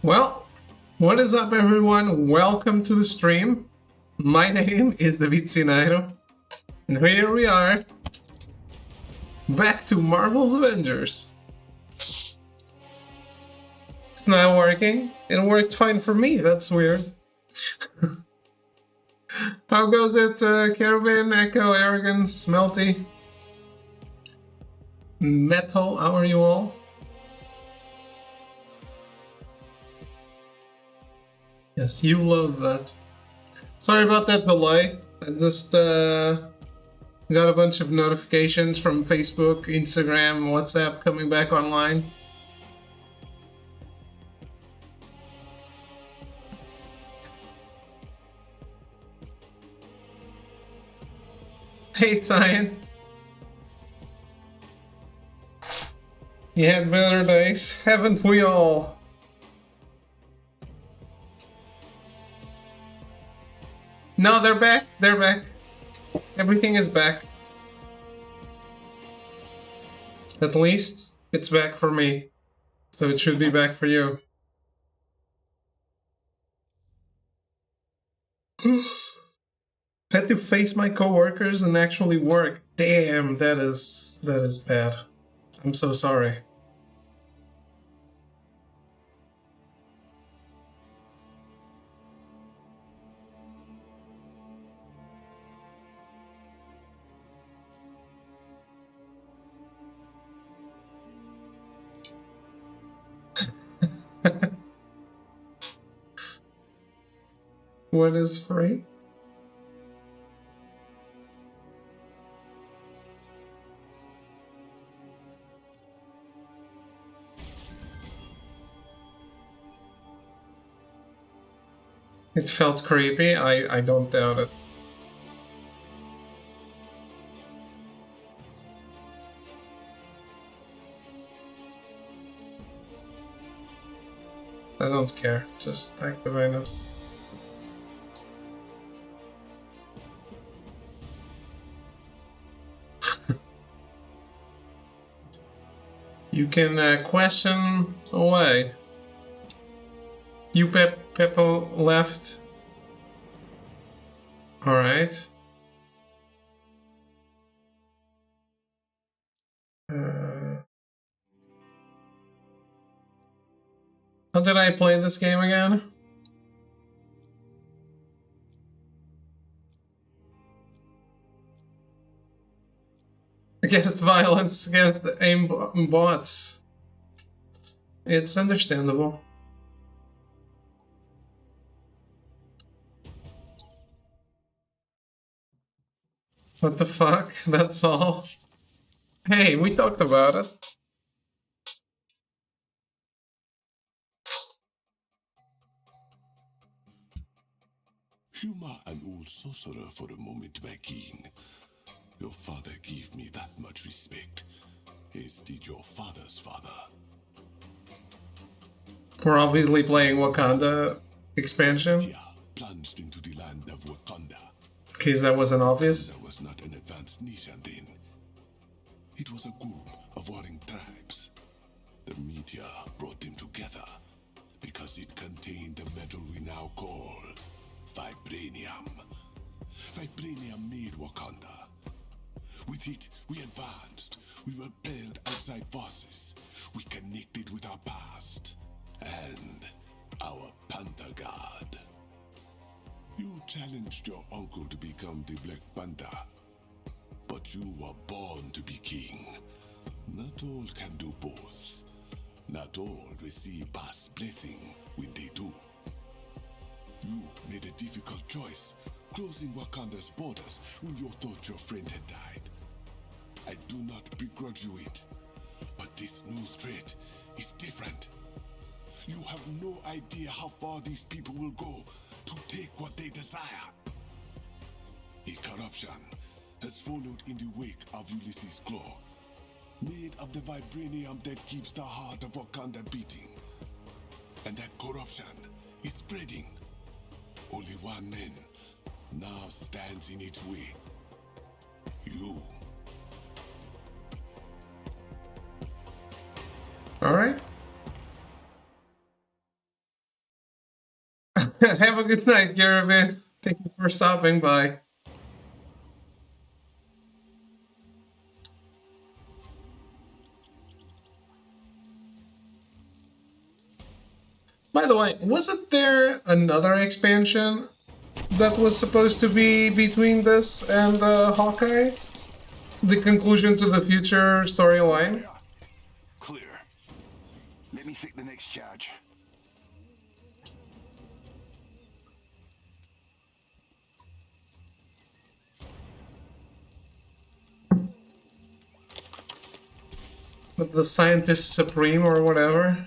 Well, what is up everyone? Welcome to the stream. My name is David Sinairo, and here we are, back to Marvel's Avengers. It's not working. It worked fine for me, that's weird. How goes it, Kervin, Echo, Arrogance, Melty? Metal, how are you all? Yes, you love that. Sorry about that delay. I just got a bunch of notifications from Facebook, Instagram, WhatsApp coming back online. Hey, Cyan. You had better days, haven't we all? No, they're back. They're back. Everything is back. At least it's back for me. So it should be back for you. Had to face my coworkers and actually work. Damn, that is bad. I'm so sorry. What is free? It felt creepy, I don't doubt it. I don't care, just activate it. You can question away. You Peppo left. Alright. How did I play this game again? Against violence against the aim bots. It's understandable. What the fuck? That's all? Hey, we talked about it. Humor an old sorcerer for a moment, my king. Your father gave me that much respect, as did your father's father. We're obviously playing Wakanda expansion. India plunged into the land of Wakanda. In case that wasn't obvious. Wakanda was not an advanced nation then. It was a group of warring tribes. The meteor brought them together because it contained the metal we now call Vibranium. Vibranium made Wakanda. With it, we advanced. We repelled outside forces. We connected with our past and our Panther God. You challenged your uncle to become the Black Panther, but you were born to be king. Not all can do both. Not all receive past blessing when they do. You made a difficult choice, closing Wakanda's borders when you thought your friend had died. I do not begrudge you it, but this new threat is different. You have no idea how far these people will go to take what they desire. A corruption has followed in the wake of Ulysses' Claw, made of the vibranium that keeps the heart of Wakanda beating. And that corruption is spreading. Only one man now stands in its way. You. Alright. Have a good night, Caravan. Thank you for stopping by. By the way, wasn't there another expansion that was supposed to be between this and Hawkeye? The conclusion to the future storyline? Clear. Let me take the next charge. With the Scientist Supreme or whatever?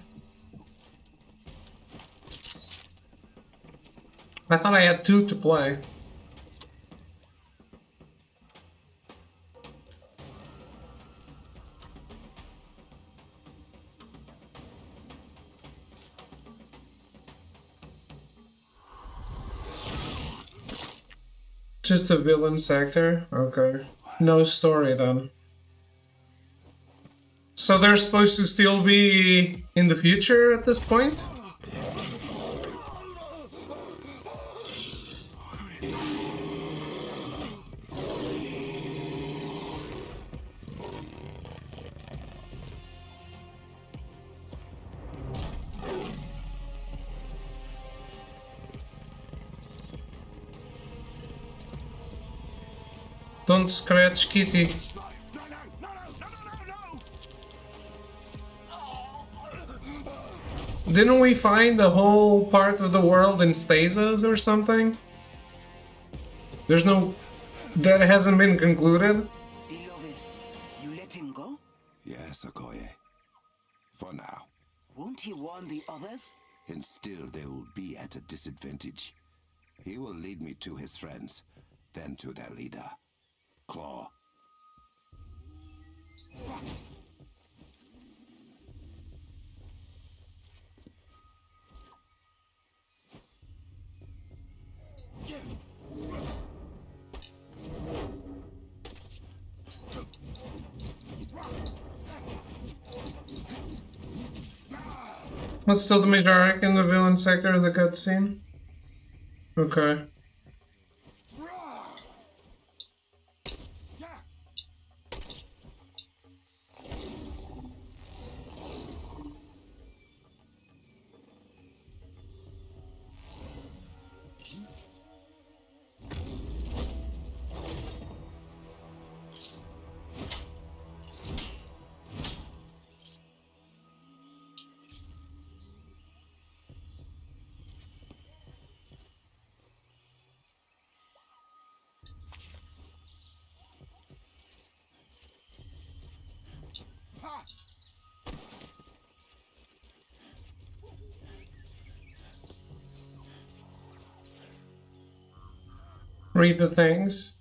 I thought I had 2 to play. Just a villain sector? Okay. No story then. So they're supposed to still be in the future at this point? Don't scratch Kitty. Didn't we find the whole part of the world in stasis or something? There's no... That hasn't been concluded? Beloved, you let him go? Yes, Okoye. For now. Won't he warn the others? And still they will be at a disadvantage. He will lead me to his friends, then to their leader, Claw. What's still the major arc in the villain sector of the cutscene? Okay. Read the things.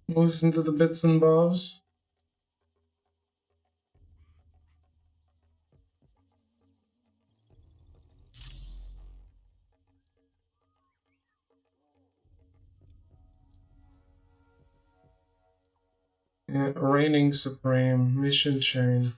Listen to the bits and bobs. Yeah, reigning supreme, mission chain.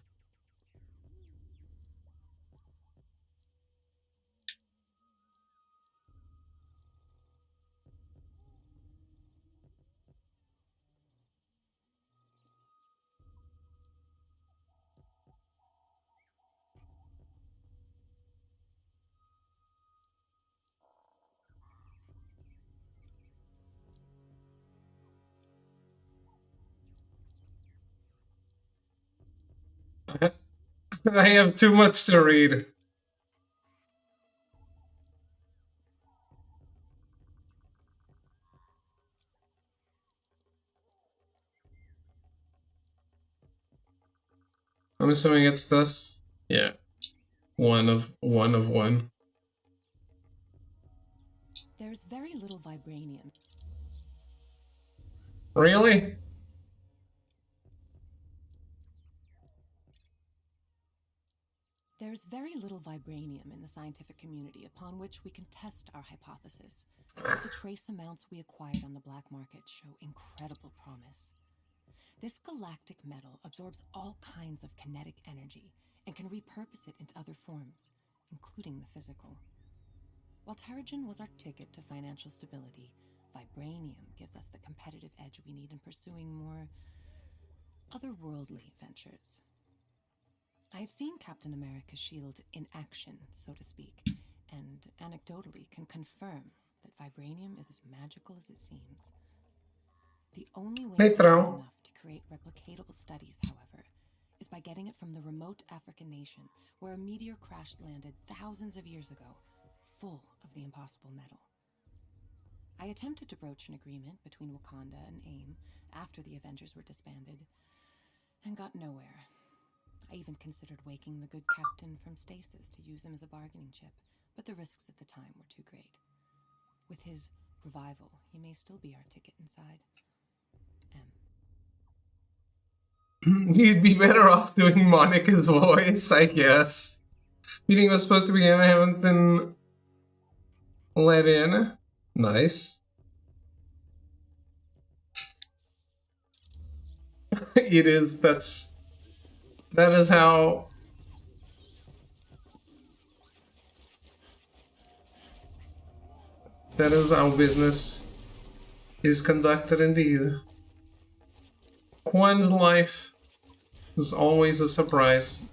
I have too much to read. I'm assuming it's this. Yeah. One of one. There's very little vibranium. Really? There's very little vibranium in the scientific community upon which we can test our hypothesis, but the trace amounts we acquired on the black market show incredible promise. This galactic metal absorbs all kinds of kinetic energy and can repurpose it into other forms, including the physical. While Terrigen was our ticket to financial stability, Vibranium gives us the competitive edge we need in pursuing more otherworldly ventures. I have seen Captain America's shield in action, so to speak, and anecdotally can confirm that Vibranium is as magical as it seems. The only way to get Metro. enough to create replicatable studies, however, is by getting it from the remote African nation where a meteor crash landed thousands of years ago, full of the impossible metal. I attempted to broach an agreement between Wakanda and AIM after the Avengers were disbanded, and got nowhere. I even considered waking the good captain from stasis to use him as a bargaining chip, but the risks at the time were too great. With his revival, he may still be our ticket inside. You'd be better off doing Monica's voice, I guess. Meeting was supposed to begin. I haven't been let in. Nice. It is. That is how. That is how business is conducted, indeed. Quan's life is always a surprise.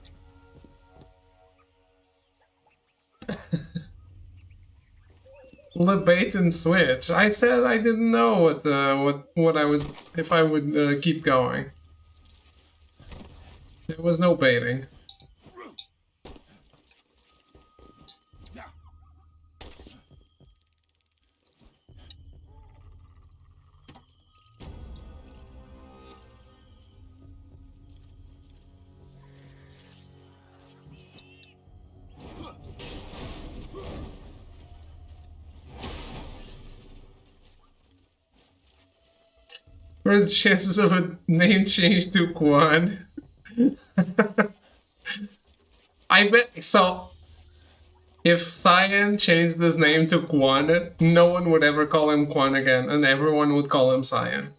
The bait and switch. I said I didn't know what I would if I would keep going. There was no baiting. What are the chances of a name change to Quan? I bet so. If Cyan changed his name to Quan, no one would ever call him Quan again, and everyone would call him Cyan.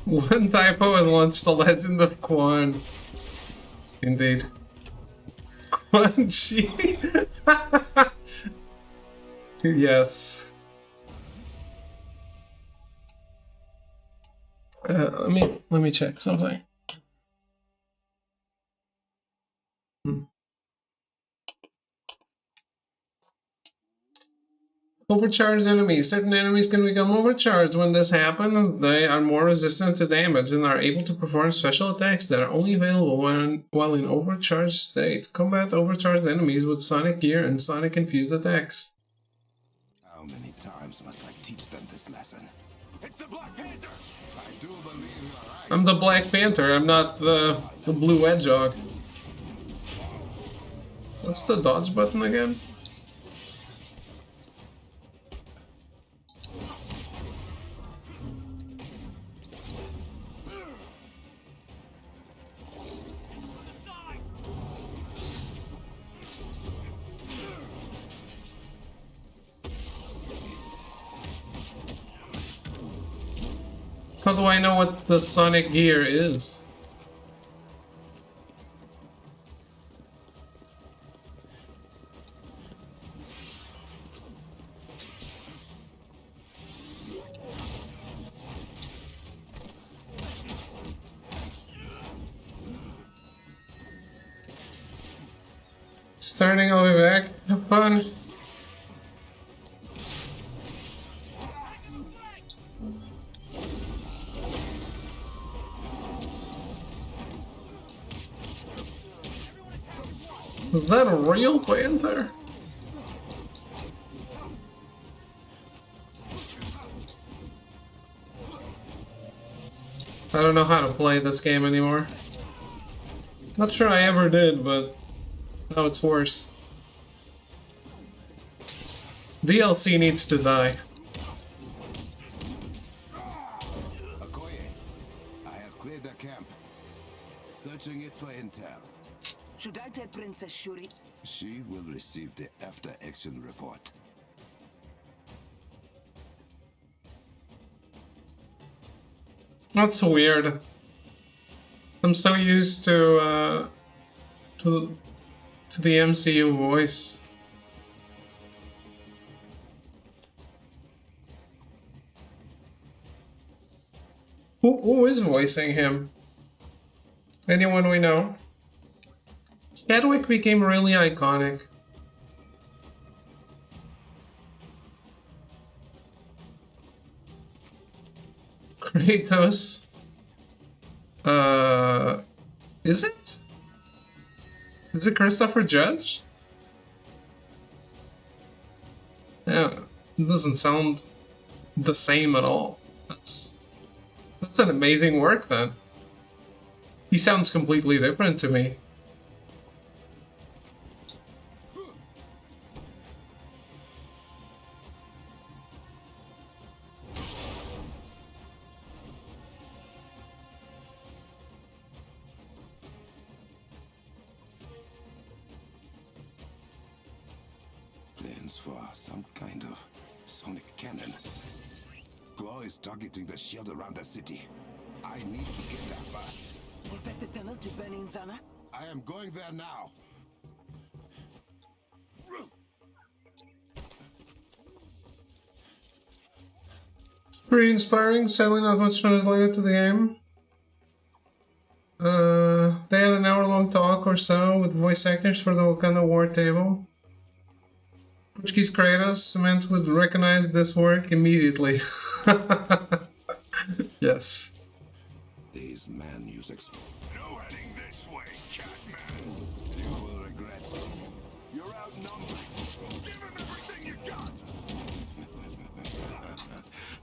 One typo has launched the legend of Quan. Indeed. Quan Chi. Yes. Let me check something. Overcharged enemies. Certain enemies can become overcharged. When this happens, they are more resistant to damage and are able to perform special attacks that are only available while in overcharged state. Combat overcharged enemies with sonic gear and sonic infused attacks. How many times must I teach them this lesson? It's the Black Panther! I do believe you're right. I'm the Black Panther. I'm not the Blue Hedgehog. What's the dodge button again? How do I know what the sonic gear is? Starting, I'll be back. Have fun. Is that a real panther? I don't know how to play this game anymore. Not sure I ever did, but now it's worse. DLC needs to die. Okoye, I have cleared the camp. Searching it for intel. Should I tell Princess Shuri? She will receive the after-action report. That's weird. I'm so used to the MCU voice. Who is voicing him? Anyone we know? Chadwick became really iconic. Kratos. Is it? Is it Christopher Judge? Yeah, it doesn't sound the same at all. That's an amazing work then. He sounds completely different to me. Plans for some kind of sonic cannon. Claw is targeting the shield around the city. I need to get there fast. Is that the tunnel to Burning Zana? I am going there now. Pretty inspiring, sadly not much translated to the game. They had an hour-long talk or so with voice actors for the Wakanda War table. Portuguese Kratos meant would recognize this work immediately. Yes. These man use No heading this way, Catman. You will regret this. You're outnumbered. Give him everything you got.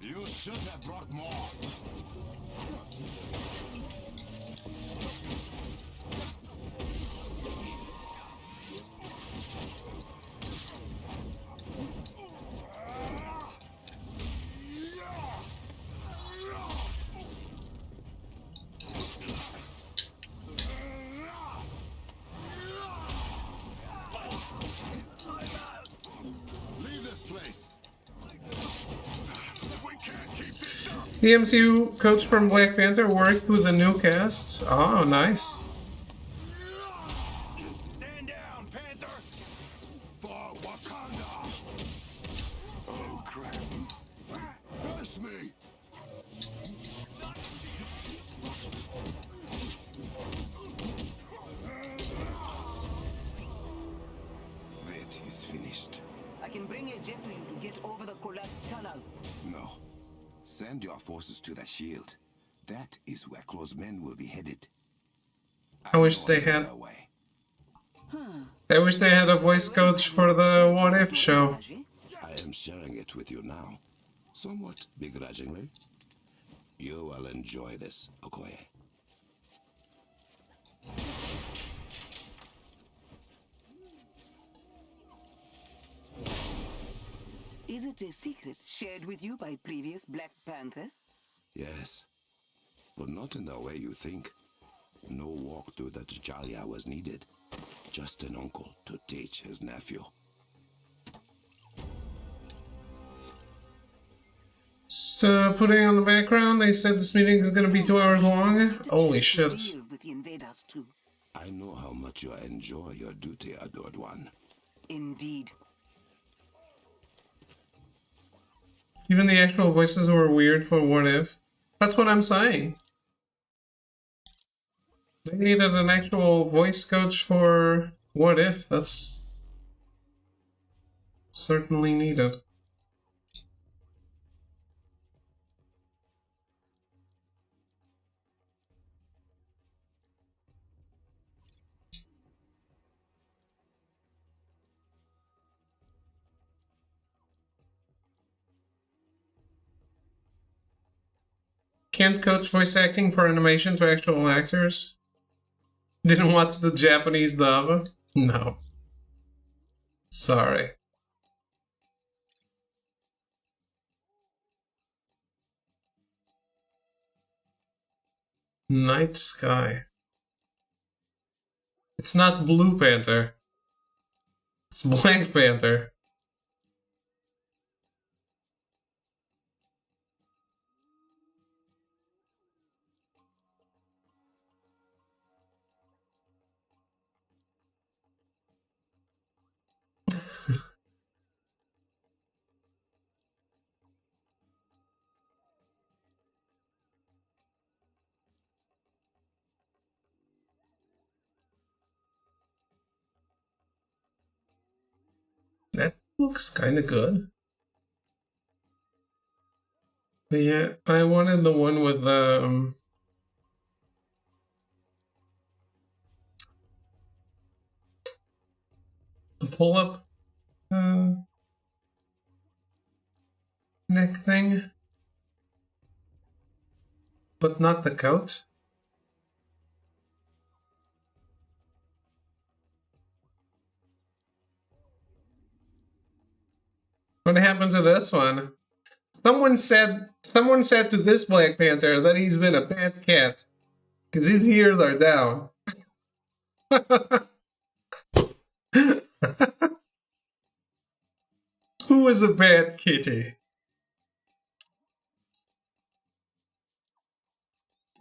You should have brought more. Leave this place. We can't keep this up. The MCU coach from Black Panther worked with the new cast. Oh, nice. Stand down, Panther. For Wakanda. Oh crap. Curse me. That is finished. I can bring a jet to you to get over the collapsed tunnel. No. Send your forces to the shield. That is where close men will be headed. I wish know they another had. way. I wish they had a voice coach for the What If show. I am sharing it with you now, somewhat begrudgingly. You will enjoy this, Okoye. Is it a secret shared with you by previous Black Panthers? Yes, but not in the way you think. No walk to the T'Challa was needed. Just an uncle to teach his nephew. Just putting on the background, they said this meeting is gonna be 2 hours long. Holy shit. Deal with the invaders too. I know how much you enjoy your duty, adored one. Indeed. Even the actual voices were weird for What If. That's what I'm saying. They needed an actual voice coach for What If. That's certainly needed. Can't coach voice acting for animation to actual actors? Didn't watch the Japanese dub? No. Sorry. Night Sky. It's not Blue Panther. It's Black Panther. That looks kind of good. But yeah, I wanted the one with the pull-up neck thing, but not the coat. What happened to this one? Someone said to this Black Panther that he's been a bad cat because his ears are down. Who is a bad kitty?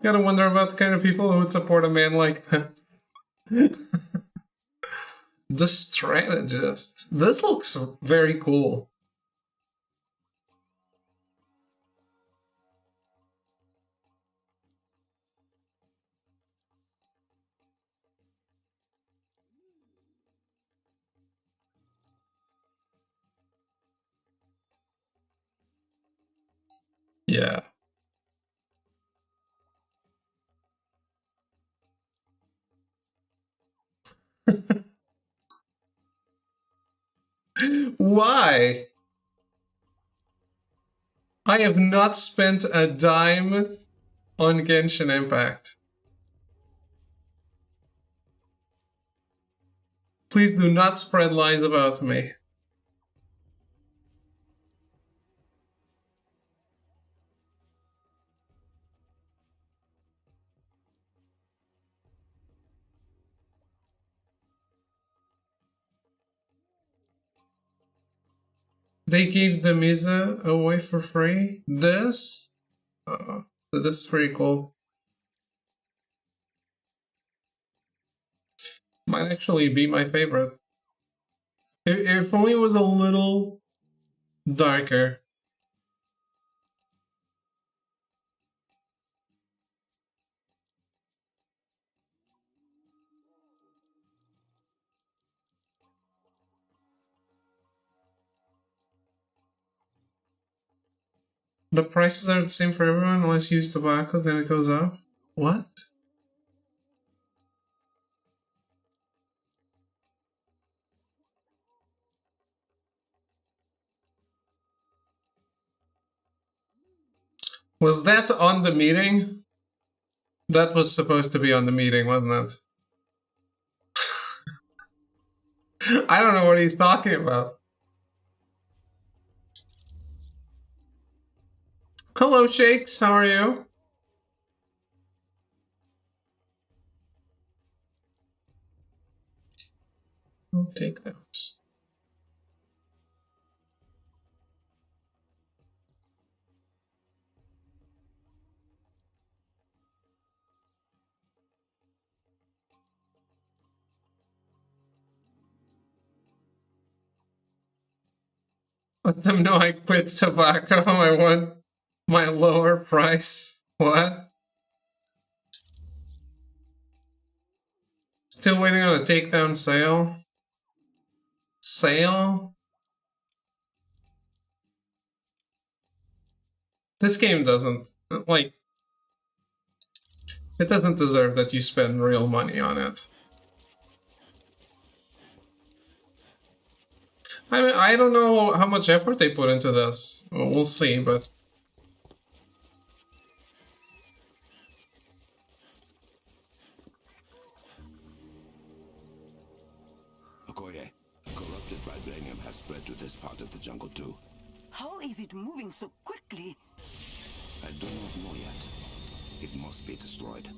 Gotta wonder about the kind of people who would support a man like that. The Strategist. This looks very cool. Yeah. Why? I have not spent a dime on Genshin Impact. Please do not spread lies about me. They gave the Misa away for free. This is pretty cool. Might actually be my favorite. If only it was a little darker. The prices are the same for everyone unless you use tobacco, then it goes up. What? Was that on the meeting? That was supposed to be on the meeting, wasn't it? I don't know what he's talking about. Hello, Shakes. How are you? I'll take those. Let them know I quit tobacco. I want my lower price. What? Still waiting on a takedown sale? Sale? This game doesn't, like, it doesn't deserve that you spend real money on it. I mean, I don't know how much effort they put into this. Well, we'll see, but of the jungle too? How is it moving so quickly? I do not know yet. It must be destroyed.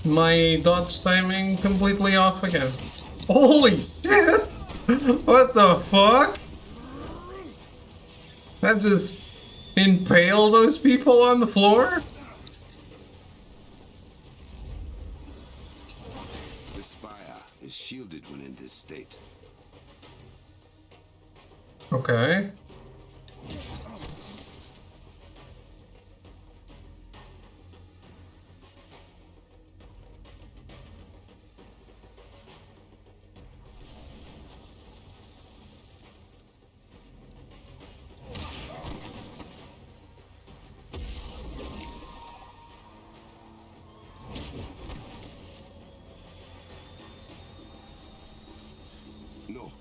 My dodge timing completely off again. Holy shit! What the fuck? That just impaled those people on the floor? The spire is shielded when in this state. Okay. No.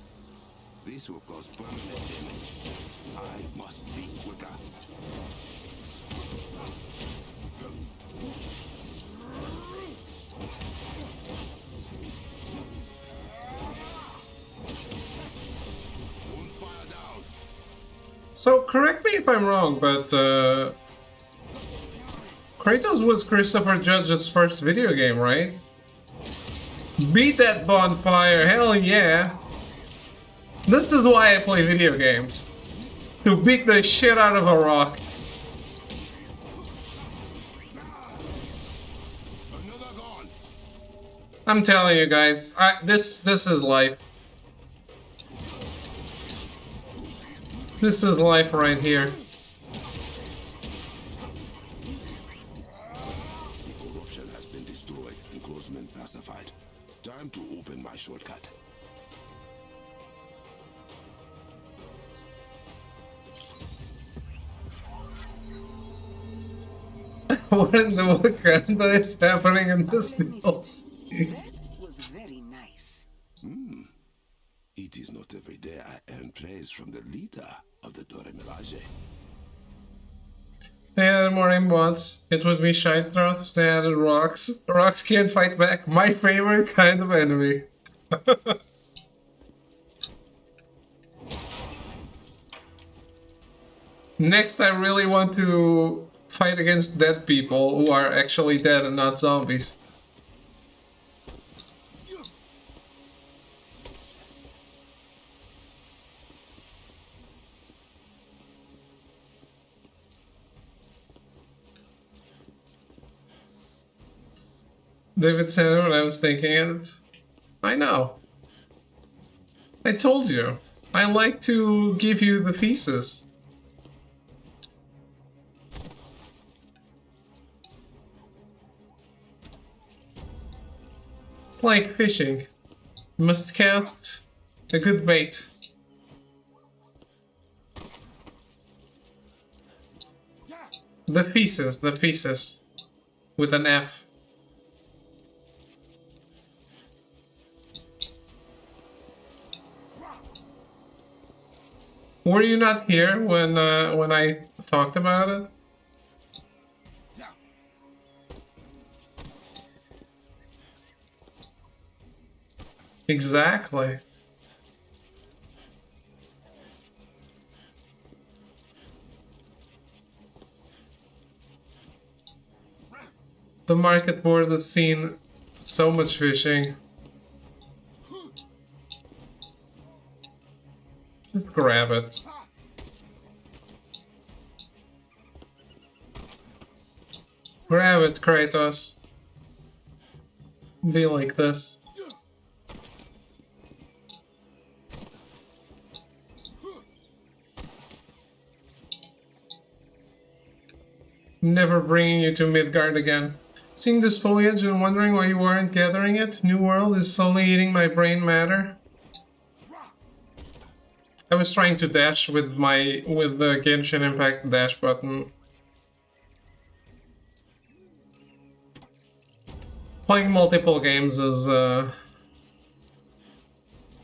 This will cause permanent damage. I must be quicker. One spire down. So, correct me if I'm wrong, but Kratos was Christopher Judge's first video game, right? Beat that bonfire, hell yeah! This is why I play video games. To beat the shit out of a rock. Another gone. I'm telling you guys, this is life. This is life right here. The corruption has been destroyed and Grossman pacified. Time to open my shortcut. What in the Wakanda is happening in this DLC? That was very nice. It is not every day I earn praise from the leader of the Dora Milaje. They added more aimbots. It would be shite throats. They added rocks. Rocks can't fight back. My favorite kind of enemy. Next, I really want to fight against dead people who are actually dead and not zombies. David said what I was thinking it. I know. I told you. I like to give you the thesis. It's like fishing. You must cast a good bait. The thesis. With an F. Were you not here when I talked about it? Exactly. The market board has seen so much fishing. Just grab it. Grab it, Kratos. Be like this. Never bringing you to Midgard again. Seeing this foliage and wondering why you weren't gathering it, New World is slowly eating my brain matter. I was trying to dash with the Genshin Impact dash button. Playing multiple games is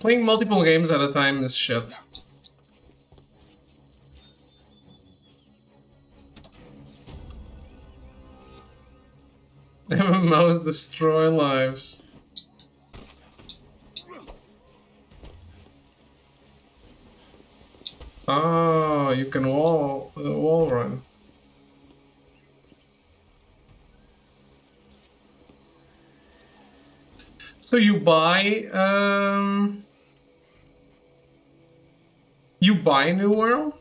Playing multiple games at a time is shit. MMOs destroy lives. Oh, you can wall run. So you buy New World?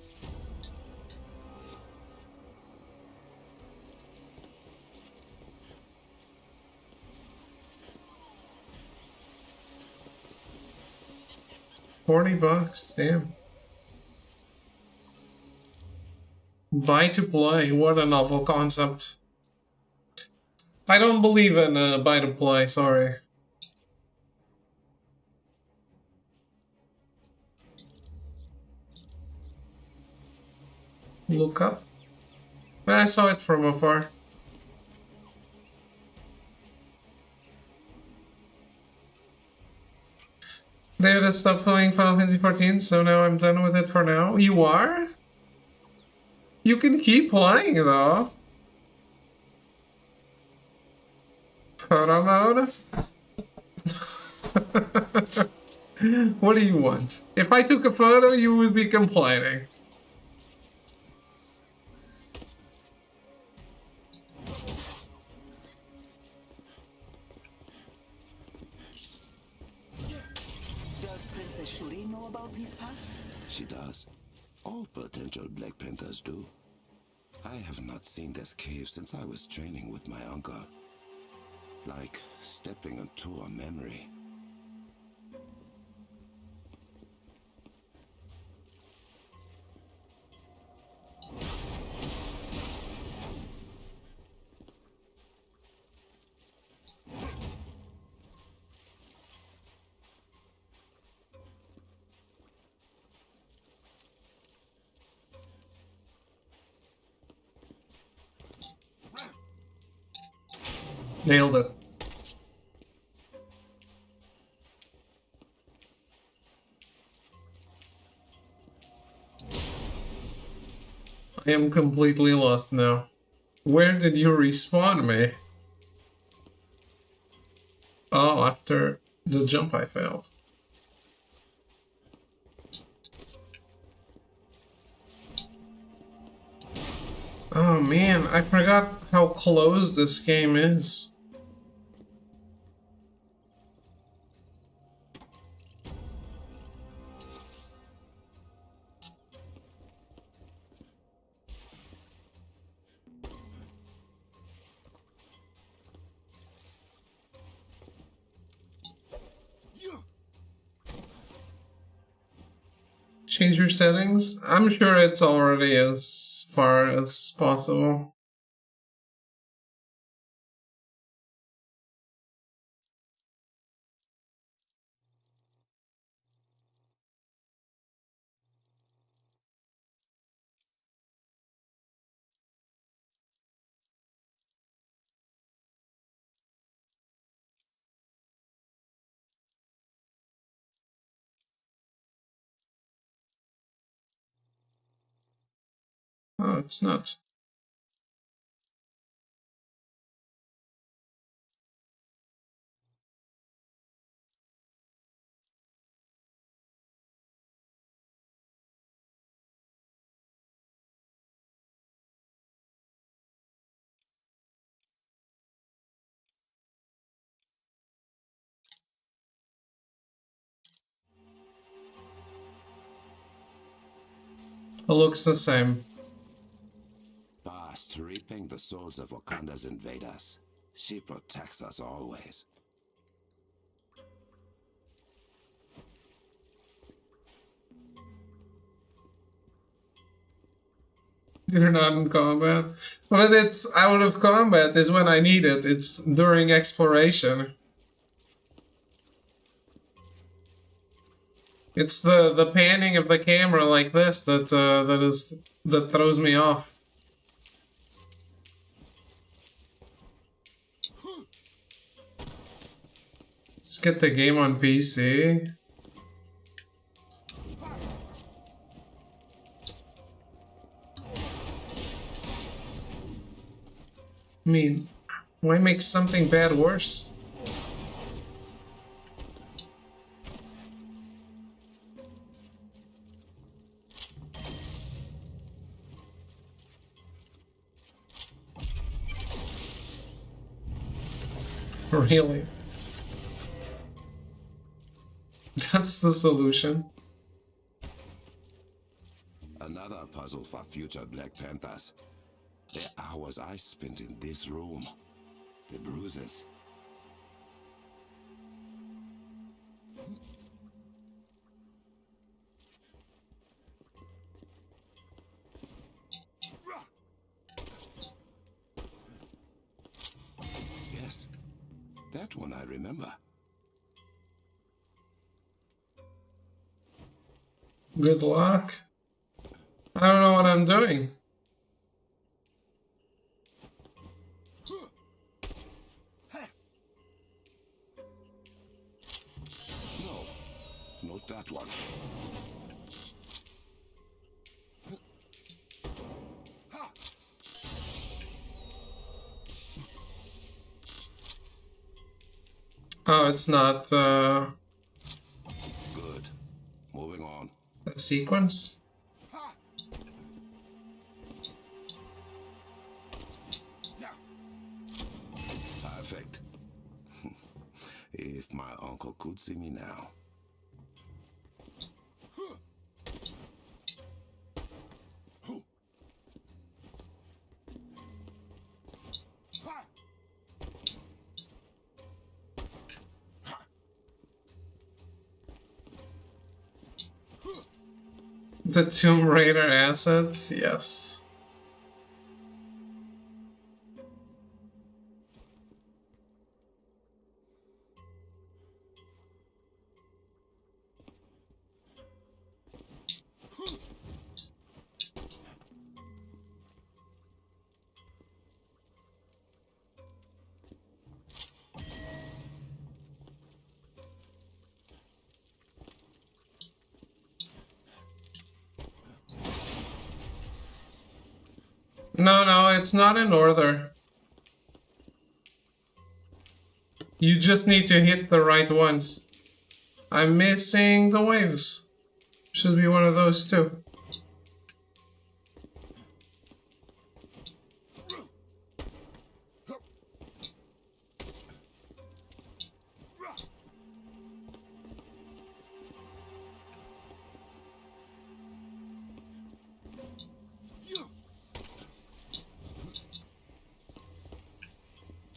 $40, damn. Buy to play, what a novel concept. I don't believe in buy to play, sorry. Look up. I saw it from afar. David, I stopped playing Final Fantasy 14, so now I'm done with it for now. You are? You can keep playing though. Photo mode? What do you want? If I took a photo, you would be complaining. Does Princess Shuri know about these paths? She does. All potential Black Panthers do. I have not seen this cave since I was training with my uncle. Like stepping into a memory. Nailed it. I am completely lost now. Where did you respawn me? Oh, after the jump I failed. Oh man, I forgot how close this game is. Change your settings? I'm sure it's already as far as possible. Oh, it's not. It looks the same. Past reaping the souls of Wakanda's invaders. She protects us always. You're not in combat. But it's out of combat is when I need it. It's during exploration. It's the panning of the camera like this that that throws me off. Let's get the game on PC. I mean, why make something bad worse? Really? That's the solution. Another puzzle for future Black Panthers. The hours I spent in this room. The bruises. Yes, that one I remember. Good luck. I don't know what I'm doing. No, not that one. Oh, it's not Good. Moving on. a sequence. Perfect. If my uncle could see me now. The Tomb Raider assets, yes. No, it's not in order. You just need to hit the right ones. I'm missing the waves. Should be one of those too.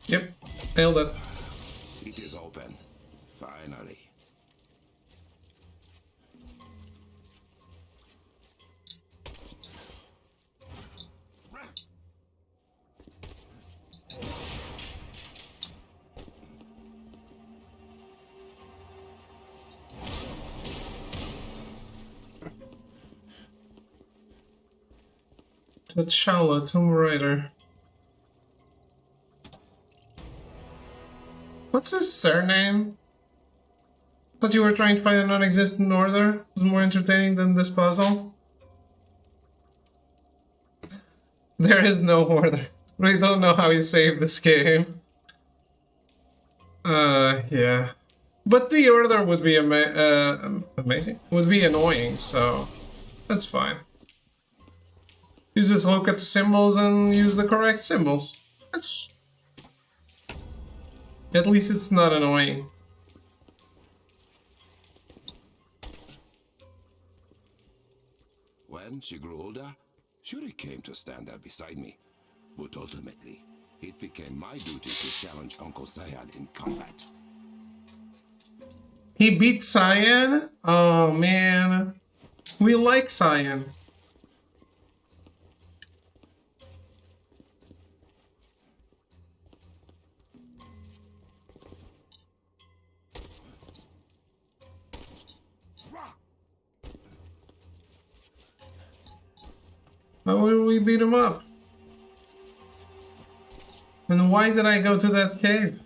Yep, nailed it. It is open. Finally. T'Challa, Tomb Raider. What's his surname? Thought you were trying to find a non-existent order. It was more entertaining than this puzzle. There is no order. I don't know how you save this game. Yeah. But the order would be amazing. Would be annoying, so that's fine. You just look at the symbols and use the correct symbols. That's... At least it's not annoying. When she grew older, Shuri came to stand there beside me. But ultimately, it became my duty to challenge Uncle Sayad in combat. He beat Cyan? Oh man. We like Cyan. Why would we beat him up? And why did I go to that cave?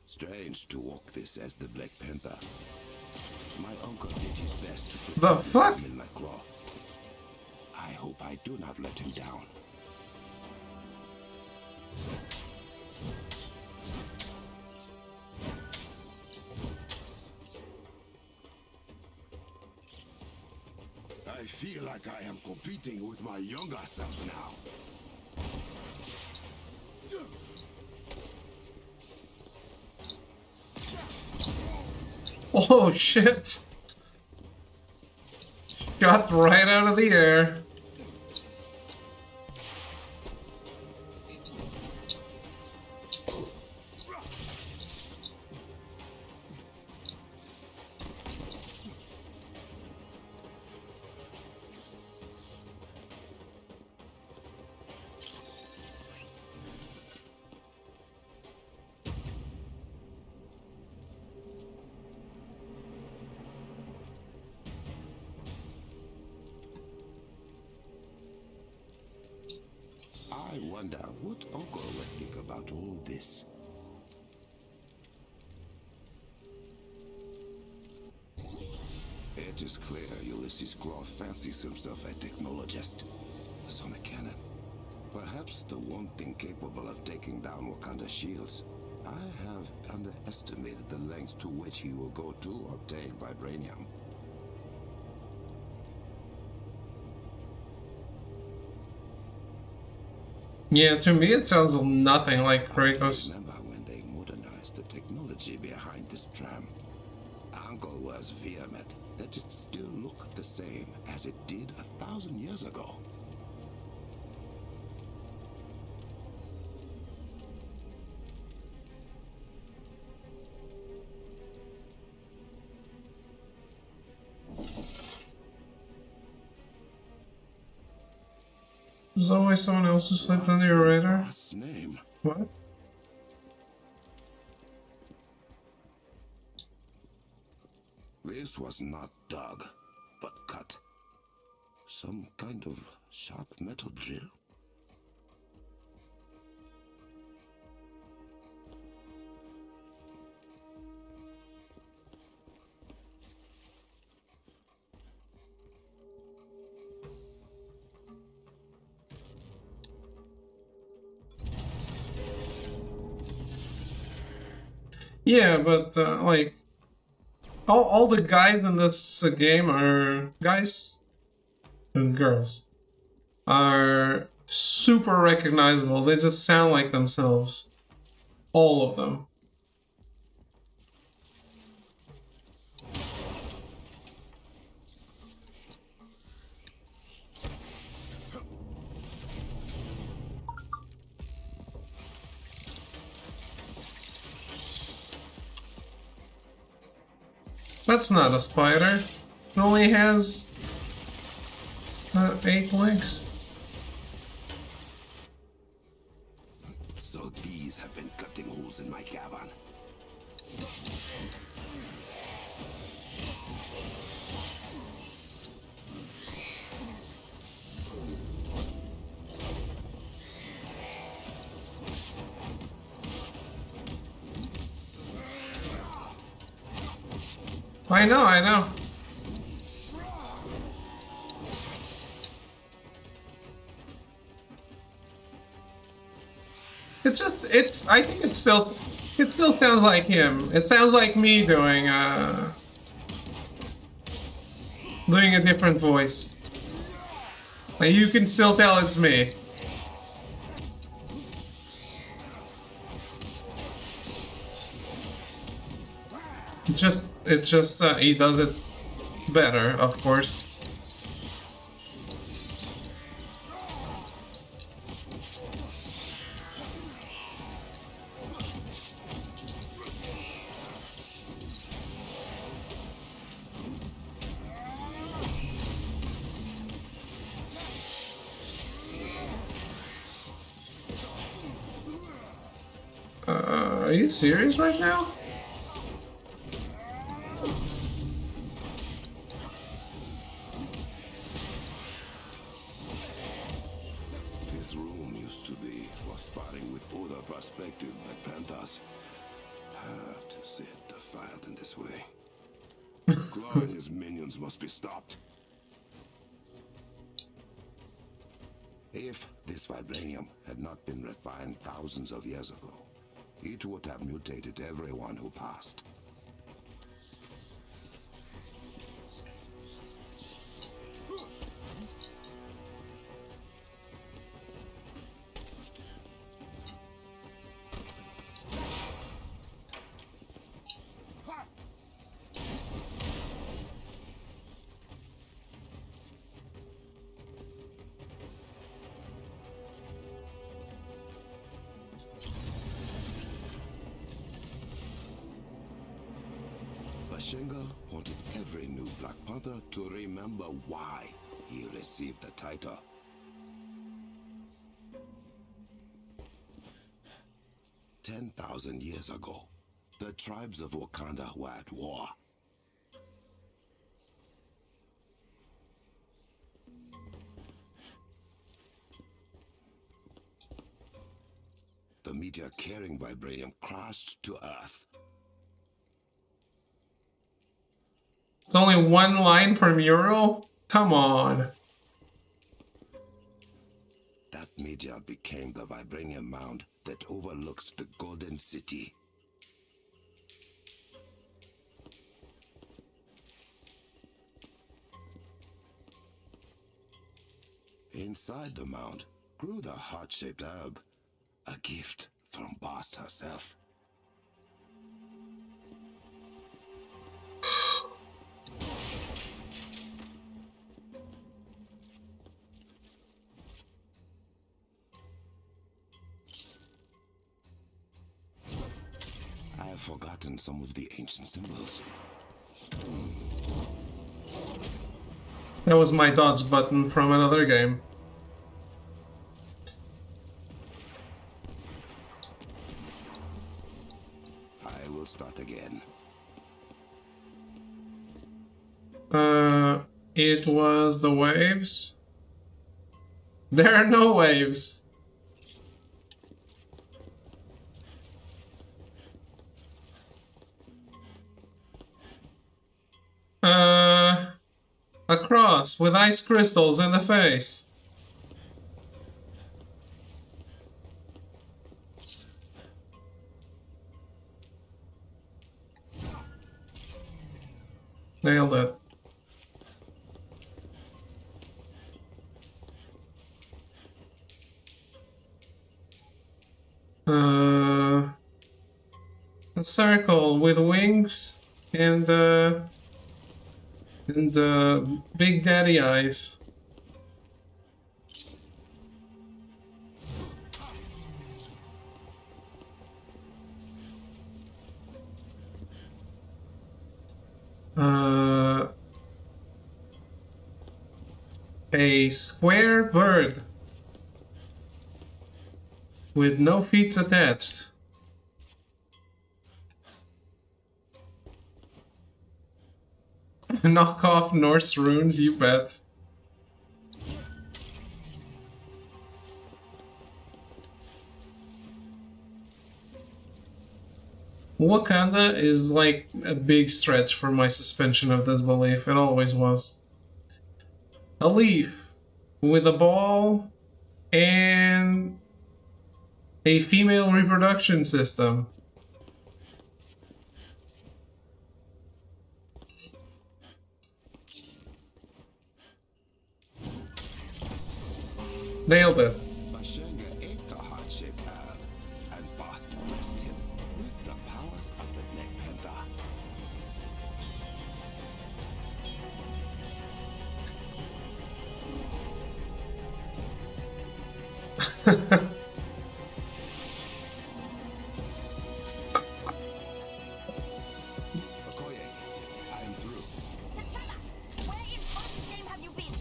Strange to walk this as the Black Panther. My uncle did his best to The protect me fuck? from in my claw. I hope I do not let him down. I feel like I am competing with my younger self now. Oh shit! Shot right out of the air. I wonder what uncle would think about all this. It is clear Ulysses Claw fancies himself a technologist. A sonic cannon. Perhaps the one thing capable of taking down Wakanda's shields. I have underestimated the lengths to which he will go to obtain Vibranium. Yeah, to me it sounds nothing like Kratos. I remember when they modernized the technology behind this tram. Uncle was vehement that it still looked the same as it did 1,000 years ago. There's always someone else who slept on your radar. Last name. What? This was not dug, but cut. Some kind of sharp metal drill. Yeah, but like all the guys in this game are guys and girls are super recognizable. They just sound like themselves. All of them. That's not a spider. It only has 8 legs. So these have been cutting holes in my cavern. I know, I know. I think it still sounds like him. It sounds like me doing a different voice. Like, you can still tell it's me. It's just he does it better, of course. Are you serious right now? This room used to be for sparring with other prospective Black Panthers. To sit defiant in this way. Claw and his minions must be stopped. If this vibranium had not been refined thousands of years ago, it would have mutated everyone who passed. Bashenga wanted every new Black Panther to remember why he received the title. "10,000 years ago, the tribes of Wakanda were at war. The meteor carrying vibranium crashed to Earth. It's only one line per mural? Come on. That meteor became the vibranium mound that overlooks the Golden City. Inside the mound grew the heart-shaped herb, a gift from Bast herself. I have forgotten some of the ancient symbols. That was my dodge button from another game. I will start again. It was the waves. There are no waves. A cross with ice crystals in the face. Nailed it. A circle with wings and big daddy eyes. A square bird with no feet attached. Knock off Norse runes, you bet. Wakanda is like a big stretch for my suspension of disbelief. It always was. A leaf with a ball and a female reproduction system. Nailed it. Bashenga ate the heart-shaped herb, and Bast blessed him with the powers of the Black Panther. Okoye, I am through. Where in God's name have you been?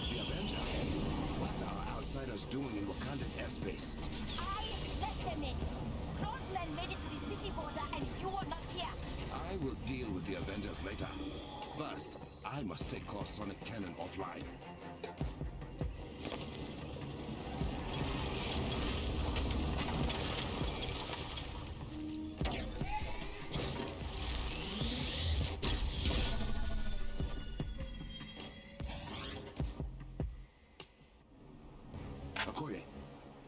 The Avengers. What are outsiders doing in Wakandan airspace? I let them in. Crossmen made it to the city border and you were not here. I will deal with the Avengers later. First, I must take Claw's sonic cannon offline.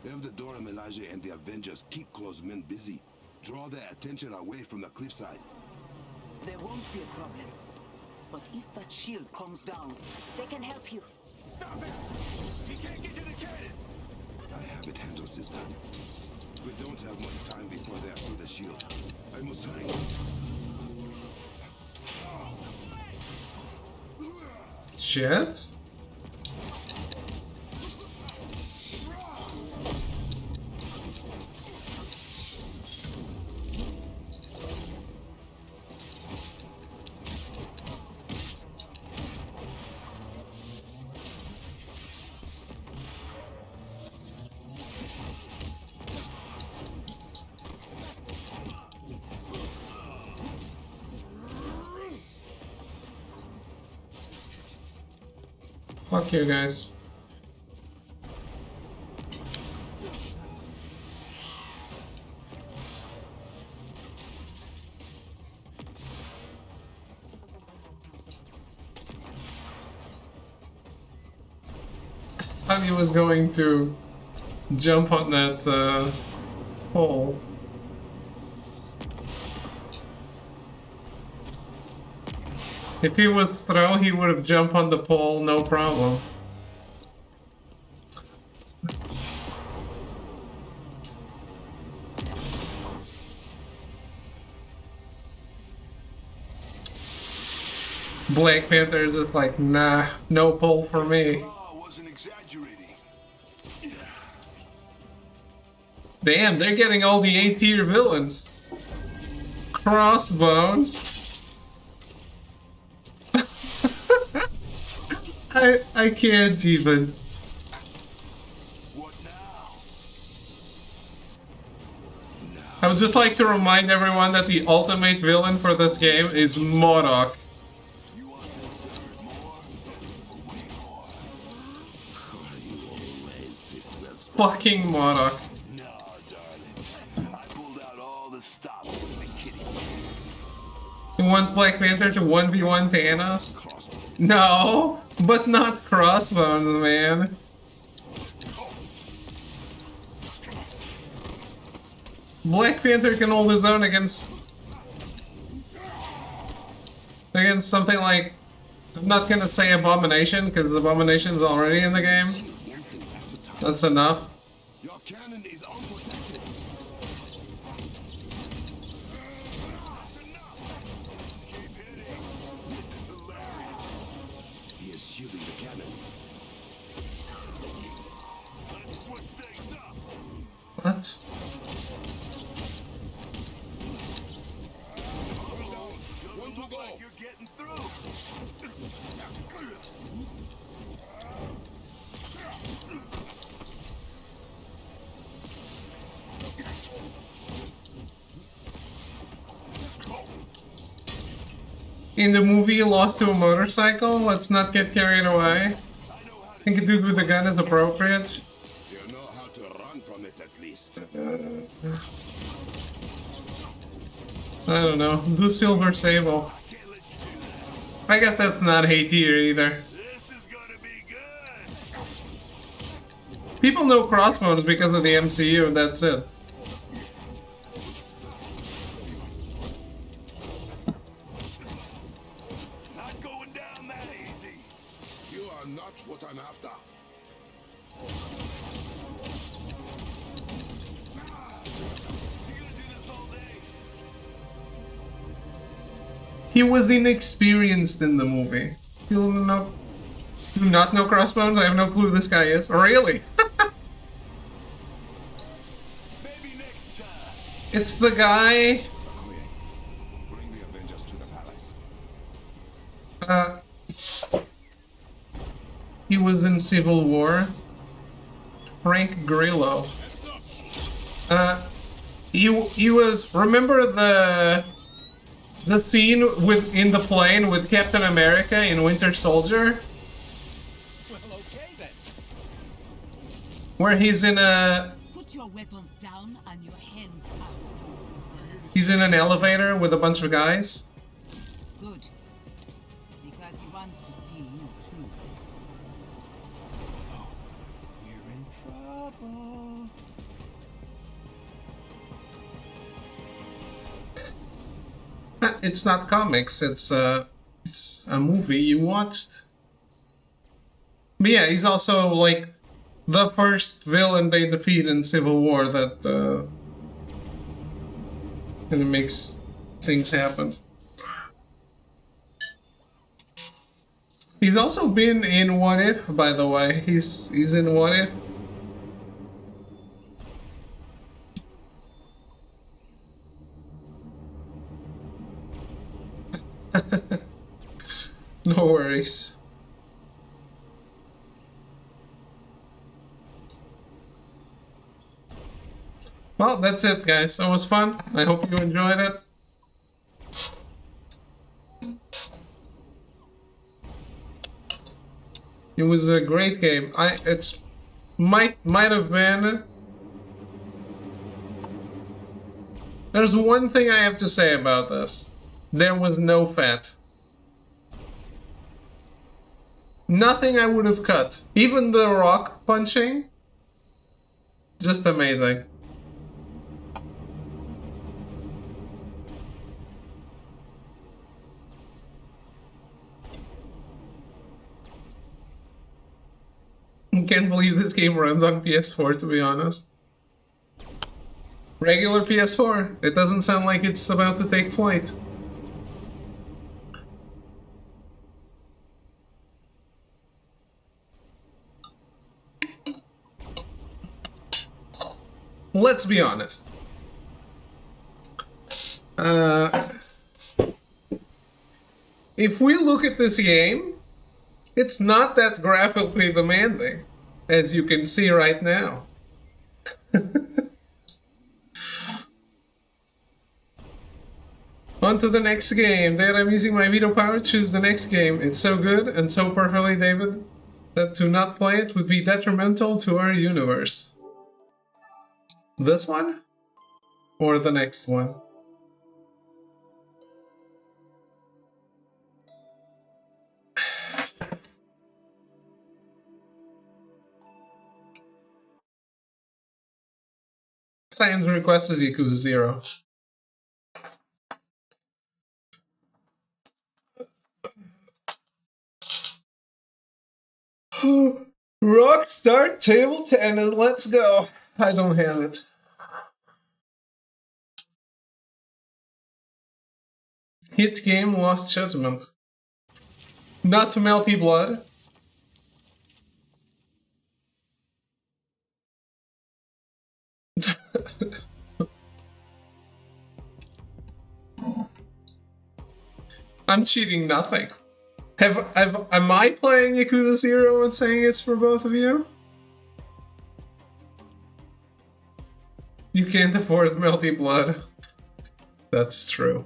Have the Dora Milaje and the Avengers keep close men busy. Draw their attention away from the cliffside. There won't be a problem. But if that shield comes down, They can help you. Stop it! He can't get to the cannon! I have it handled, sister. We don't have much time before they are through the shield. I must hurry. Shit. Fuck you guys. I thought he was going to jump on that pole. If he was throw, he would have jumped on the pole, no problem. Black Panther is just like, nah, no pole for me. Oh, wasn't exaggerating. Damn, they're getting all the A-tier villains. Crossbones. I can't even. What now? I would just like to remind everyone that the ultimate villain for this game is MODOK. You want this to hurt more? Or way more? Are you always this well spoken? Fucking MODOK. No, darling. I pulled out all the stops with the kitty. You want Black Panther to 1v1 Thanos? Crossbones. No, but not Crossbones, man. Black Panther can hold his own against something like, I'm not gonna say Abomination because Abomination's already in the game. That's enough. Your cannon is unprotected. He is shielding the cannon. Let's switch things up. What? Doesn't look like you're getting through. In the movie, he lost to a motorcycle. Let's not get carried away. I think a dude with a gun is appropriate. You know how to run from it at least. I I don't know. Do Silver Sable. can't let you do that. I guess that's not hate tier either. This is gonna be good. People know Crossbones because of the MCU, that's it. Not going down that easy. You are not what I'm after. You gonna do this all day? He was inexperienced in the movie. You know, do not know Crossbones? I have no clue who this guy is. Really? Maybe next time. It's the guy. Bring the Avengers to the palace. He was in Civil War. Frank Grillo. He was. Remember the scene with in the plane with Captain America in Winter Soldier, Well, okay then. where he's in a Put your weapons down and your hands out. he's in an elevator with a bunch of guys. Good. Because he wants to see you too. We're in trouble. it's not comics. It's a movie you watched. But yeah, he's also like the first villain they defeat in Civil War that kind of makes things happen. He's also been in What If, by the way. He's in What If. No worries. Well, that's it, guys. It was fun. I hope you enjoyed it. It was a great game. It's might have been. There's one thing I have to say about this. There was no fat. Nothing I would have cut. Even the rock punching. Just amazing. Can't believe this game runs on PS4, to be honest. Regular PS4. It doesn't sound like it's about to take flight. Let's be honest. If we look at this game, it's not that graphically demanding, as you can see right now. On to the next game. There, I'm using my veto power to choose the next game. It's so good and so perfectly David that to not play it would be detrimental to our universe. This one? Or the next one? Cyan's request is Yakuza 0. Rockstar Table Tennis, let's go. I don't have it. Hit game, Lost Judgment. Not Melty Blood. I'm cheating nothing. Am I playing Yakuza 0 and saying it's for both of you? You can't afford Melty Blood. That's true.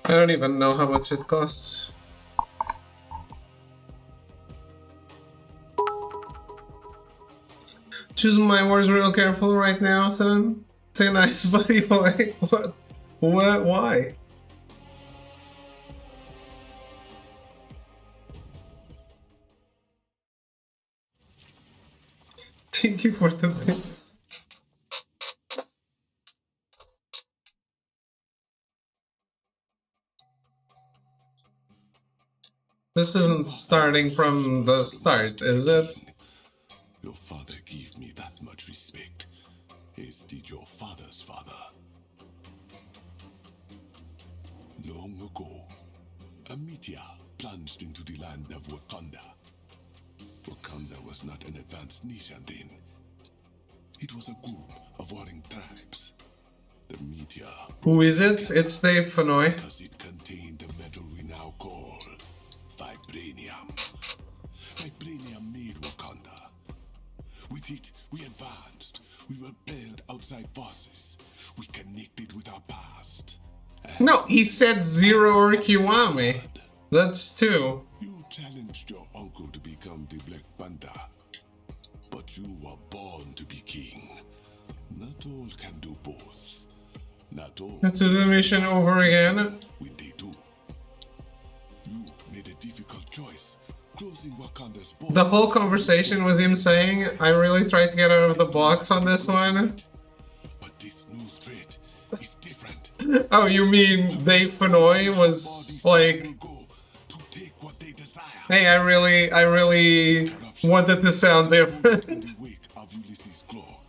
I don't even know how much it costs. Choosing my words real careful right now, Thin Ice Buddy. Why? What? Why? Thank you for the bits. This isn't starting from the start, is it? Your father gave me that much respect, as did your father's father. Long ago, a meteor plunged into the land of Wakanda. Wakanda was not an advanced nation then. It was a group of warring tribes. The meteor... Who is it? It's Dave Fanoy. Because it contained the metal we now call Vibranium. Vibranium made Wakanda. With it, we advanced. We repelled outside forces. We connected with our past. No, he said Zero or Kiwami. That's two. You challenged your uncle to become the Black Panther. But you were born to be king. Not all can do both. Not all. To the mission over again. When they do, you made a difficult choice, closing Wakanda's borders. The whole conversation was him saying, I really tried to get out of the box on this one. But this new threat is different. Oh, you mean Dave Fennoy was like, To take what they desire. hey, I really wanted to sound In different. the wake of Ulysses' claw,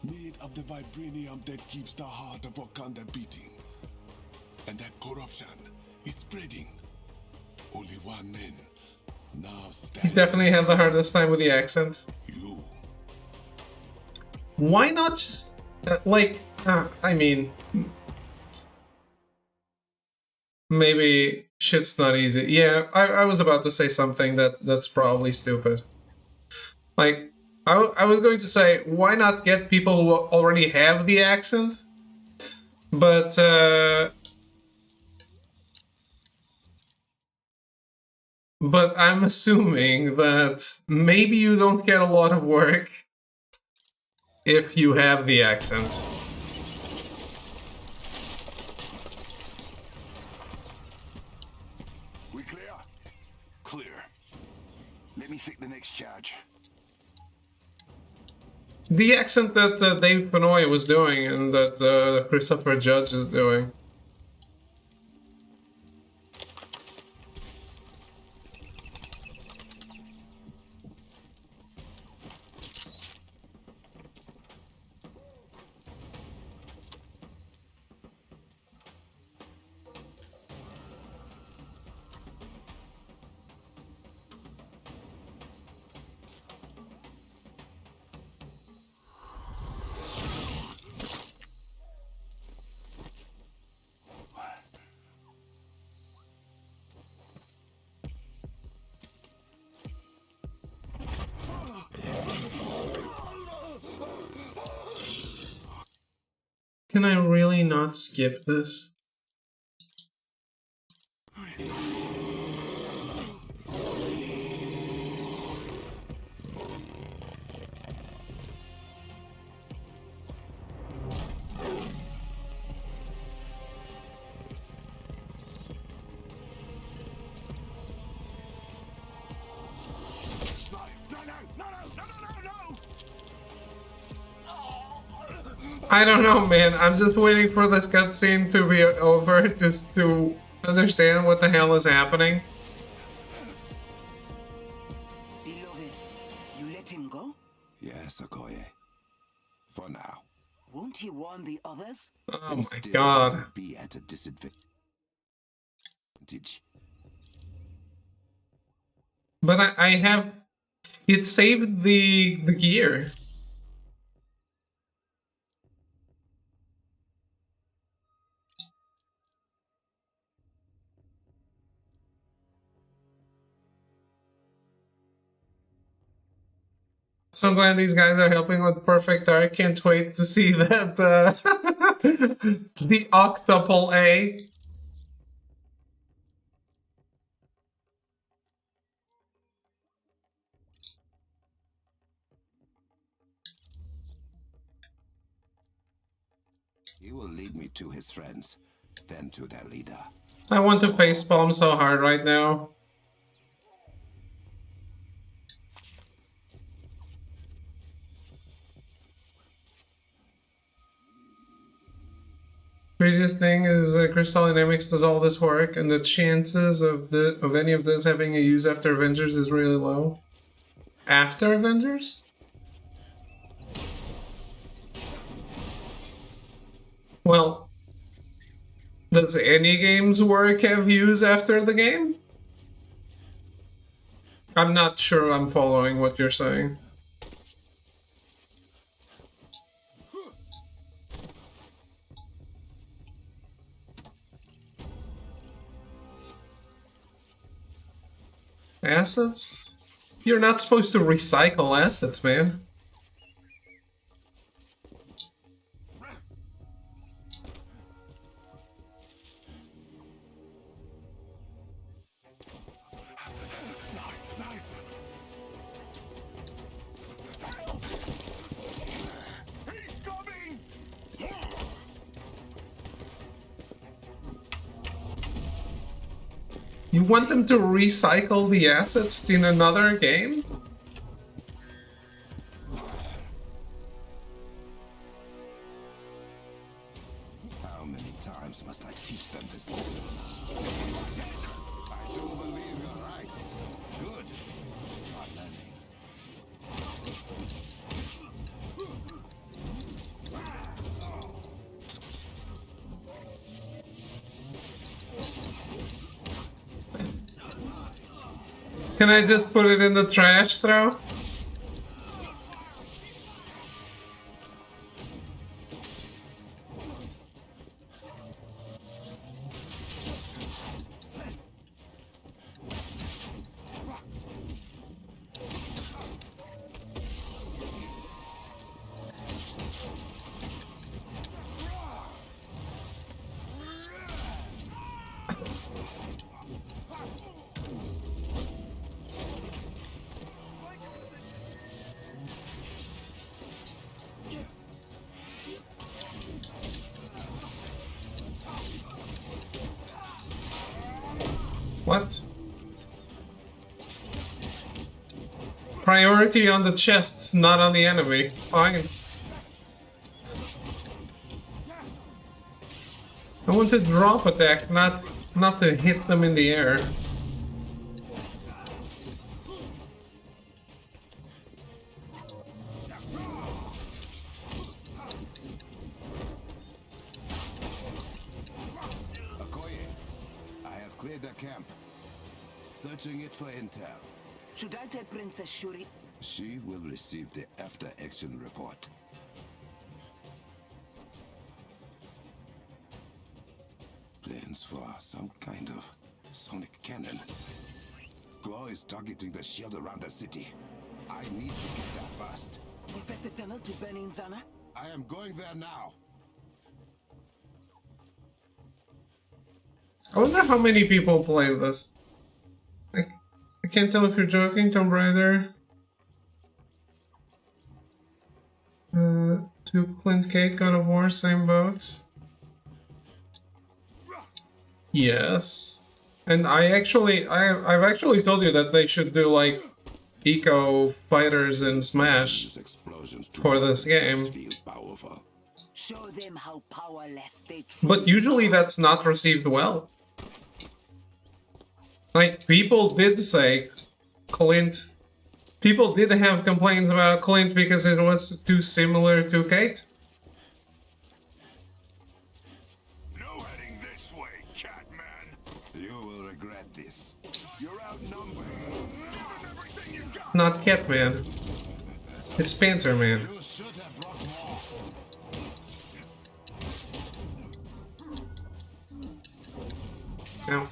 made of the Vibranium that keeps the heart of Wakanda beating. And that corruption is spreading. Only one man now He stands. definitely had the hardest time with the accent. You. Why not just, I mean, maybe shit's not easy. Yeah, I was about to say something that's probably stupid. Like, I was going to say, why not get people who already have the accent? But, I'm assuming that maybe you don't get a lot of work if you have the accent. We clear? Clear. Let me seek the next charge. The accent that Dave Fennoy was doing and that Christopher Judge is doing. Can I really not skip this? I don't know, man. I'm just waiting for this cutscene to be over just to understand what the hell is happening. Beloved, you let him go? Yes, Okoye. For now. Won't he warn the others? Oh And my still god. Be at a disadvantage. But I have... It saved the gear. So I'm glad these guys are helping with Perfect Art. Can't wait to see that. The octuple A. He will lead me to his friends, then to their leader. I want to facepalm so hard right now. Craziest thing is Crystal Dynamics does all this work, and the chances of any of this having a use after Avengers is really low. After Avengers? Well, does any game's work have use after the game? I'm not sure I'm following what you're saying. Assets? You're not supposed to recycle assets, man. You want them to recycle the assets in another game? How many times must I teach them this lesson? I do believe you're right. Good. I'm learning. Can I just put it in the trash throw? What? Priority on the chests, not on the enemy. Fine. I want to drop attack, not to hit them in the air. Cleared the camp. Searching it for intel. Should I tell Princess Shuri? She will receive the after-action report. Plans for some kind of sonic cannon. Claw is targeting the shield around the city. I need to get there fast. Is that the tunnel to Benin Zana? I am going there now. I wonder how many people play this. I can't tell if you're joking, Tomb Raider. 2 Clint Kate, God of War, same boat. Yes. And I've actually told you that they should do like eco fighters in Smash for this game. Show them how powerless they But usually that's not received well. Like, people did say Clint... People did have complaints about Clint because it was too similar to Kate. No heading this way, Catman. You will regret this. You're outnumbered. Everything you got. It's not Catman. It's Panther Man. You should have brought more. Yeah.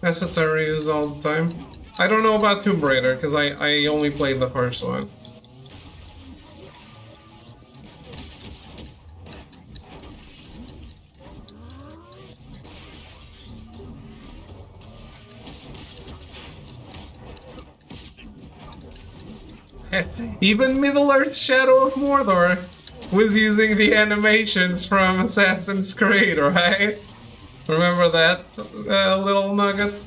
Assets are reused all the time. I don't know about Tomb Raider, because I only played the first one. Even Middle-earth Shadow of Mordor was using the animations from Assassin's Creed, right? Remember that little nugget?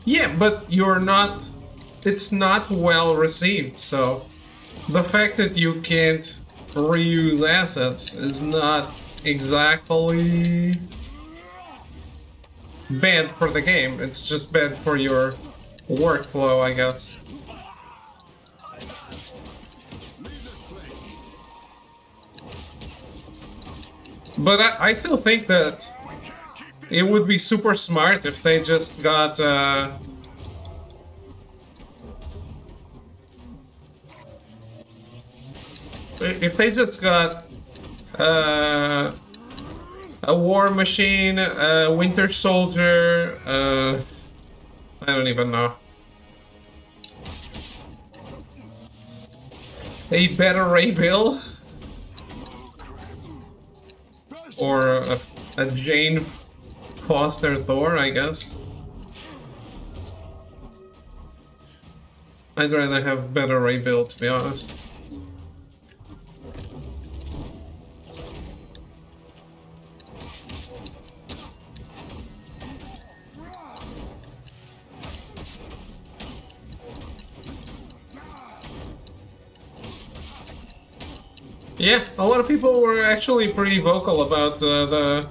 Yeah, but you're not... It's not well received, so... The fact that you can't reuse assets is not exactly... bad for the game, it's just bad for your workflow, I guess. But I still think that it would be super smart if they just got if they just got a War Machine, a Winter Soldier, I don't even know. A better Ray Bill? or a Jane Foster Thor, I guess. I'd rather have better rebuild, to be honest. Yeah, a lot of people were actually pretty vocal about the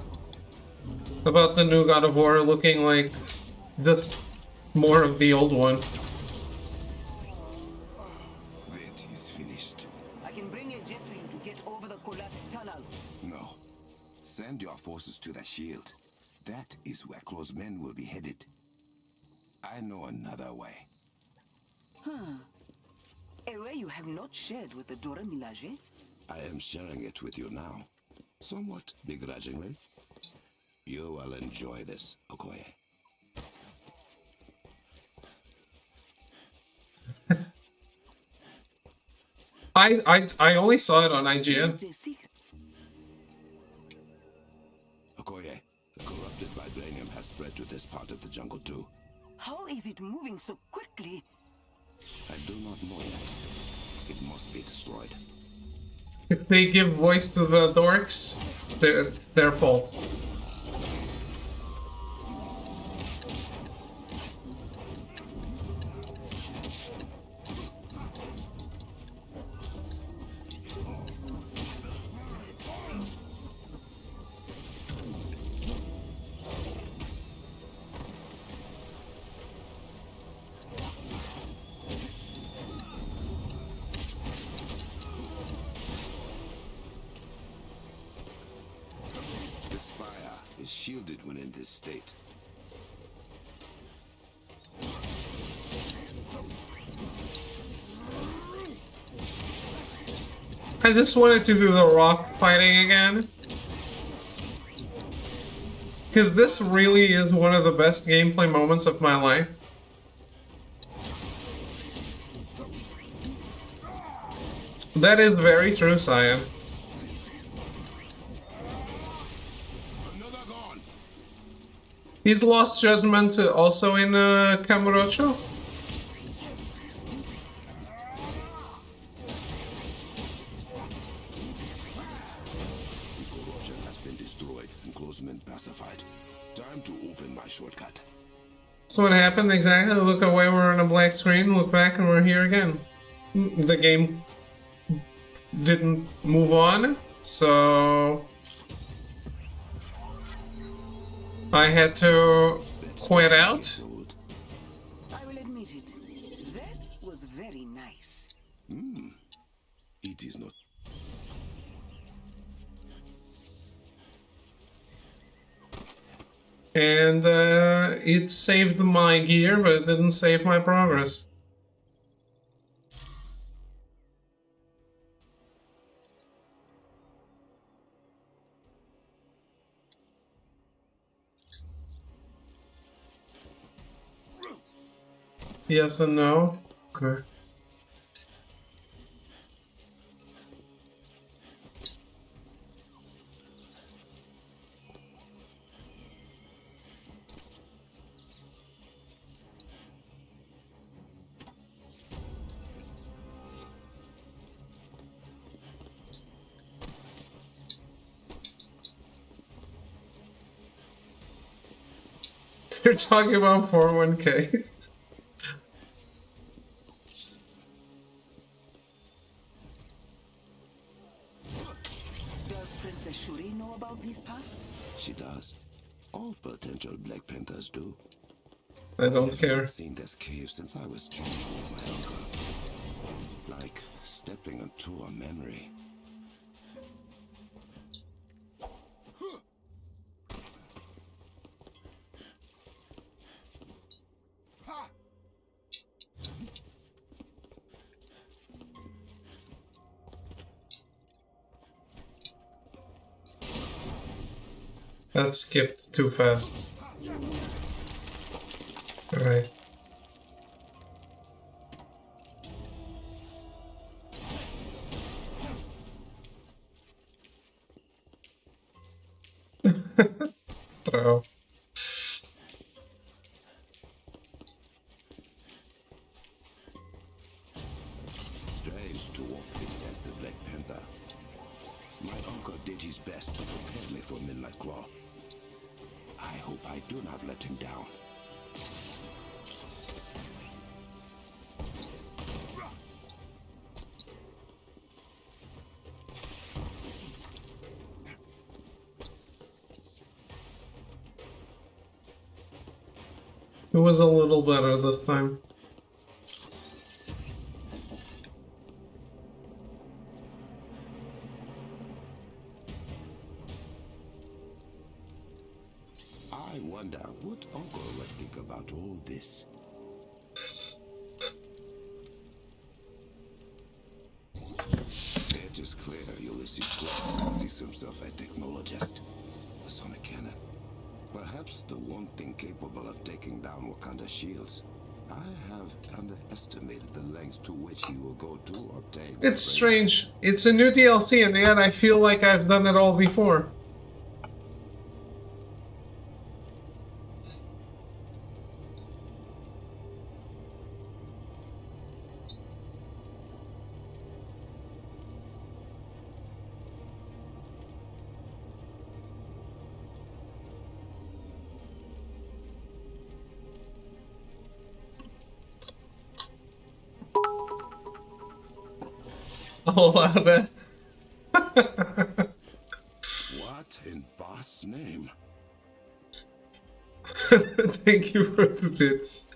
new God of War looking like just more of the old one. That is finished. I can bring a jet for you to get over the collapsed tunnel. No. Send your forces to the shield. That is where close men will be headed. I know another way. A way you have not shared with the Dora Milaje? I am sharing it with you now. Somewhat begrudgingly. You will enjoy this, Okoye. I only saw it on Is IGN. it a secret? Okoye, the corrupted Vibranium has spread to this part of the jungle too. How is it moving so quickly? I do not know yet. It must be destroyed. If they give voice to the dorks, it's their fault. The spire is shielded when in this state. I just wanted to do the rock fighting again. Because this really is one of the best gameplay moments of my life. That is very true, Cyan. Another gone. He's lost judgment also in Kamurocho. The corruption has been destroyed and closemen pacified. Time to open my shortcut. So what happened exactly? Look away, we're on a black screen, look back and we're here again. The game didn't move on, so I had to quit out. I will admit it. That was very nice. It is not. And it saved my gear, but it didn't save my progress. Yes and no. Okay. You're talking about 401ks. Does Princess Shuri know about these paths? She does. All potential Black Panthers do. I don't I've care. not seen this cave since I was training with my uncle. Like stepping into a memory. That skipped too fast. Alright. Uh-oh. Strange to walk this as the Black Panther. My uncle did his best to prepare me for Midnight Claw. I hope I do not let him down. It was a little better this time. I wonder what uncle would think about all this. It is clear Ulysses Claw fancies himself a technologist, a sonic cannon. Perhaps the one thing capable of taking down Wakanda's shields. I have underestimated the lengths to which he will go to obtain. It's strange. It's a new DLC, and yet I feel like I've done it all before. I'll allow that. What in boss name? Thank you for the bits.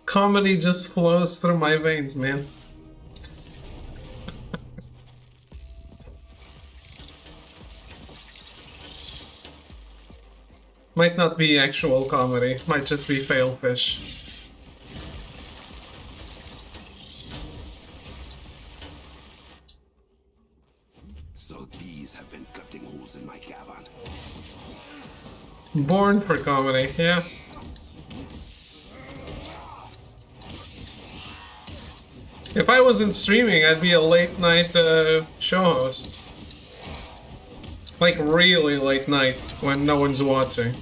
Comedy just flows through my veins, man. Might not be actual comedy, might just be fail fish. So these have been cutting holes in my cavern. Born for comedy, yeah. If I wasn't streaming, I'd be a late night show host. Like really late night, when no one's watching.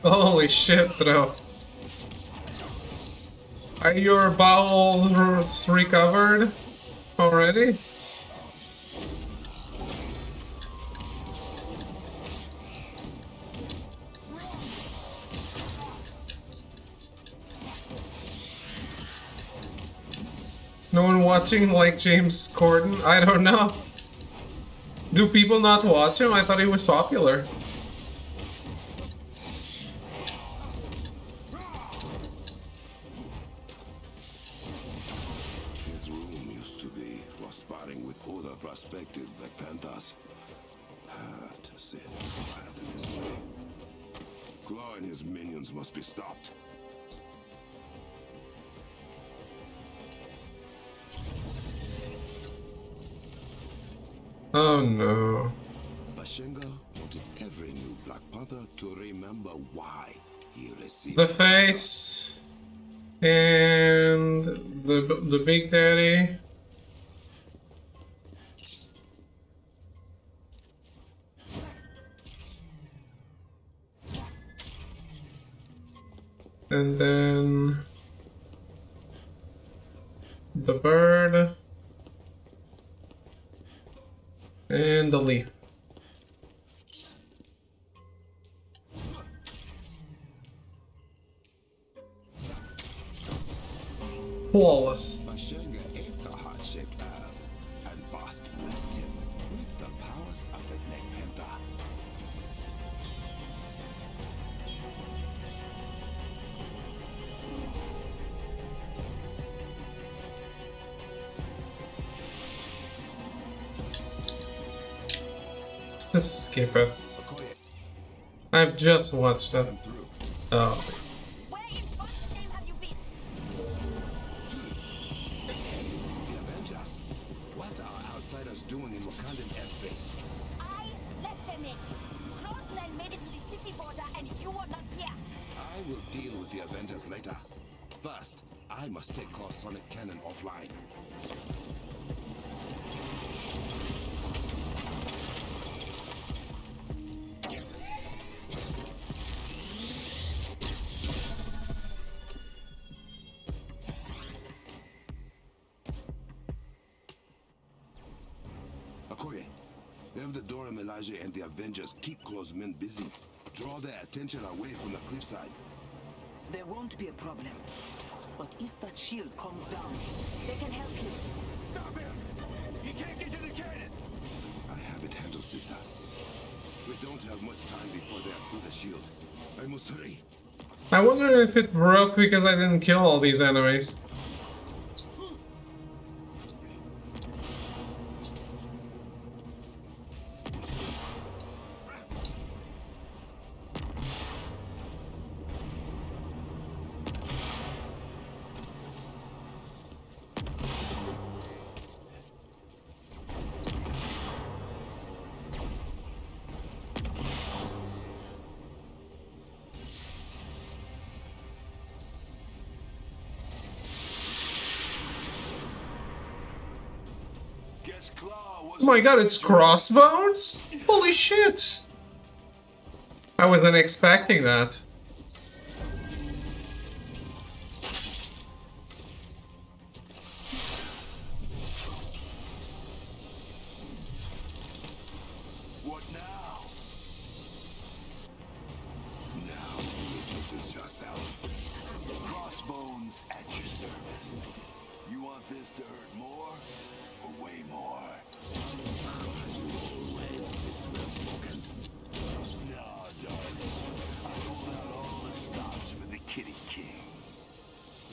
Holy shit, bro. Are your bowels recovered already? No one watching like James Corden? I don't know. Do people not watch him? I thought he was popular. His room used to be for sparring with other prospective Black Panthers. To sit quiet in this way. Claw and his minions must be stopped. Oh no. Bashenga wanted every new Black Panther to remember why he received The face and the Big Daddy. And then the bird and the leaf. Flawless. Bashenga ate the heart-shaped herb, and Bast blessed him with the powers of the Black Panther. Just skip it. Okoye, I've just watched it. I'm through. Oh. Where in God's name have you been? The Avengers. What are outsiders doing in Wakandan airspace? I let them in. Crossland made it to the city border and you were not here. I will deal with the Avengers later. First, I must take Claw's sonic cannon offline. Okoye, have the Dora Milaje and the Avengers keep Claw's men busy. Draw their attention away from the cliffside. There won't be a problem. But if that shield comes down, they can help you. Stop him! You can't get to the cannon! I have it handled, sister. We don't have much time before they're through the shield. I must hurry. I wonder if it broke because I didn't kill all these enemies. Guess Claw was... Oh my god, it's Crossbones? Holy shit! I wasn't expecting that. What now? Now introduce yourself. Crossbones at your service. You want this to hurt more? Or way more? Always this well spoken. No, darling. I pulled out all the stops for the Kitty King.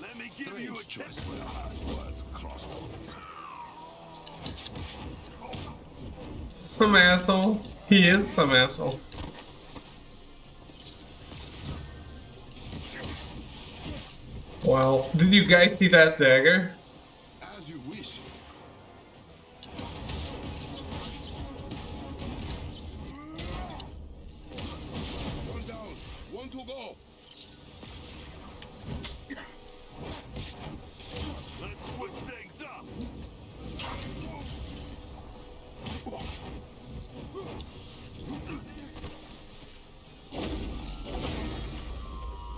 Let me give you a Strange choice for the last words, Crossbones. Some asshole. He is some asshole. Wow. Did you guys see that dagger? As you wish. One down, one to go. Let's switch things up.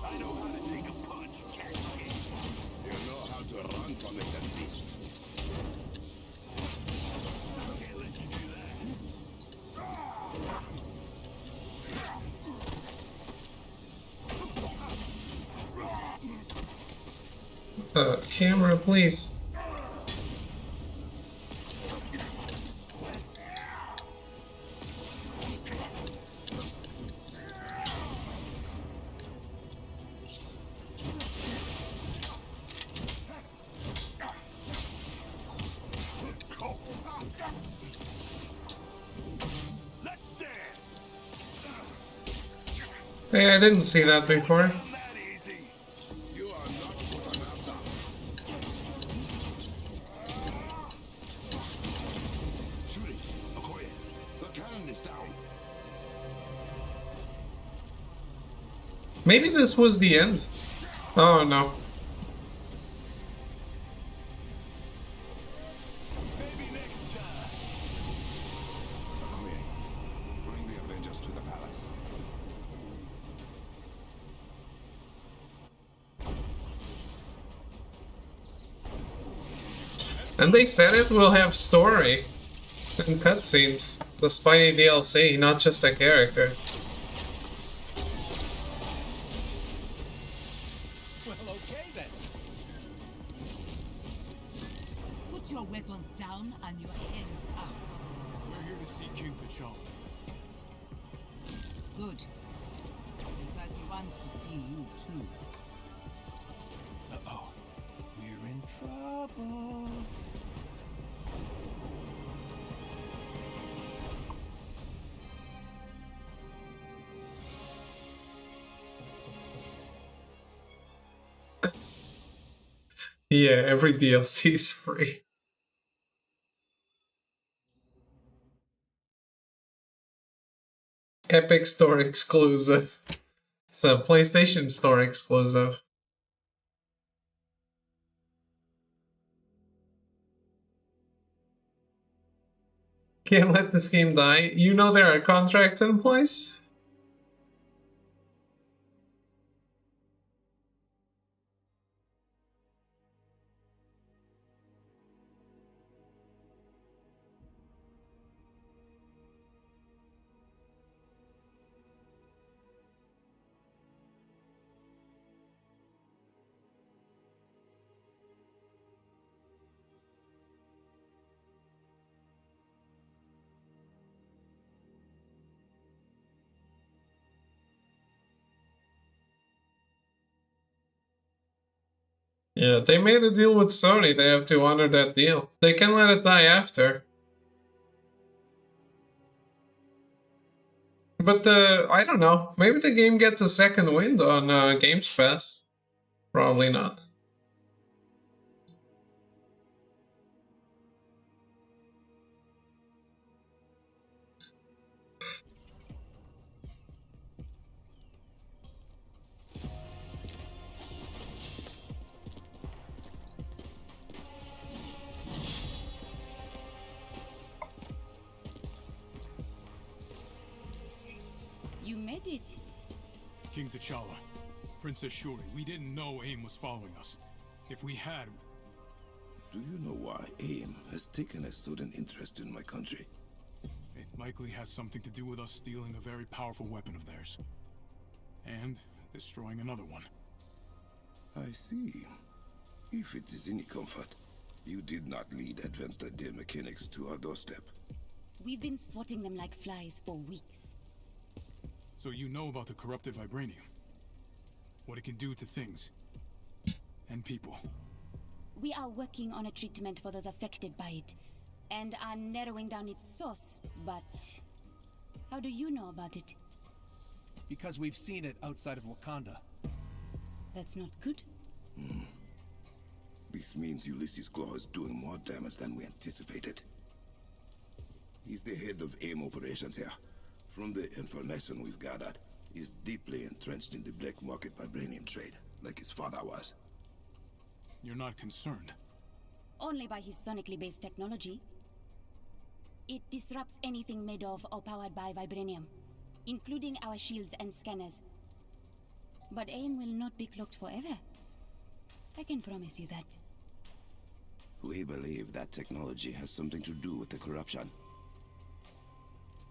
I know how to take a punch, Cat King. You know how to run from it at least. Can't let you do that. Camera, please. Let's dance. Hey, I didn't see that before. Not that easy. You are not what I'm after. Shooting, Okoye. The cannon is down. Maybe this was the end. Oh no. Maybe next time. Okoye, bring the Avengers to the palace. And they said it will have story and cutscenes. The Spidey DLC, not just a character. Well, okay then. Put your weapons down and your hands up. We're here to see King T'Challa. Good. Because he wants to see you too. Uh-oh. We're in trouble. Yeah, every DLC is free. Epic Store exclusive. It's a PlayStation Store exclusive. Can't let this game die. You know there are contracts in place? Yeah, they made a deal with Sony. They have to honor that deal. They can let it die after. But I don't know. Maybe the game gets a second wind on Games Pass. Probably not. You made it. King T'Challa, Princess Shuri, we didn't know AIM was following us. If we had... Do you know why AIM has taken a sudden interest in my country? It likely has something to do with us stealing a very powerful weapon of theirs. And destroying another one. I see. If it is any comfort, you did not lead advanced idea mechanics to our doorstep. We've been swatting them like flies for weeks. So you know about the corrupted Vibranium? What it can do to things. And people. We are working on a treatment for those affected by it, and are narrowing down its source, but... How do you know about it? Because we've seen it outside of Wakanda. That's not good. This means Ulysses Claw is doing more damage than we anticipated. He's the head of AIM operations here. From the information we've gathered, he's deeply entrenched in the black market vibranium trade, like his father was. You're not concerned? Only by his sonically based technology. It disrupts anything made of or powered by vibranium, including our shields and scanners. But AIM will not be cloaked forever. I can promise you that. We believe that technology has something to do with the corruption.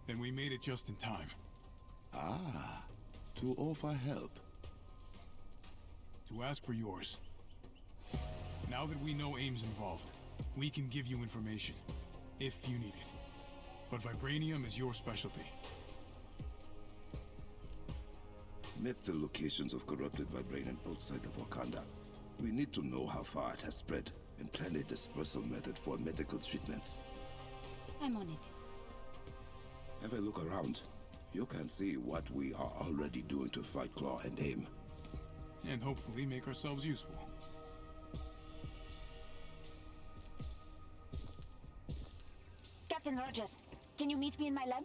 Then we made it just in time. Ah, to offer help. To ask for yours. Now that we know AIM's involved, we can give you information, if you need it. But Vibranium is your specialty. Map the locations of corrupted vibranium outside of Wakanda. We need to know how far it has spread and plan a dispersal method for medical treatments. I'm on it. Have a look around. You can see what we are already doing to fight Claw and AIM. And hopefully make ourselves useful. Captain Rogers, can you meet me in my lab?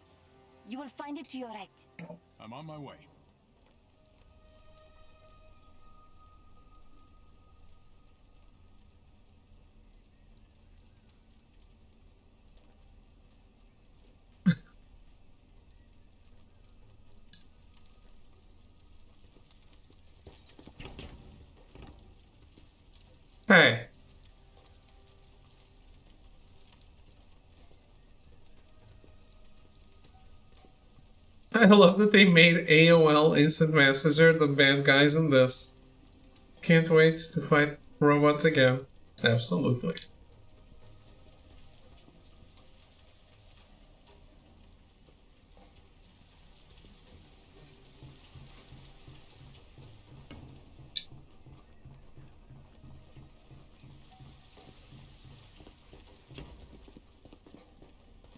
You will find it to your right. I'm on my way. Hey. I love that they made AOL Instant Messenger the bad guys in this. Can't wait to fight robots again. Absolutely.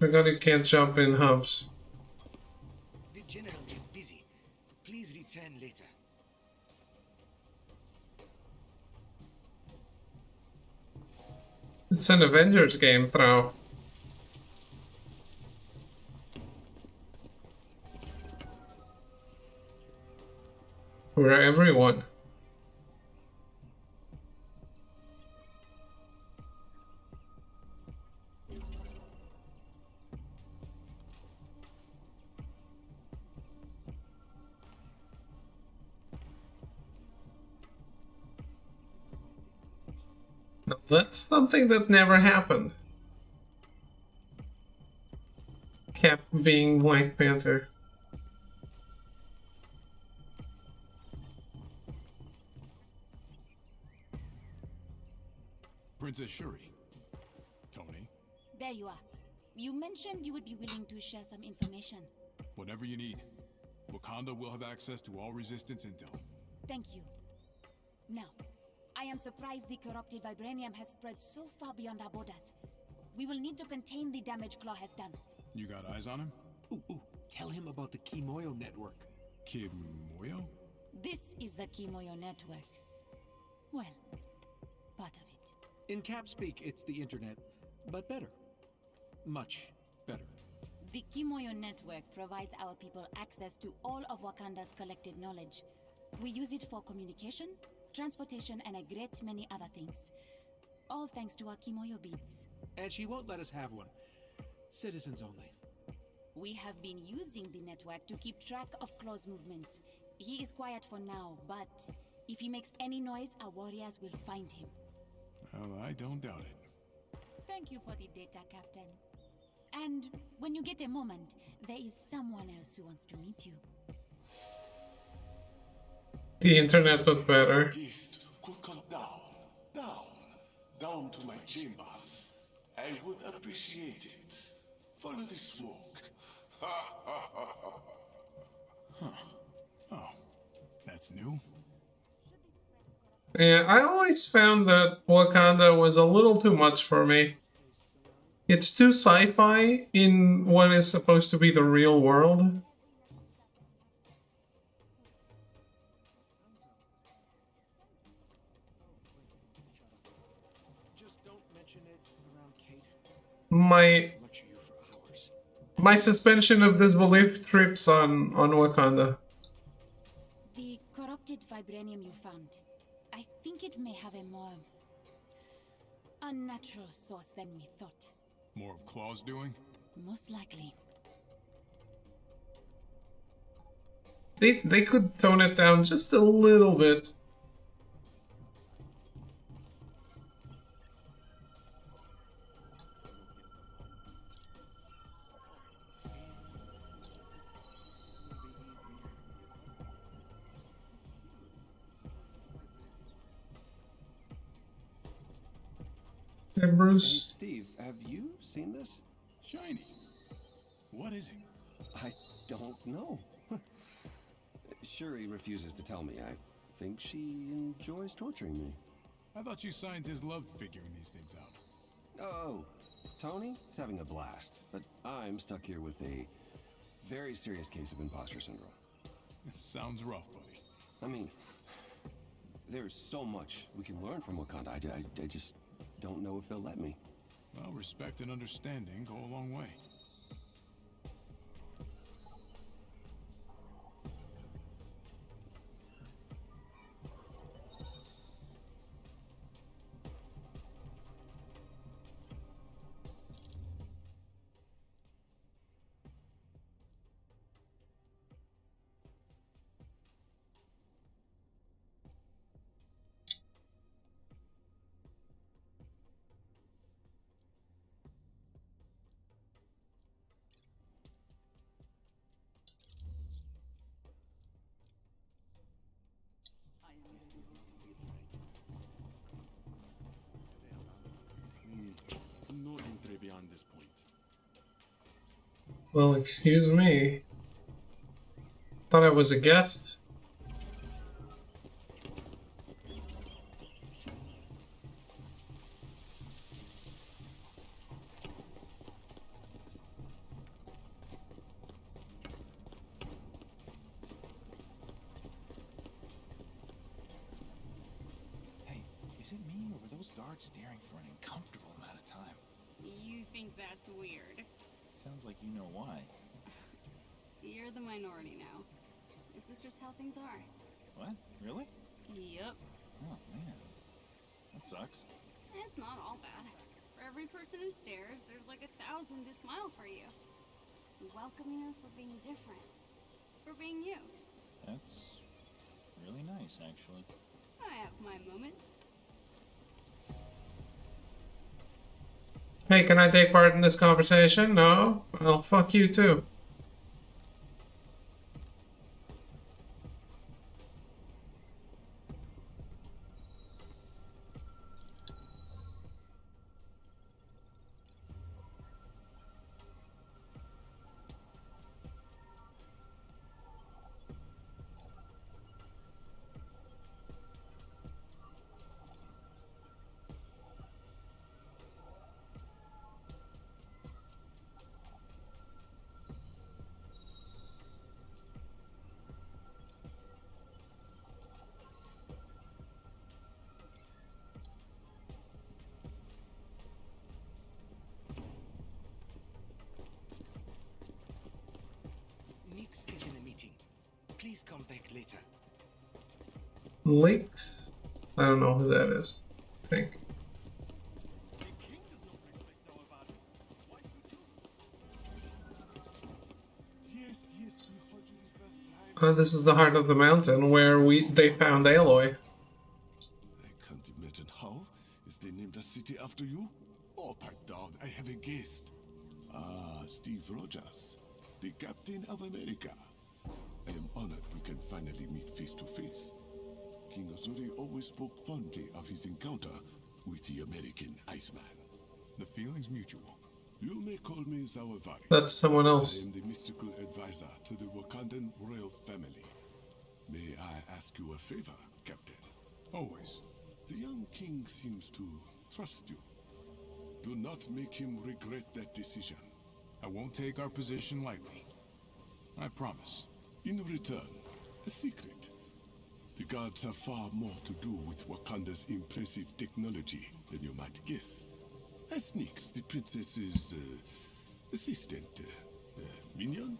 Forgot you can't jump in hubs. The general is busy. Please return later. It's an Avengers game, Throw. For everyone. Now, that's something that never happened. Cap being Black Panther. Princess Shuri. Tony, There you are. You mentioned you would be willing to share some information. whatever you need. Wakanda will have access to all Resistance intel. Thank you. Now, I am surprised the corrupted Vibranium has spread so far beyond our borders. We will need to contain the damage Claw has done. You got eyes on him? Ooh, tell him about the Kimoyo network. Kimoyo? This is the Kimoyo network. Well, part of it. In cap speak, it's the internet, but better. Much better. The Kimoyo network provides our people access to all of Wakanda's collected knowledge. We use it for communication, transportation, and a great many other things. All thanks to our Kimoyo beads. And she won't let us have one. Citizens only. We have been using the network to keep track of Claw's movements. He is quiet for now, but if he makes any noise, our warriors will find him. Well, I don't doubt it. Thank you for the data, Captain. And when you get a moment, there is someone else who wants to meet you. The internet was better. East could come down to my chambers. I would appreciate it. Follow the smoke. Oh, that's new. Yeah, I always found that Wakanda was a little too much for me. It's too sci-fi in what is supposed to be the real world. Just don't mention it around Kate. My Lecture you for hours. my suspension of disbelief trips on Wakanda. The corrupted Vibranium you found, I think it may have a more unnatural source than we thought. More of Claw's doing? Most likely. They could tone it down just a little bit. Hey, Hey, Bruce. Steve, have you seen this? Shiny. What is it? I don't know. Shuri refuses to tell me. I think she enjoys torturing me. I thought you scientists loved figuring these things out. Oh, Tony is having a blast, but I'm stuck here with a very serious case of imposter syndrome. It sounds rough, buddy. I mean, there's so much we can learn from Wakanda. I just don't know if they'll let me. Well, respect and understanding go a long way. No entry beyond this point. Well, excuse me. Thought I was a guest. Hey, is it me or were those guards staring for an uncomfortable amount You think that's weird? Sounds like you know why. You're the minority now. This is just how things are. What? Really? Yup. Oh, man. That sucks. It's not all bad. For every person who stares, there's like 1,000 who smile for you. Who welcome you for being different. For being you. That's really nice, actually. I have my moments. Hey, can I take part in this conversation? No? Well, fuck you too. Nix is in a meeting. Please come back later. Leaks? I don't know who that is. I think. Yes, we heard you the first time. This is the heart of the mountain where they found Aloy. I can't imagine how. Is they named a city after you? Oh, pipe down, I have a guest. Ah, Steve Rogers, the Captain of America. I am honored we can finally meet face to face. King Azuri always spoke fondly of his encounter with the American Iceman. The feeling's mutual. You may call me Zawavari. That's someone else. I am the mystical advisor to the Wakandan royal family. May I ask you a favor, Captain? Always. The young king seems to trust you. Do not make him regret that decision. I won't take our position lightly. I promise. In return, a secret. The gods have far more to do with Wakanda's impressive technology than you might guess. As Nix, the princess's assistant, minion?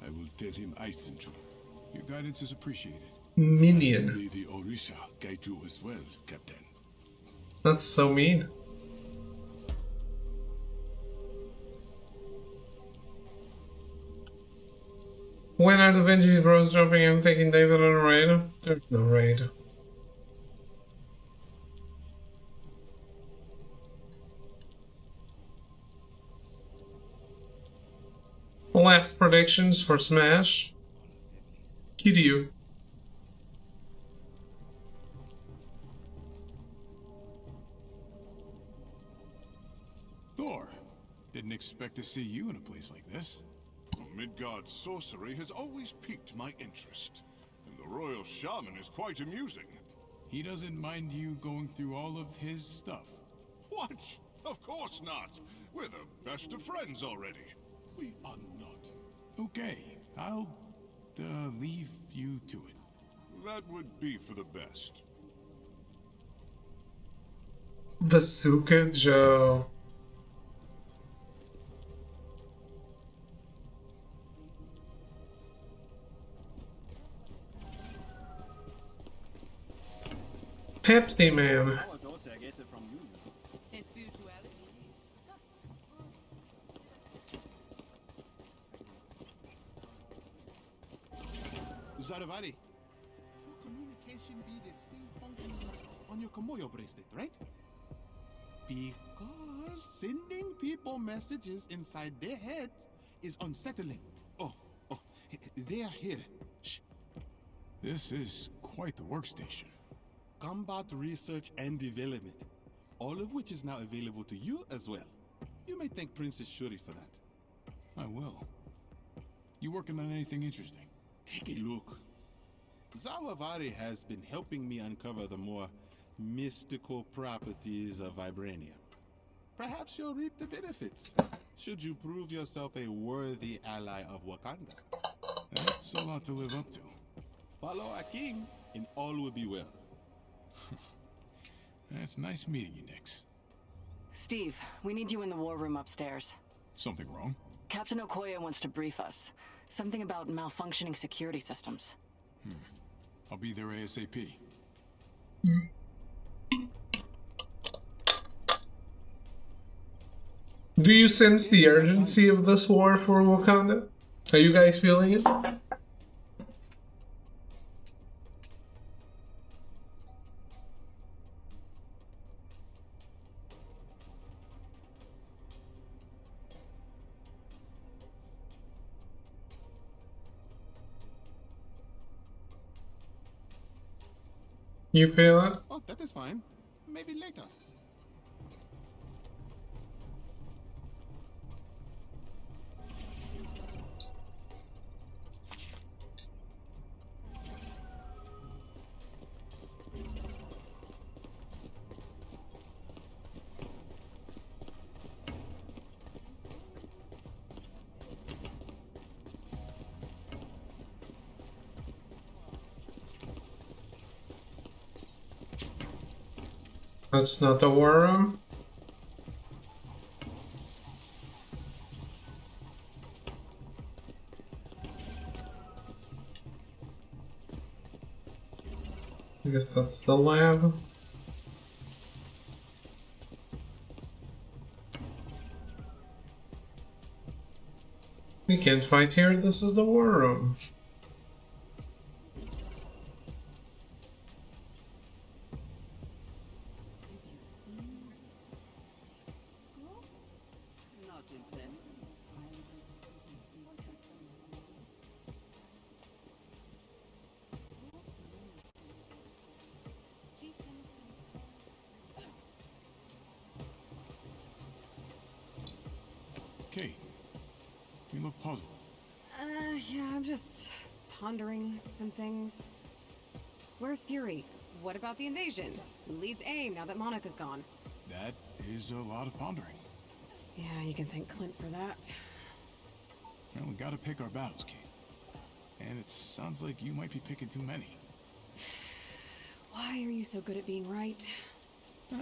I will tell him I sent you. Your guidance is appreciated. Minion. And may the Orisha guide you as well, Captain. That's so mean. When are the Avengers bros jumping and taking David on a raid? There's no raid. Last predictions for Smash. Kiryu. Thor, didn't expect to see you in a place like this. Midgard's sorcery has always piqued my interest, and the royal shaman is quite amusing. He doesn't mind you going through all of his stuff. What? Of course not. We're the best of friends already. We are not. Okay, I'll leave you to it. That would be for the best. Bazooka Joe. Pepsi Man. Our daughter gets it from you. His spirituality. Zaravari, your communication be this thing function on your Komoyo bracelet, right? Because sending people messages inside their head is unsettling. Oh, they are here. Shh. This is quite the workstation. Combat research and development, all of which is now available to you as well. You may thank Princess Shuri for that. I will. You working on anything interesting? Take a look. Zawavari has been helping me uncover the more mystical properties of Vibranium. Perhaps you'll reap the benefits, should you prove yourself a worthy ally of Wakanda. That's a lot to live up to. Follow our king, and all will be well. It's nice meeting you, Nix. Steve, we need you in the war room upstairs. Something wrong? Captain Okoye wants to brief us. Something about malfunctioning security systems. I'll be there ASAP. Do you sense the urgency of this war for Wakanda? Are you guys feeling it? You feel it? Oh, that is fine. Maybe later. That's not the war room. I guess that's the lab. We can't fight here, this is the war room. Kate, you look puzzled. Yeah, I'm just pondering some things. Where's Fury? What about the invasion? Who leads AIM now that Monica's gone? That is a lot of pondering. Yeah, you can thank Clint for that. Well, we gotta pick our battles, Kate. And it sounds like you might be picking too many. Why are you so good at being right?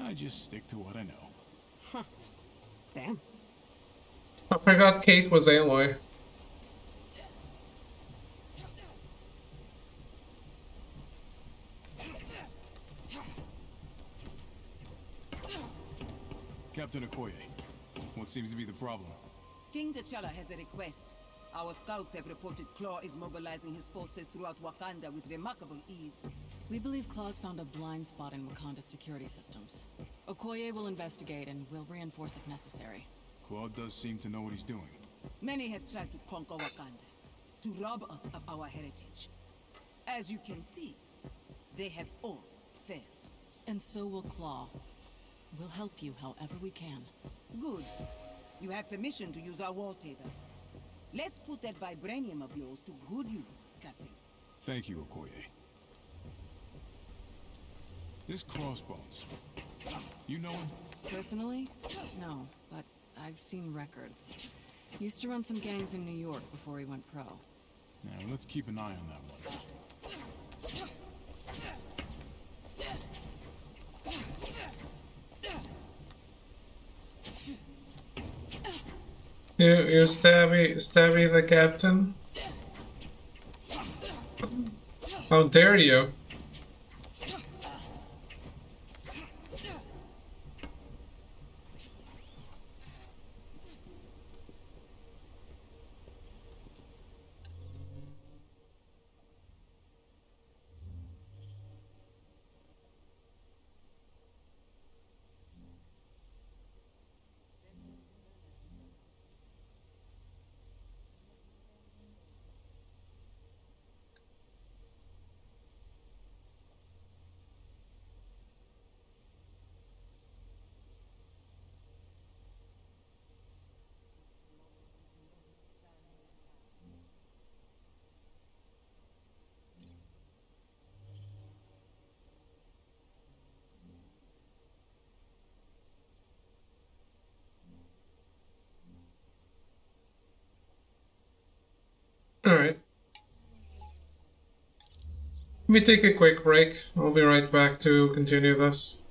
I just stick to what I know. Huh. Damn. I forgot Kate was Aloy. Captain Okoye, what seems to be the problem? King T'Challa has a request. Our scouts have reported Claw is mobilizing his forces throughout Wakanda with remarkable ease. We believe Claw's found a blind spot in Wakanda's security systems. Okoye will investigate and will reinforce if necessary. Claude does seem to know what he's doing. Many have tried to conquer Wakanda, to rob us of our heritage. As you can see, they have all failed. And so will Claw. We'll help you however we can. Good. You have permission to use our war table. Let's put that Vibranium of yours to good use, Captain. Thank you, Okoye. This Crossbones, you know him? Personally? No, but I've seen records. Used to run some gangs in New York before he went pro. Now, let's keep an eye on that one. You stabby the captain? How dare you? Alright. Let me take a quick break. I'll be right back to continue this.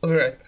All right.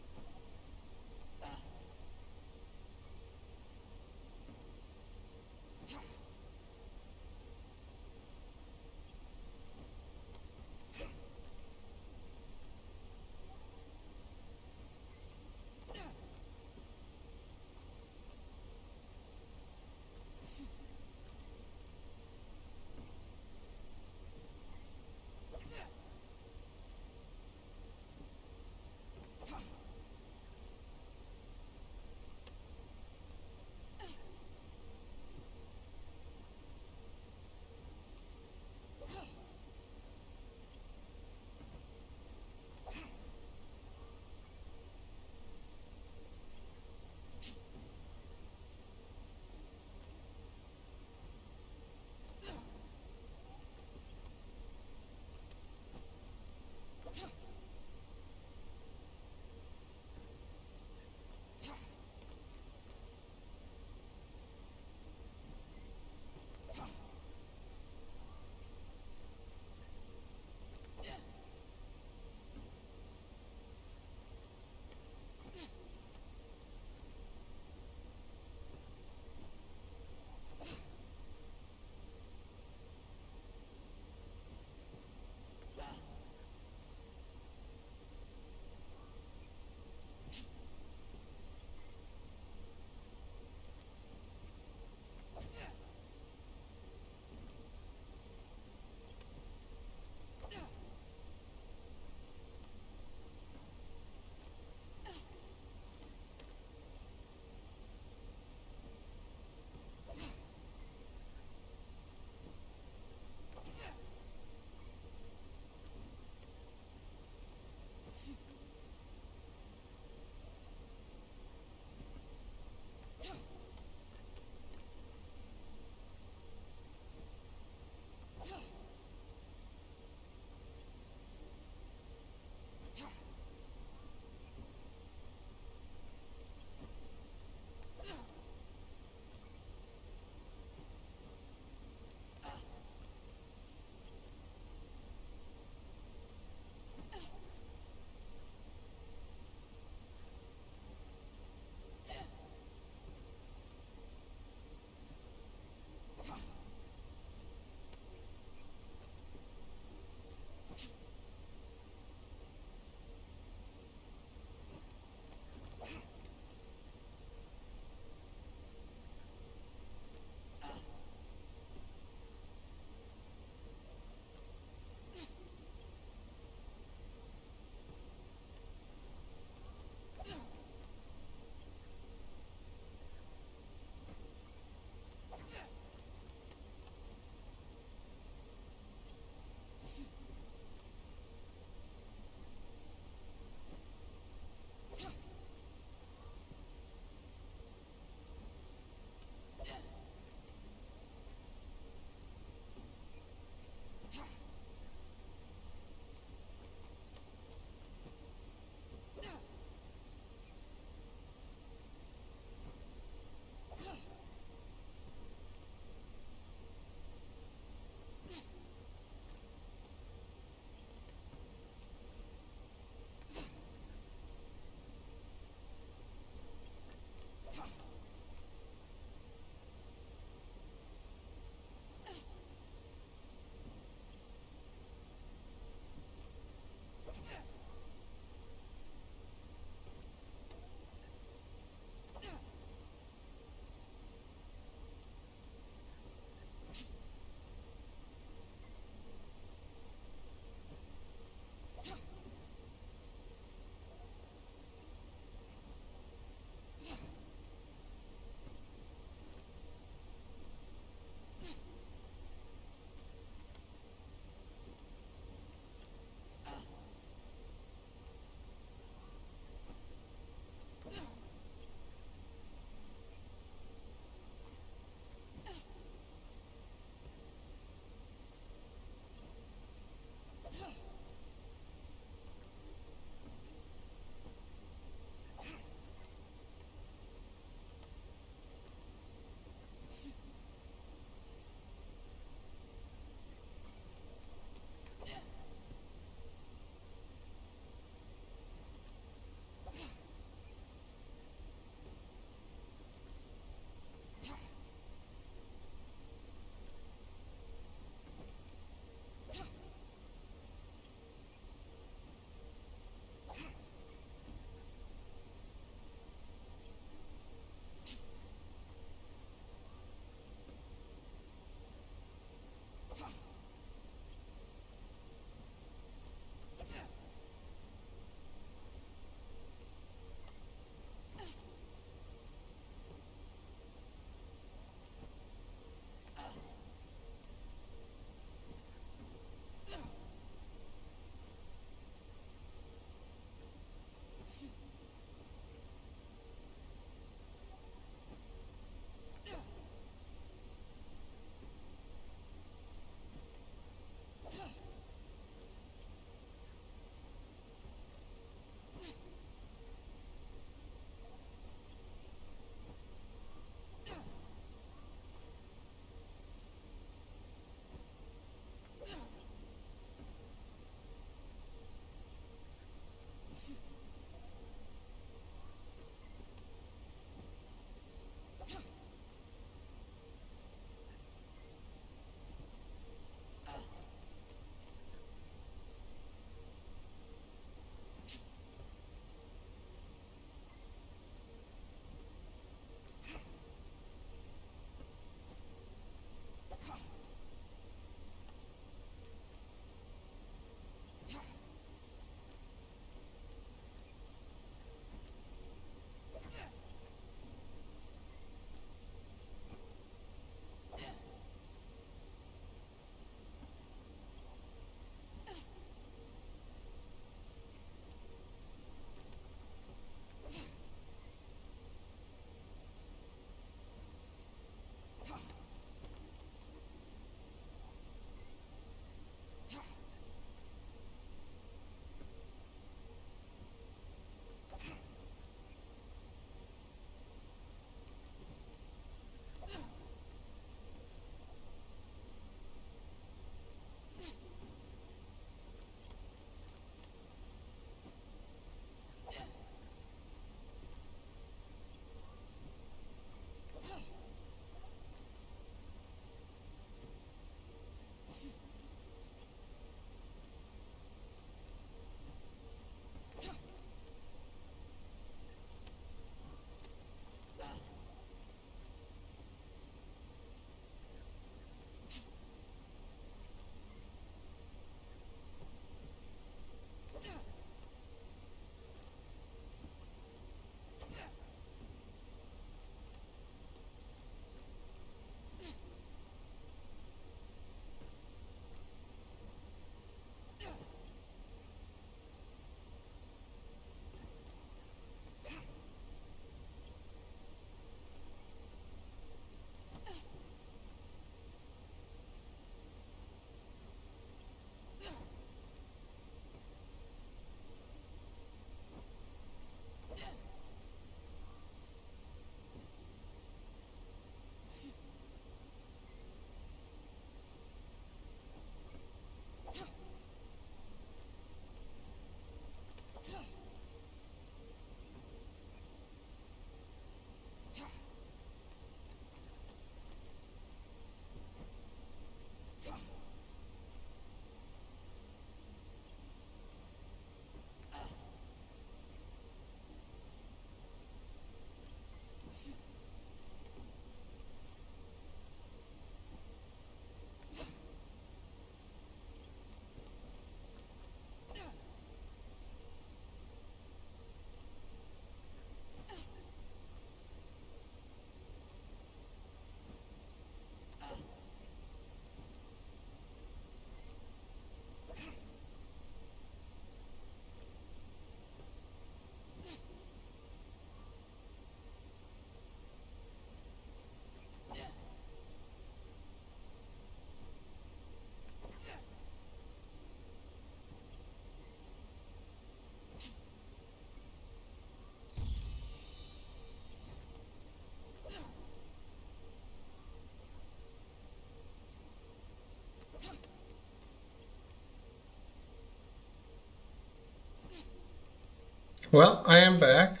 Well, I am back.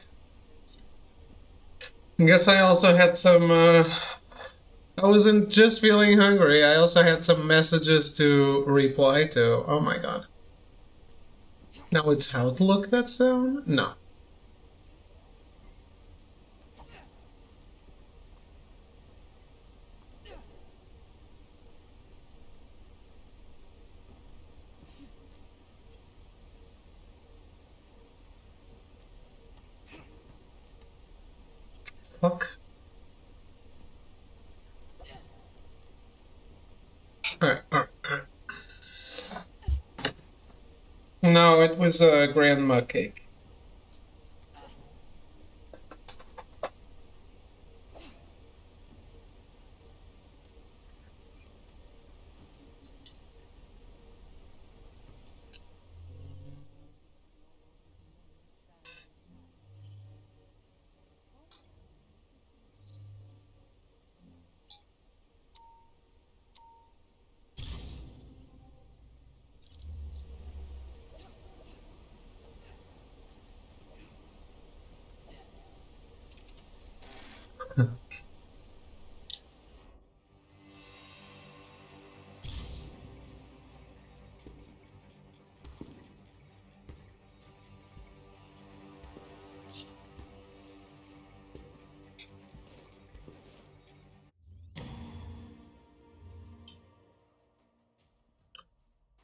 I guess I also had some, I wasn't just feeling hungry, I also had some messages to reply to. Oh my god. Now it's Outlook that's down? No. Fuck. Alright. No, it was a grandma cake.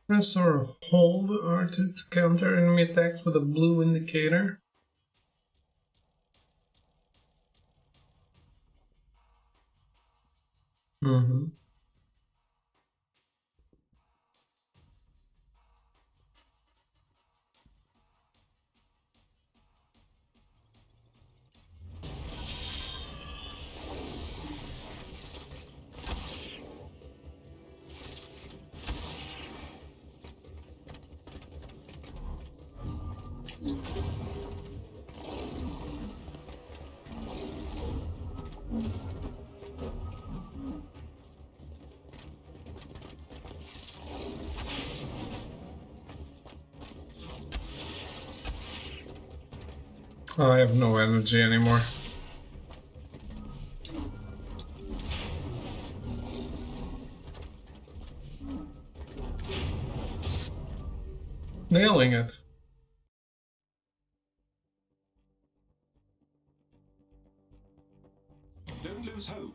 Press or hold R2 to counter enemy attacks with a blue indicator. Mm-hmm. Oh, I have no energy anymore. Nailing it. Don't lose hope.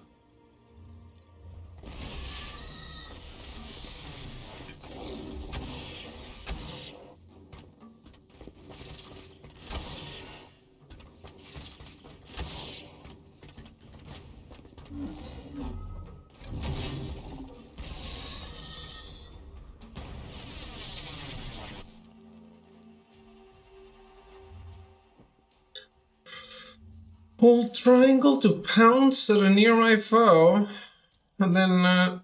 Hold triangle to pounce at a nearby foe, and then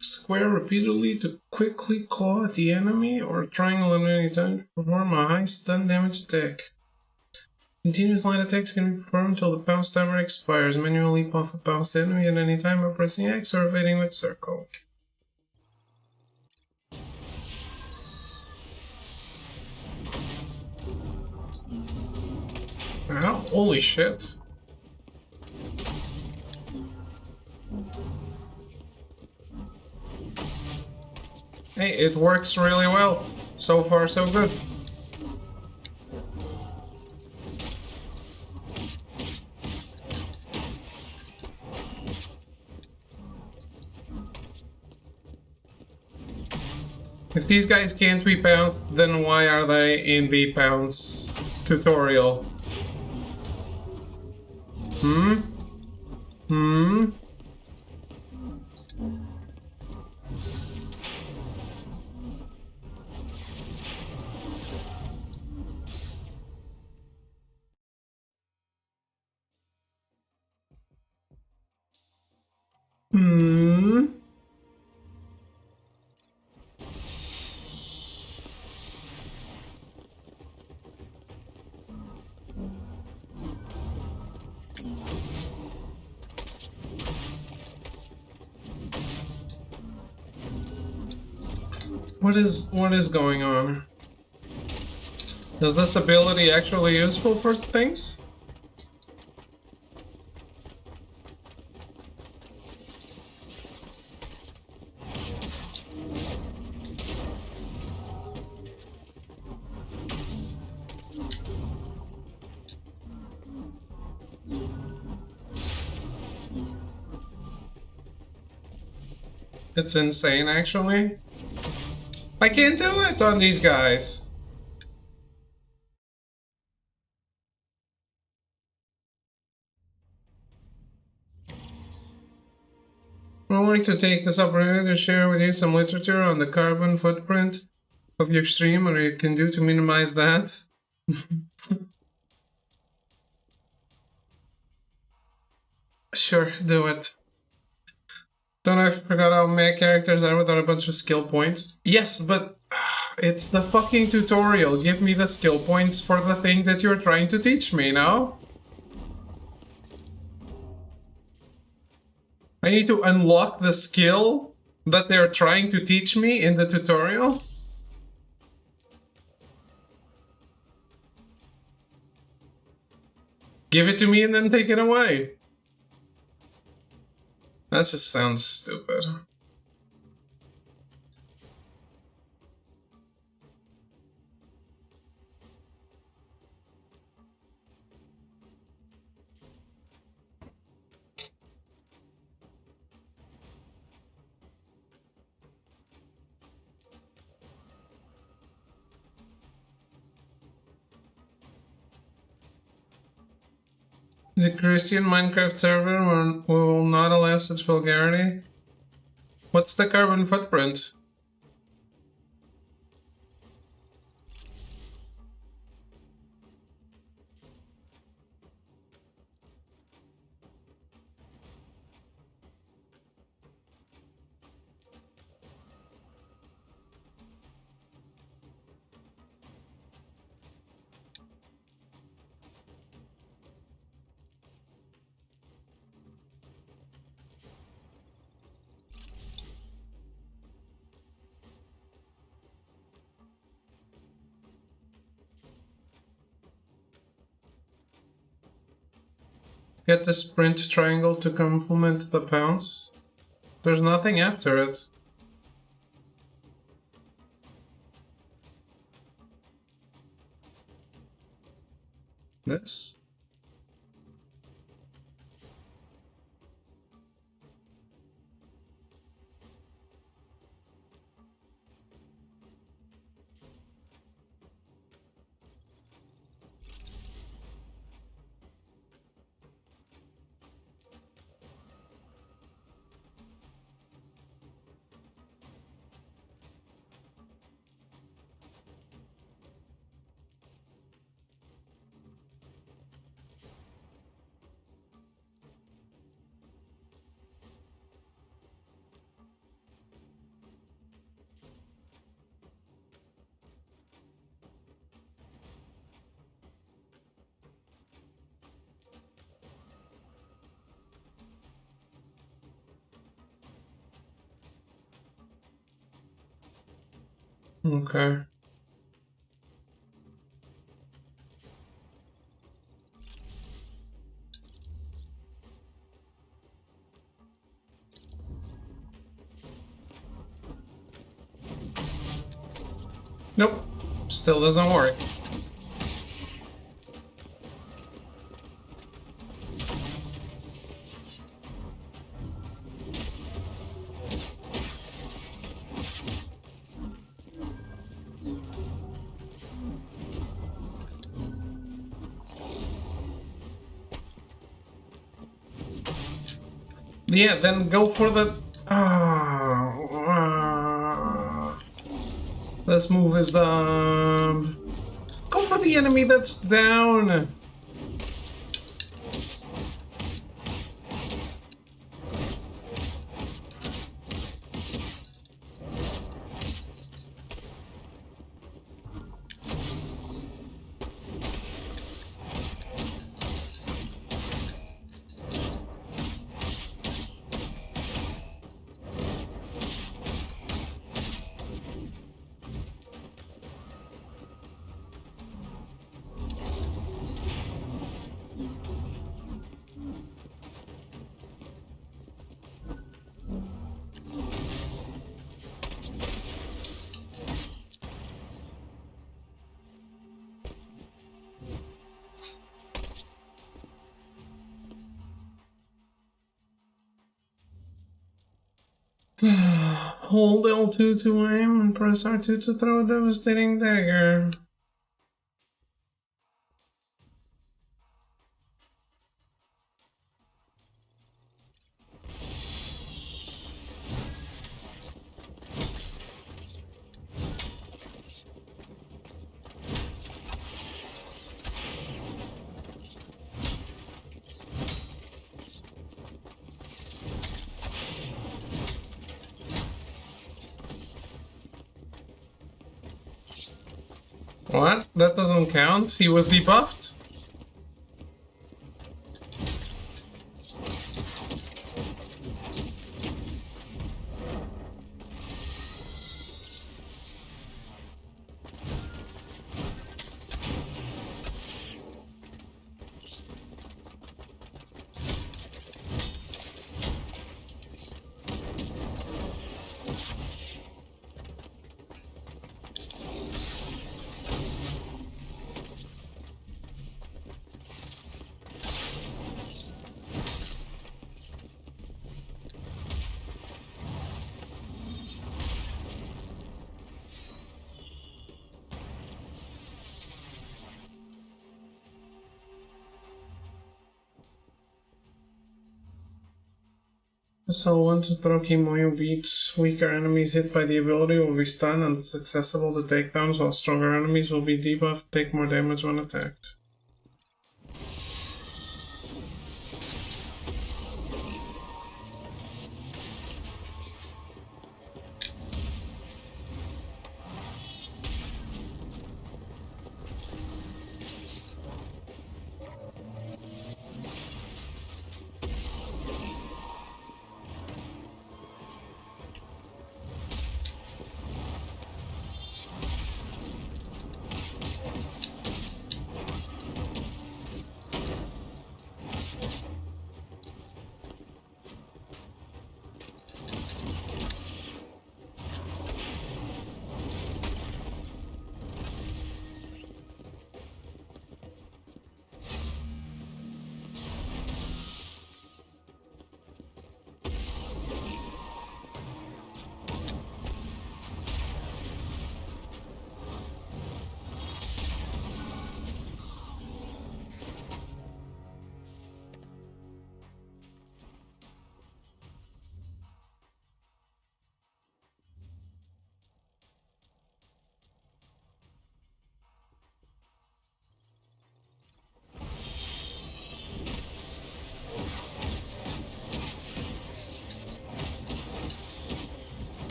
square repeatedly to quickly claw at the enemy, or triangle at any time to perform a high stun damage attack. Continuous line attacks can be performed until the pounce timer expires. Manually leap off a pounced enemy at any time by pressing X or evading with circle. Wow, holy shit. Hey, it works really well. So far, so good. If these guys can't be pounced, then why are they in the pounce tutorial? Hmm? What is going on? Is this ability actually useful for things? It's insane, actually. I can't do it on these guys. I would like to take this opportunity to share with you some literature on the carbon footprint of your stream, and what you can do to minimize that. Sure, do it. Don't I forgot how many characters are without a bunch of skill points? Yes, but it's the fucking tutorial. Give me the skill points for the thing that you're trying to teach me, no? I need to unlock the skill that they're trying to teach me in the tutorial? Give it to me and then take it away. That just sounds stupid. The Christian Minecraft server will not allow such vulgarity. What's the carbon footprint? Get the sprint triangle to complement the pounce. There's nothing after it. This? Okay. Nope. Still doesn't work. Yeah, then go for the... This move is dumb. Go for the enemy that's down. Hold L2 to aim and press R2 to throw a devastating dagger. What? That doesn't count? He was debuffed? SL1 to throw Kimoyo beats. Weaker enemies hit by the ability will be stunned and it's accessible to takedowns, while stronger enemies will be debuffed, take more damage when attacked.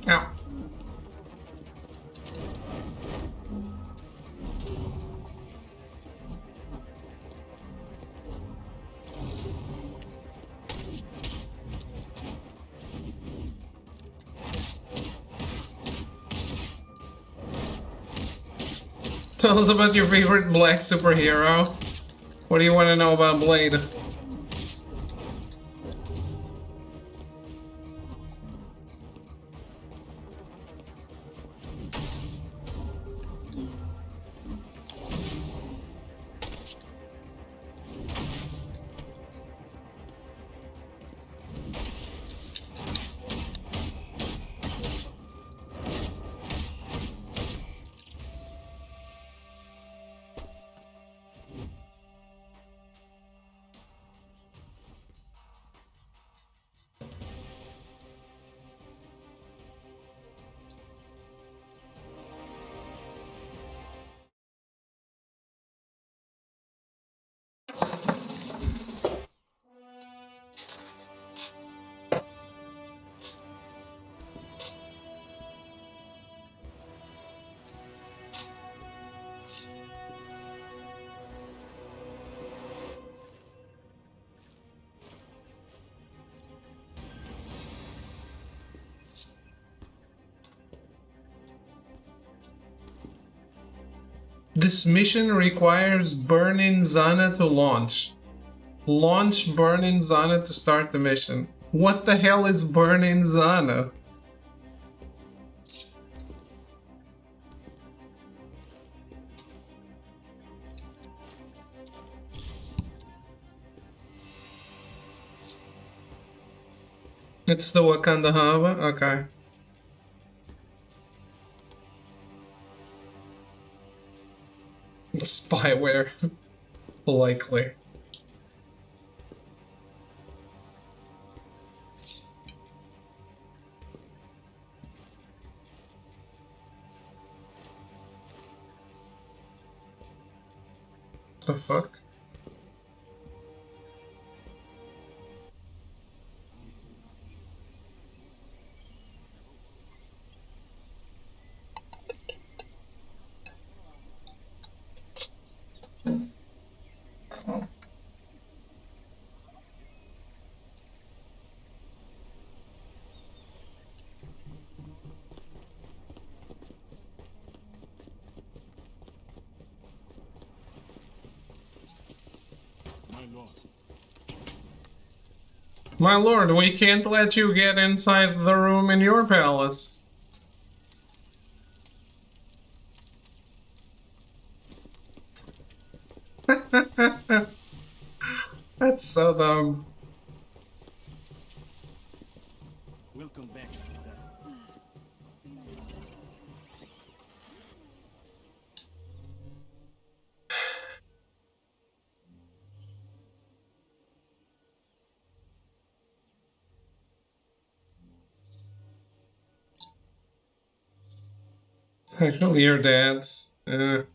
Ow. Tell us about your favorite black superhero. What do you want to know about Blade? This mission requires Burning Zana to launch. Launch Burning Zana to start the mission. What the hell is Burning Zana? It's the Wakanda Harbor? Okay. Spyware. Likely. The fuck? My lord, we can't let you get inside the room in your palace. That's so dumb. Welcome back, Lisa. Actually, your dad's. Whatever.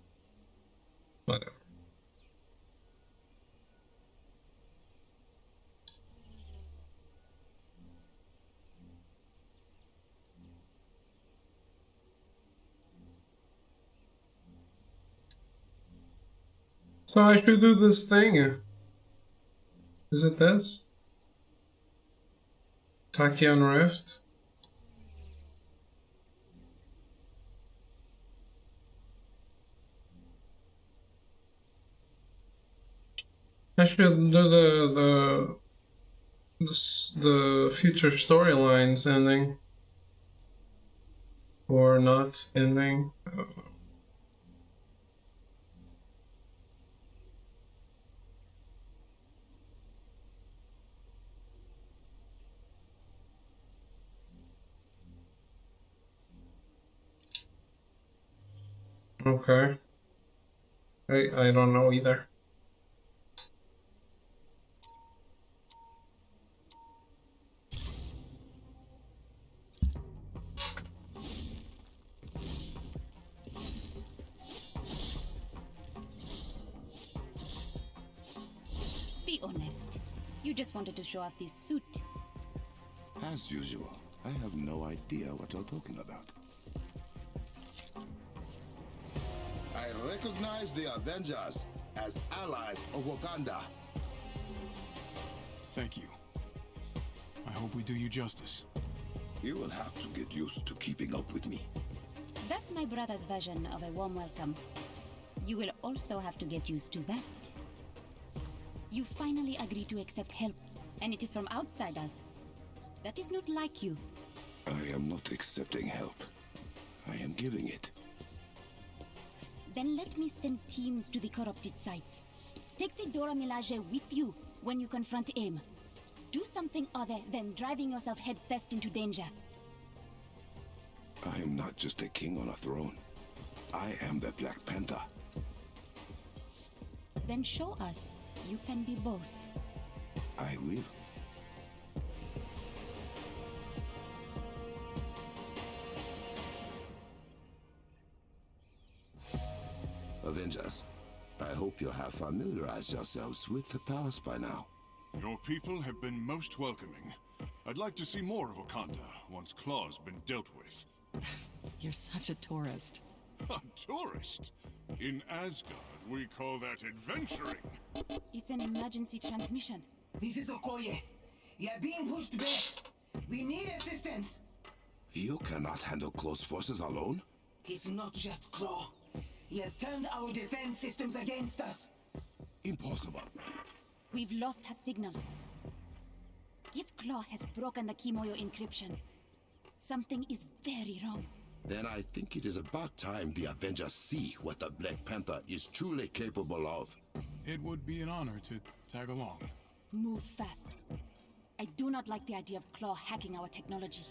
So I should do this thing. Is it this? Tachyon Rift? I should do the future storylines ending. Or not ending. I don't know. Okay. I don't know either. Be honest. You just wanted to show off this suit. As usual, I have no idea what you're talking about. I recognize the Avengers as allies of Wakanda. Thank you. I hope we do you justice. You will have to get used to keeping up with me. That's my brother's version of a warm welcome. You will also have to get used to that. You finally agreed to accept help, and it is from outsiders. That is not like you. I am not accepting help. I am giving it. Then let me send teams to the corrupted sites. Take the Dora Milaje with you when you confront AIM. Do something other than driving yourself headfirst into danger. I am not just a king on a throne. I am the Black Panther. Then show us you can be both. I will. Avengers, I hope you have familiarized yourselves with the palace by now. Your people have been most welcoming. I'd like to see more of Wakanda once Claw's been dealt with. You're such a tourist. A tourist? In Asgard, we call that adventuring. It's an emergency transmission. This is Okoye. You're being pushed back. We need assistance. You cannot handle close forces alone? It's not just Claw. He has turned our defense systems against us. Impossible. We've lost her signal. If Claw has broken the Kimoyo encryption, something is very wrong. Then I think it is about time the Avengers see what the Black Panther is truly capable of. It would be an honor to tag along. Move fast. I do not like the idea of Claw hacking our technology.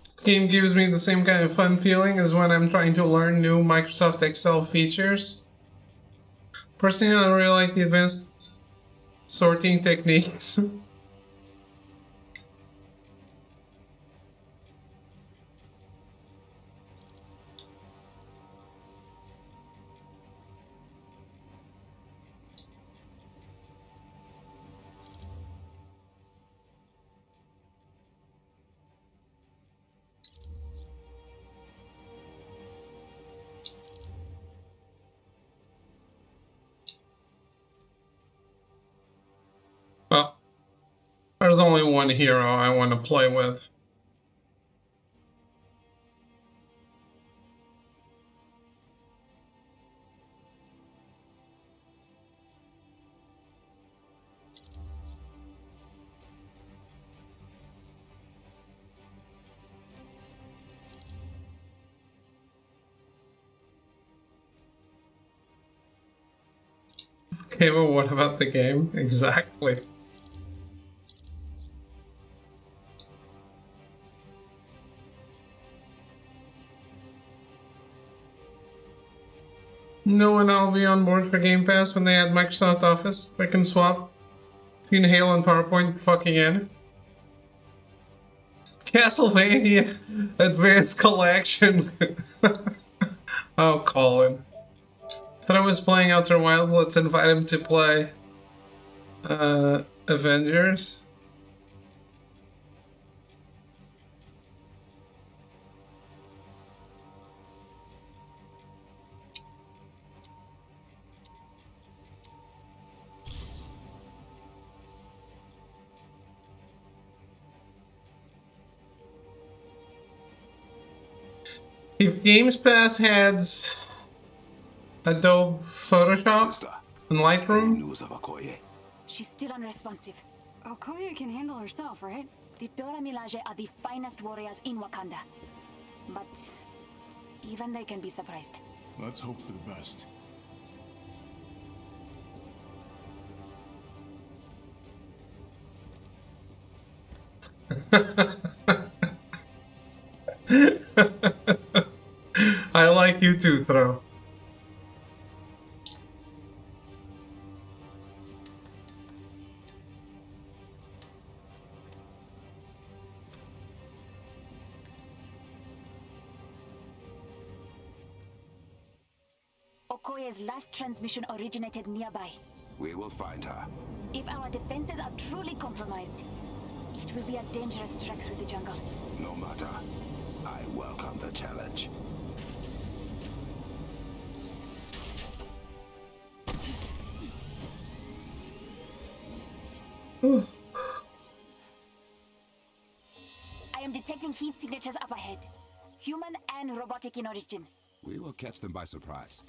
This game gives me the same kind of fun feeling as when I'm trying to learn new Microsoft Excel features. Personally, I really like the advanced sorting techniques. Well, there's only one hero I want to play with. Okay, but what about the game? Exactly. No one I'll be on board for Game Pass when they add Microsoft Office. I can swap between Halo and PowerPoint fucking in. Castlevania Advanced Collection. Oh, Colin. Thought I was playing Outer Wilds. Let's invite him to play Avengers. If Games Pass has Adobe Photoshop and Lightroom, She's still unresponsive. Okoye can handle herself, right? The Dora Milaje are the finest warriors in Wakanda. But even they can be surprised. Let's hope for the best. I like you too, Throw. Okoye's last transmission originated nearby. We will find her. If our defenses are truly compromised, it will be a dangerous trek through the jungle. No matter. I welcome the challenge. I am detecting heat signatures up ahead. Human and robotic in origin. We will catch them by surprise.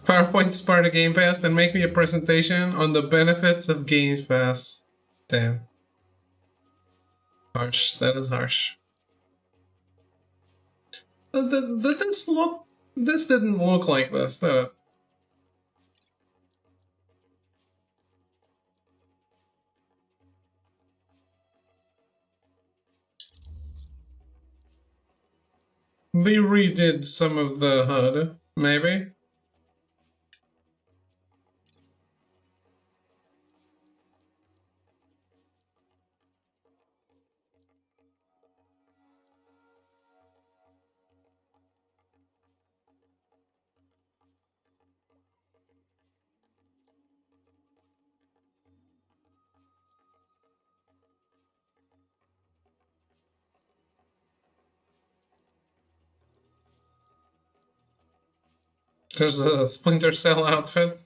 PowerPoint's part of Game Pass, then make me a presentation on the benefits of Game Pass. Damn. Harsh. That is harsh. This didn't look like this, did it? They redid some of the HUD, maybe? There's a Splinter Cell outfit.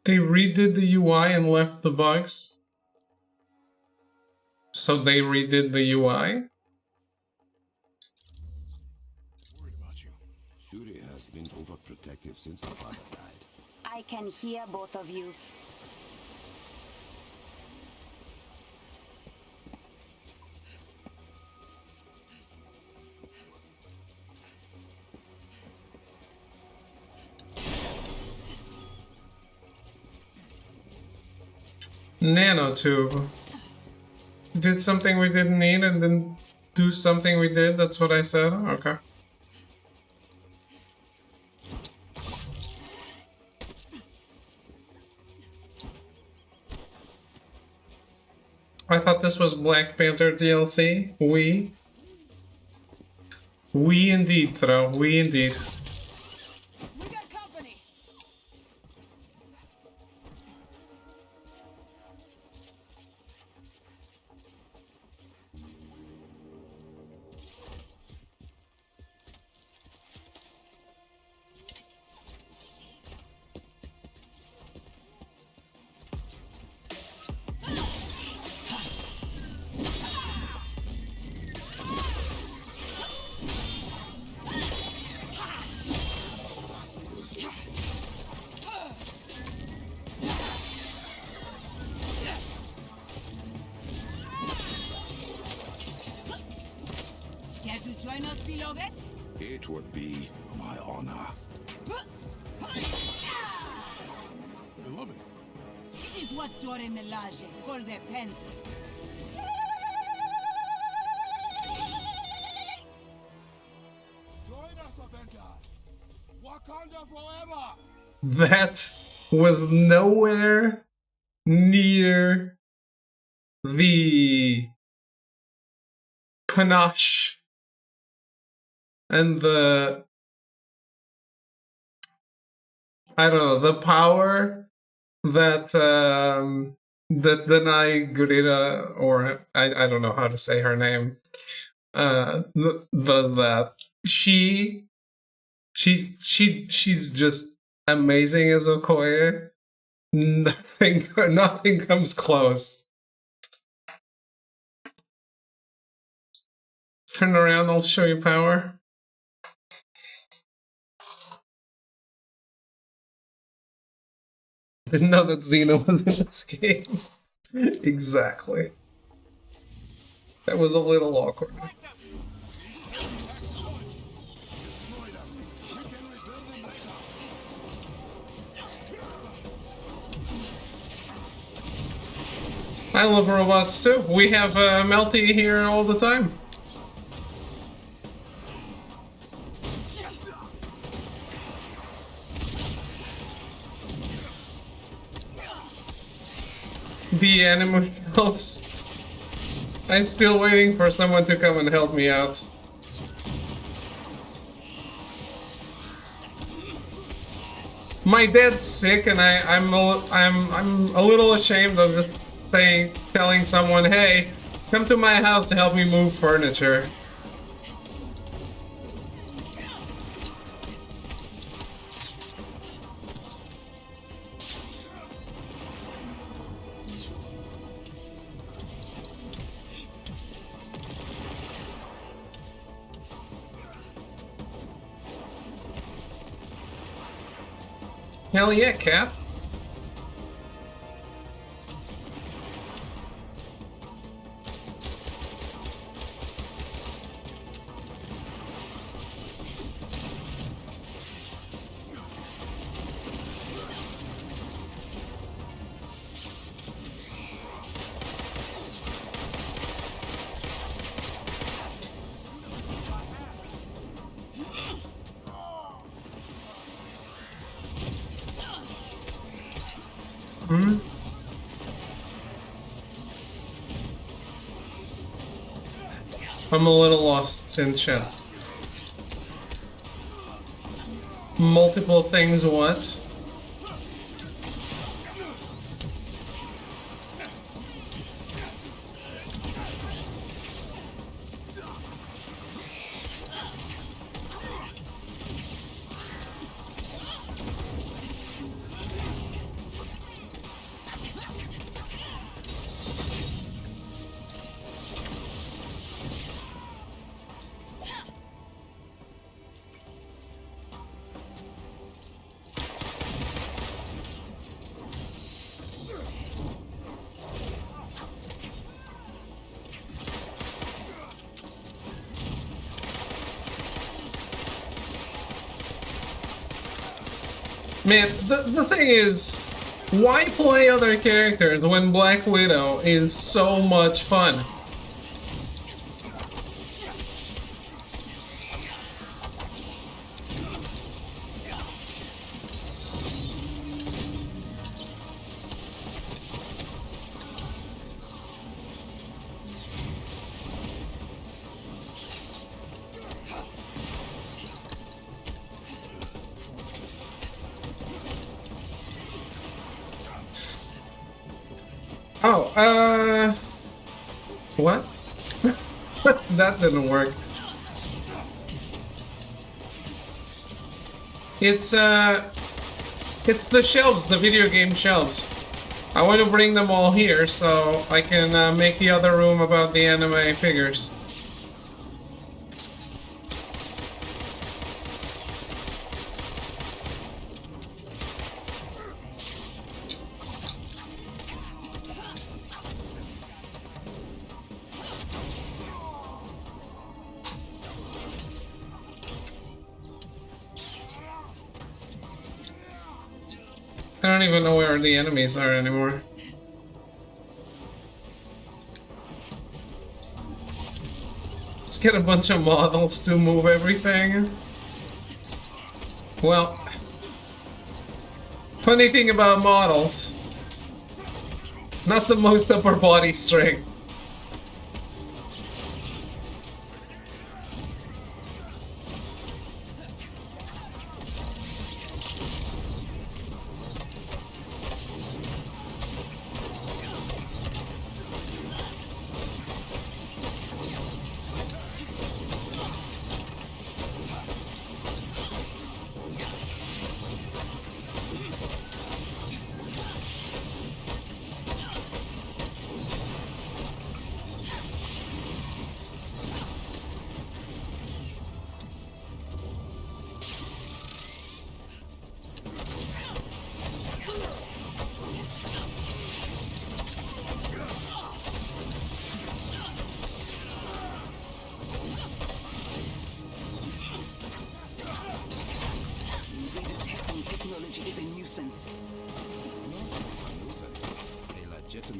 They redid the UI and left the bugs. So they redid the UI? Shuri has been overprotective since her father died. I can hear both of you. Nanotube. Did something we didn't need and then do something we did, that's what I said? Okay. I thought this was Black Panther DLC. We indeed, Throw. We indeed. Join us below that? It would be my honor. Beloved. It is what Dore Melage call the pen. Join us, Avengers! Wakanda forever! That was nowhere near the panache and the, I don't know, the power that that Denai Gurira, or I don't know how to say her name, that she's just amazing as Okoye. Nothing comes close. Turn around, I'll show you power. Didn't know that Xena was in this game. Exactly. That was a little awkward. I love robots too. We have Melty here all the time. The animals. I'm still waiting for someone to come and help me out. My dad's sick, and I'm a little ashamed of just telling someone, "Hey, come to my house to help me move furniture." Hell yeah, Cap. I'm a little lost in chat. Multiple things, what? Man, the thing is, why play other characters when Black Widow is so much fun? Oh, what? That didn't work. It's the shelves, the video game shelves. I want to bring them all here so I can make the other room about the anime figures. I don't even know where the enemies are anymore. Let's get a bunch of models to move everything. Well, funny thing about models, not the most upper body strength.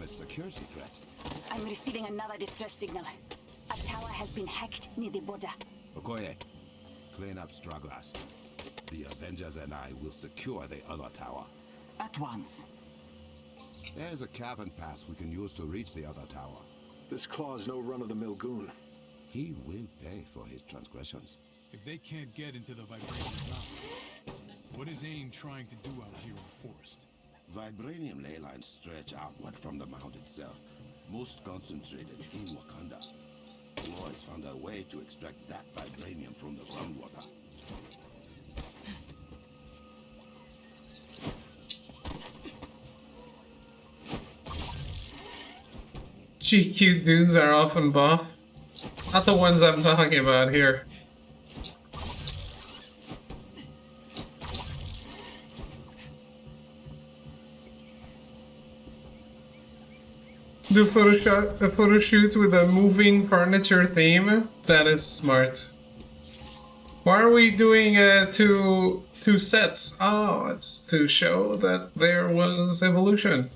Security threat. I'm receiving another distress signal. A tower has been hacked near the border. Okoye, clean up stragglers. The Avengers and I will secure the other tower. At once. There's a cavern pass we can use to reach the other tower. This Claw's no run-of-the-mill goon. He will pay for his transgressions. If they can't get into the Vibranium mountain, what is AIM trying to do out here in the forest? Vibranium ley lines stretch outward from the mount itself, most concentrated in Wakanda. War has found a way to extract that vibranium from the groundwater. GQ dudes are often buff. Not the ones I'm talking about here. Do a photo shoot with a moving furniture theme? That is smart. Why are we doing two sets? Oh, it's to show that there was evolution.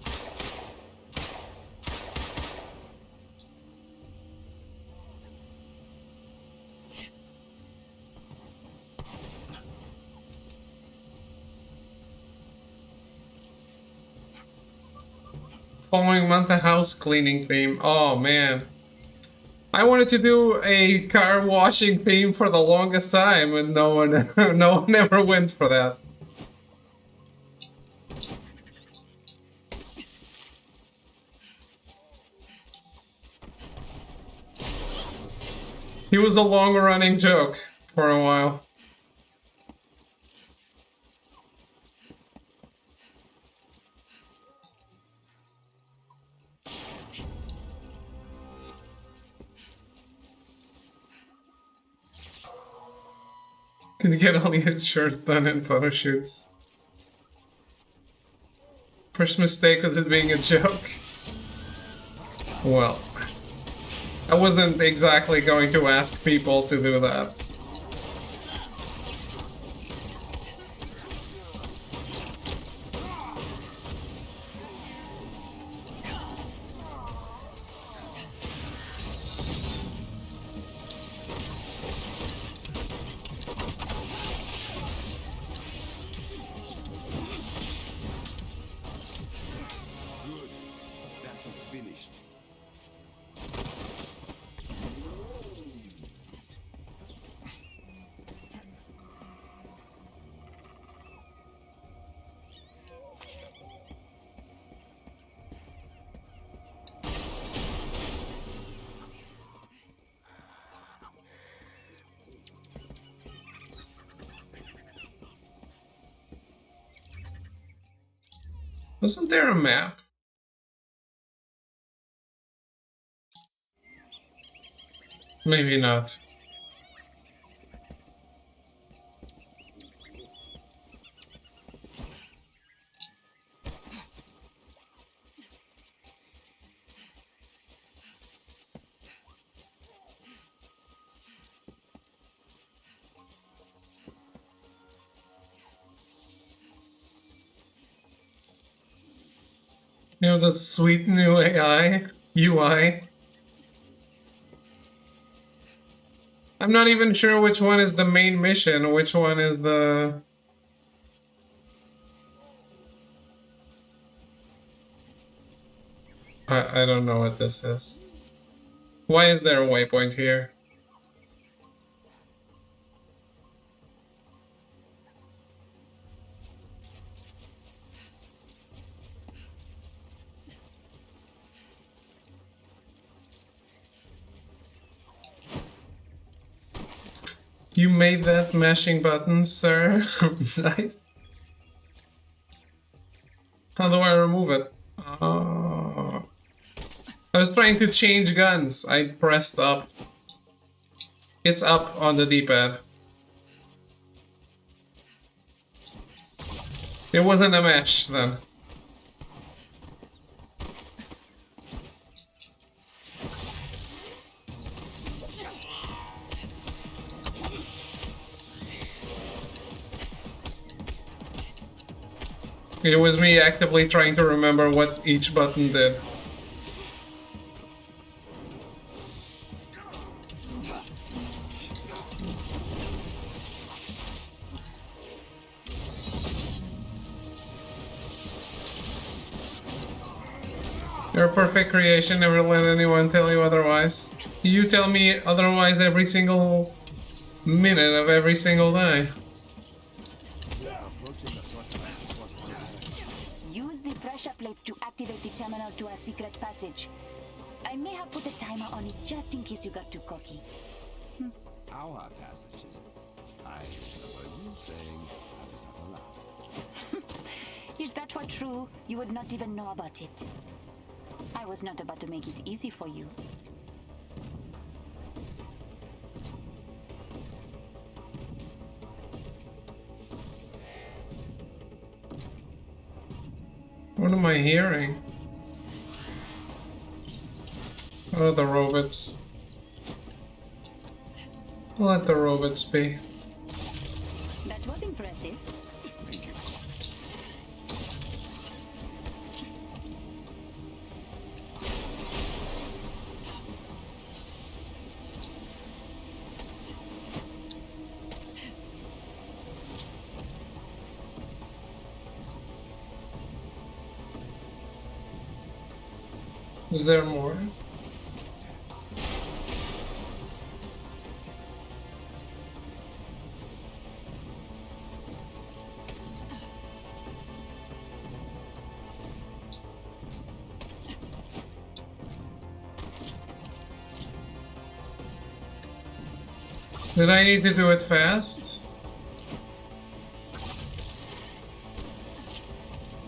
Following month a house cleaning theme. Oh man. I wanted to do a car washing theme for the longest time, and no one ever went for that. He was a long-running joke for a while. Could get all your shirt done in photo shoots. First mistake was it being a joke. Well, I wasn't exactly going to ask people to do that. Wasn't there a map? Maybe not. You know, the sweet new AI, UI. I'm not even sure which one is the main mission, which one is the... I don't know what this is. Why is there a waypoint here? You made that mashing buttons, sir? Nice. How do I remove it? Oh. I was trying to change guns. I pressed up. It's up on the D-pad. It wasn't a match then. It was me actively trying to remember what each button did. You're a perfect creation, never let anyone tell you otherwise. You tell me otherwise every single minute of every single day. Use the pressure plates to activate the terminal to our secret passage. I may have put a timer on it just in case you got too cocky. Our passage, is it? I heard you saying I was not allowed. If that were true, you would not even know about it. I was not about to make it easy for you. What am I hearing? Oh, the robots. Let the robots be. That was impressive. Is there more? Did I need to do it fast?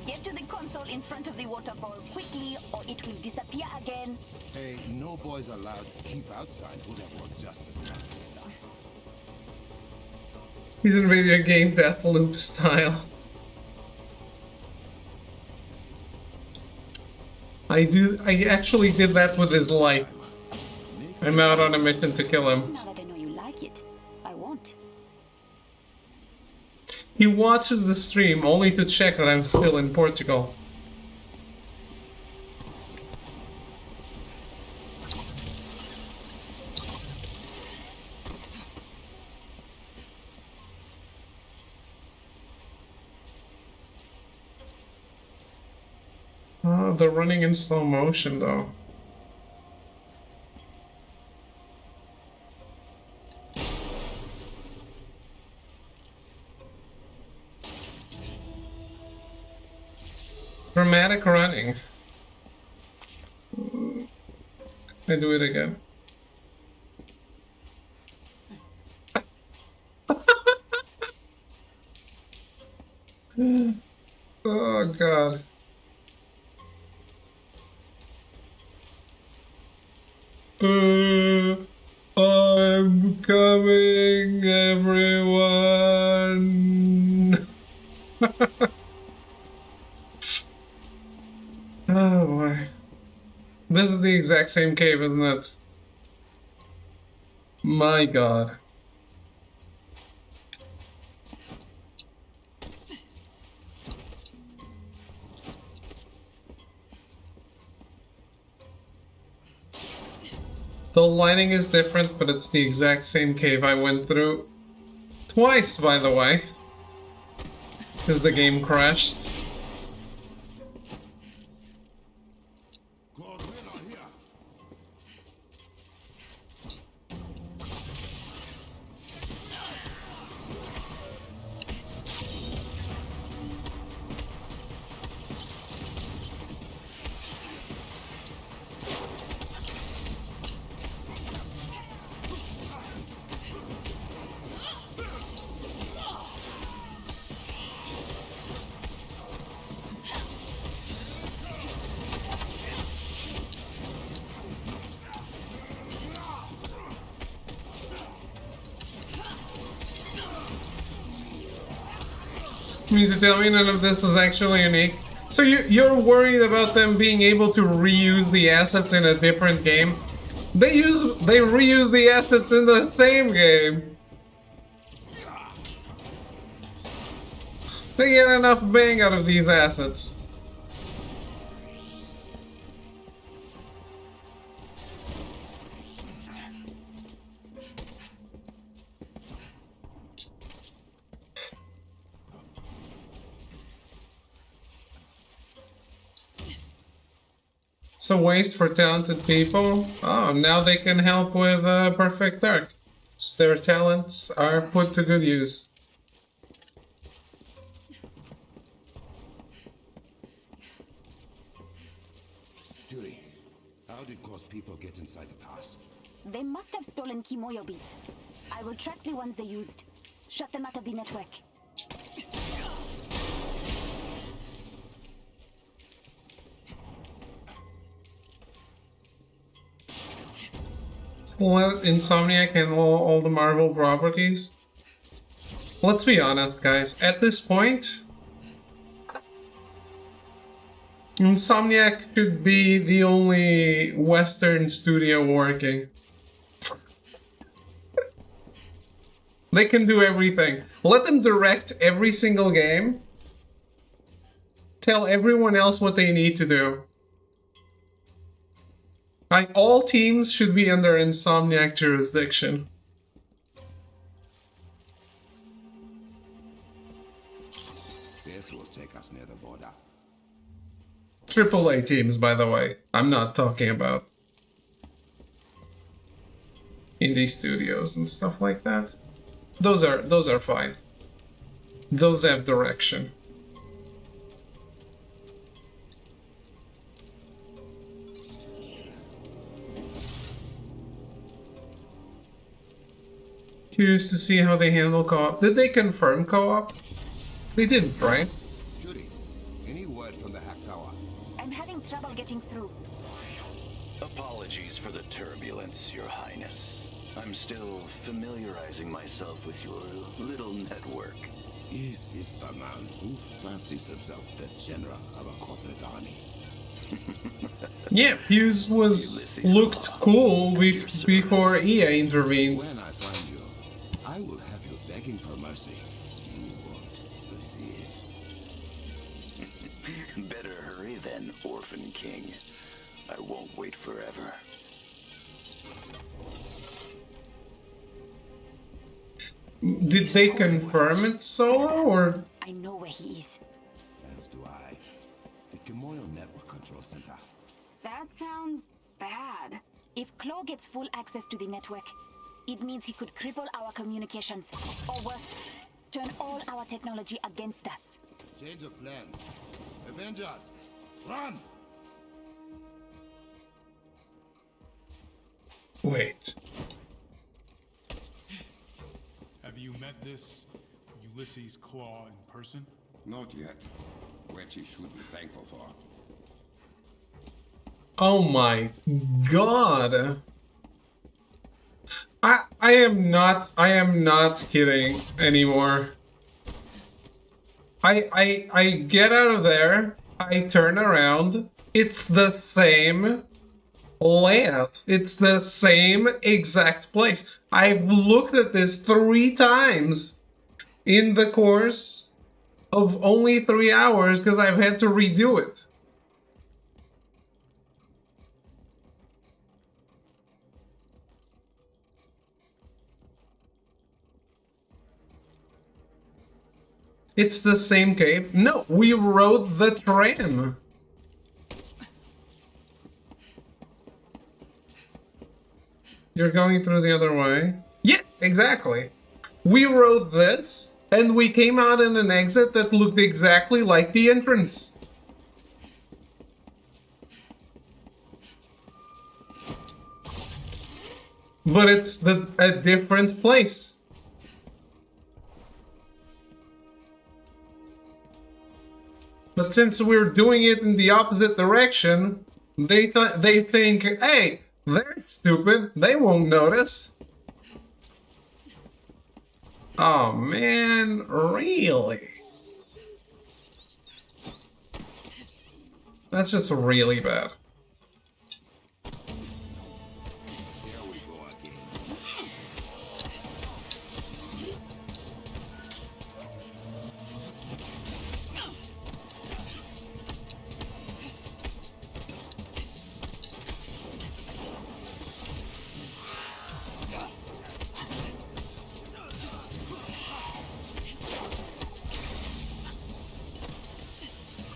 Get to the console in front of the waterfall quickly, or it will disappear again. Hey, no boys allowed. Keep outside would have worked just as well, sister. He's in video game death loop style. I actually did that with his life. I'm out on a mission to kill him. Now that I know you like it, I won't. He watches the stream only to check that I'm still in Portugal. Oh, they're running in slow motion though. Dramatic running. I do it again. Oh god. I'm coming, everyone. Oh boy. This is the exact same cave, isn't it? My god. The lighting is different, but it's the exact same cave I went through. Twice, by the way. Because the game crashed. Means to tell me none of this is actually unique. So you're worried about them being able to reuse the assets in a different game? They reuse the assets in the same game. They get enough bang out of these assets. It's a waste for talented people. Oh, now they can help with Perfect Dark. So their talents are put to good use. Julie, how did Ghost people get inside the pass? They must have stolen Kimoyo beads. I will track the ones they used. Shut them out of the network. Let Insomniac and all the Marvel properties. Let's be honest, guys. At this point, Insomniac should be the only Western studio working. They can do everything. Let them direct every single game. Tell everyone else what they need to do. Like, all teams should be under Insomniac jurisdiction. This will take us near the border. AAA teams, by the way. I'm not talking about indie studios and stuff like that. Those are fine. Those have direction. Curious to see how they handle co-op. Did they confirm co-op? They didn't, right? Judy, any word from the hack tower? I'm having trouble getting through. Apologies for the turbulence, Your Highness. I'm still familiarizing myself with your little network. Is this the man who fancies himself the general of a corporate army? Yeah, Fuse looked cool before EA intervened. When I find you, I will have you begging for mercy. You won't receive. Better hurry then, Orphan King. I won't wait forever. Did they confirm it solo or? I know where he is. As do I. The Gamoyo Network Control Center. That sounds bad. If Claw gets full access to the network, it means he could cripple our communications. Or worse, turn all our technology against us. Change of plans. Avengers, run! Wait. Have you met this Ulysses Claw in person? Not yet. Which he should be thankful for. Oh my god. I am not kidding anymore. I get out of there, I turn around, it's the same layout. It's the same exact place. I've looked at this 3 times in the course of only 3 hours because I've had to redo it. It's the same cave? No, we rode the tram. You're going through the other way? Yeah, exactly. We rode this, and we came out in an exit that looked exactly like the entrance. But it's a different place. But since we're doing it in the opposite direction, they think, hey, they're stupid, they won't notice. Oh man, really? That's just really bad.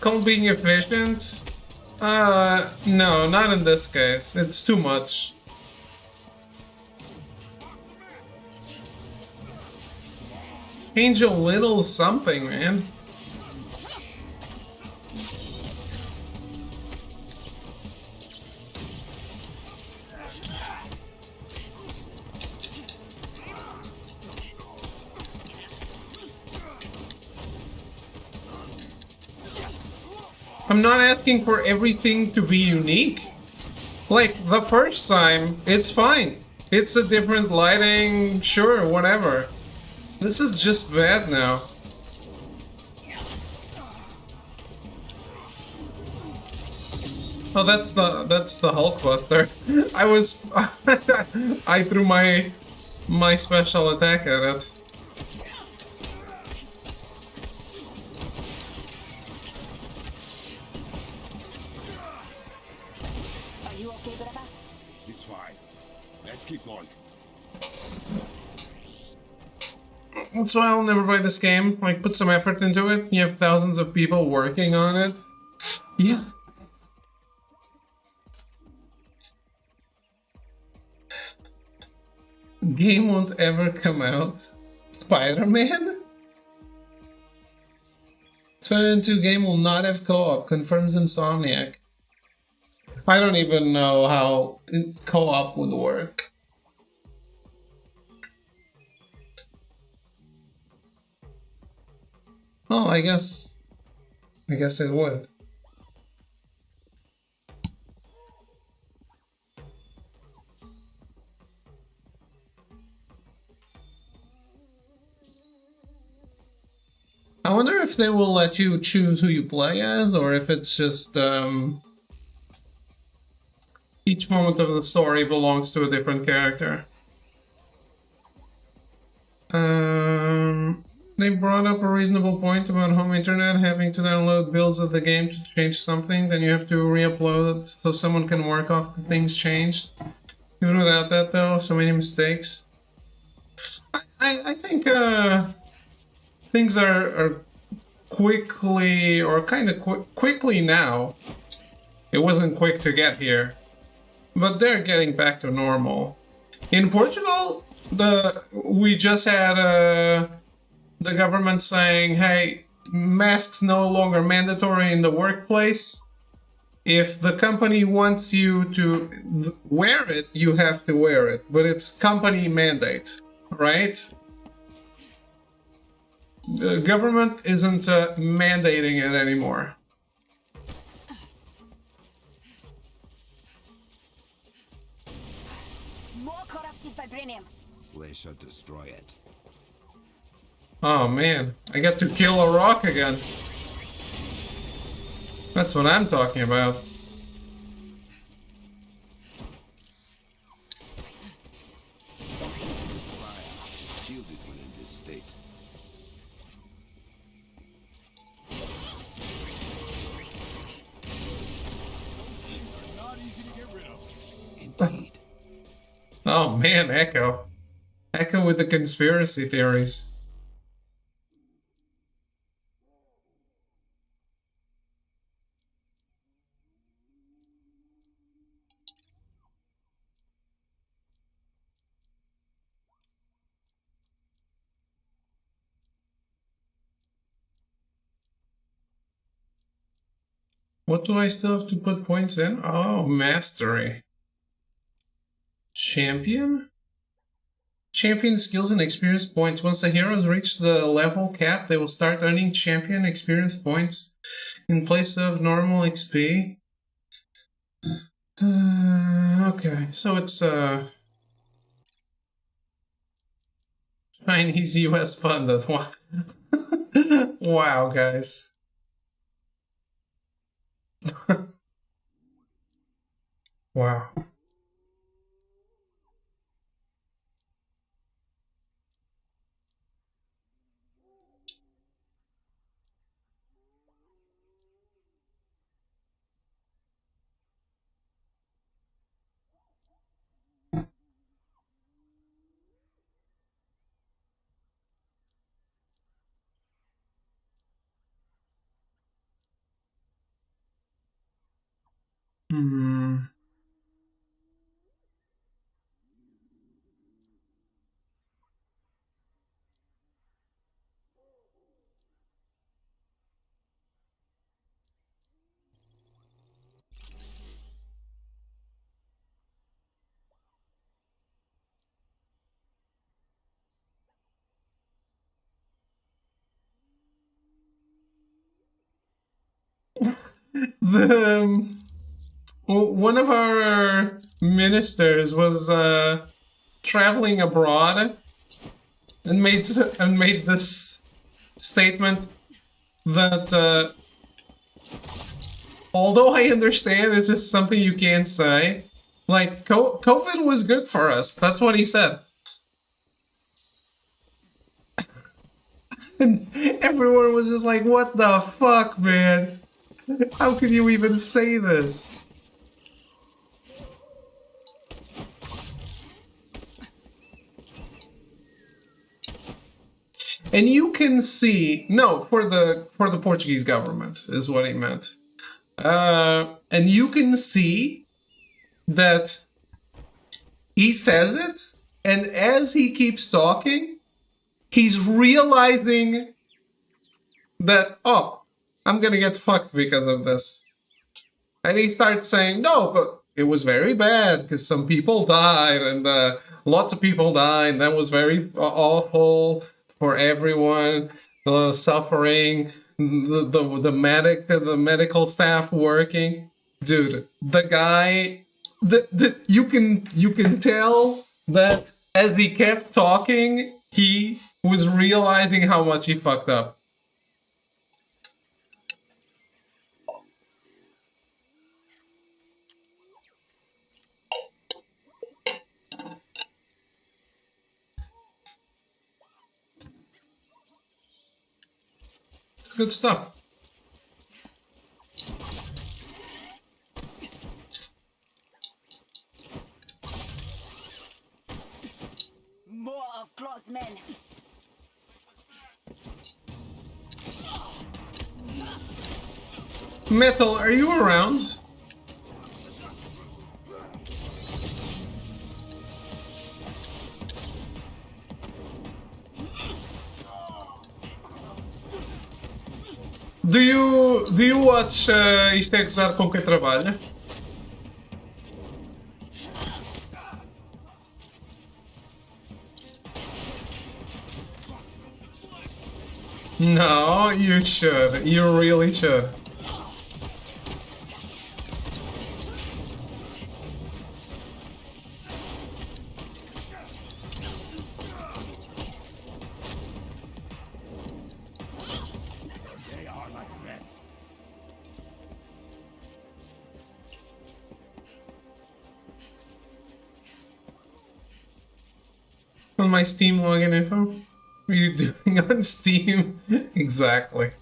Called being efficient? No, not in this case. It's too much. Change a little something, man. I'm not asking for everything to be unique. Like, the first time, it's fine. It's a different lighting, sure, whatever. This is just bad now. Oh, that's the Hulkbuster. I threw my special attack at it. It's fine. Let's keep going. That's why I'll never play this game. Like, put some effort into it. You have thousands of people working on it. Yeah. Game won't ever come out. Spider-Man? 2 game will not have co-op, confirms Insomniac. I don't even know how co-op would work. Oh, I guess it would. I wonder if they will let you choose who you play as, or if it's just each moment of the story belongs to a different character. They brought up a reasonable point about home internet having to download builds of the game to change something, then you have to re-upload it so someone can work off the things changed. Even without that though, so many mistakes. I think things are quickly, or kind of quickly now. It wasn't quick to get here, but they're getting back to normal. In Portugal, we just had the government saying, hey, masks no longer mandatory in the workplace. If the company wants you to wear it, you have to wear it, but it's company mandate, right? The government isn't mandating it anymore. More corrupted vibranium. We should destroy it. Oh man, I got to kill a rock again. That's what I'm talking about. Shielded when in this state. Indeed. Oh man, Echo. Echo with the conspiracy theories. What do I still have to put points in? Oh, mastery. Champion? Champion skills and experience points. Once the heroes reach the level cap, they will start earning champion experience points in place of normal XP. Okay, so it's Chinese US funded. Wow, guys. Wow. Hmm. One of our ministers was traveling abroad and made this statement that although I understand it's just something you can't say, like COVID was good for us. That's what he said. And everyone was just like, what the fuck, man? How could you even say this? And you can see, no, for the Portuguese government is what he meant. And you can see that he says it, and as he keeps talking, he's realizing that, oh, I'm gonna get fucked because of this. And he starts saying, no, but it was very bad because some people died and lots of people died. That was very awful for everyone. the suffering, the medical staff working. Dude, the guy, you can tell that as he kept talking, he was realizing how much he fucked up. It's good stuff. More of Claw's men. Metal, are you around? Do you watch Isto é Gozado com Quem Trabalha? No, you should. You really should. They are like rats. On my Steam login info? What are you doing on Steam? Exactly.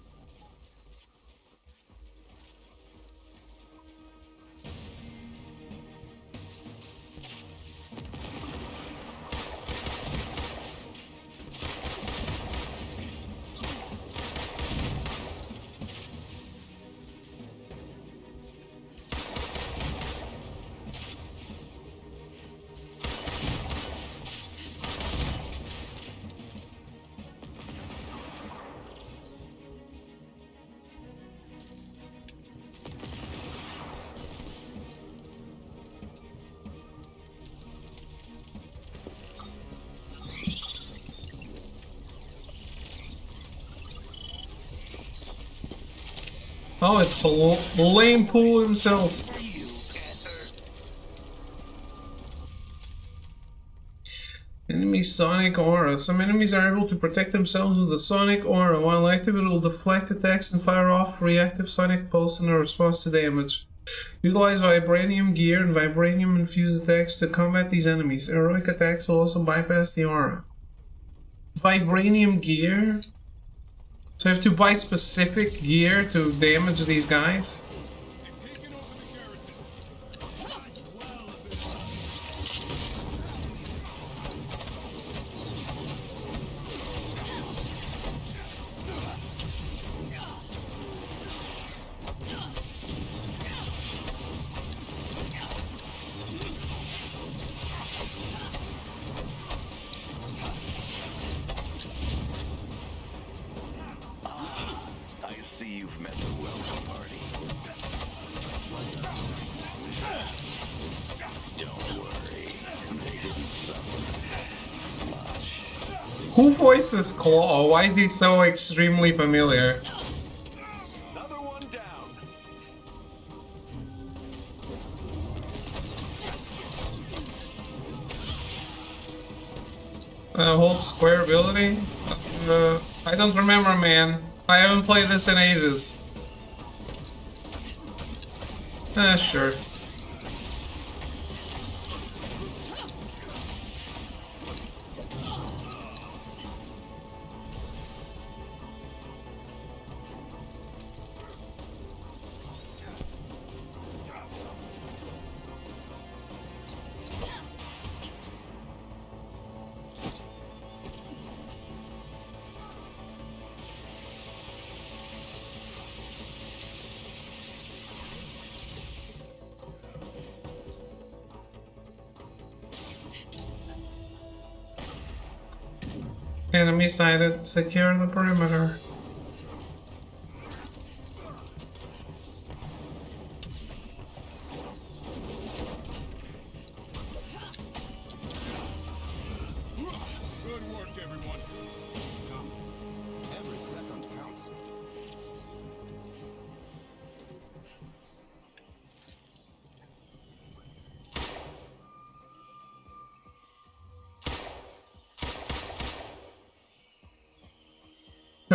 Oh, it's Lame Pool himself. Enemy Sonic Aura. Some enemies are able to protect themselves with a Sonic Aura. While active, it will deflect attacks and fire off reactive Sonic Pulse in a response to damage. Utilize Vibranium gear and Vibranium infused attacks to combat these enemies. Heroic attacks will also bypass the aura. Vibranium gear? So I have to buy specific gear to damage these guys? I see you've met the welcome party. Don't worry, they didn't suffer much. Who voices Claw? Why is he so extremely familiar? Another one down. Hold square ability? I don't remember, man. I haven't played this in ages. Sure. Enemy sighted. Secure the perimeter. Good work, everyone. Every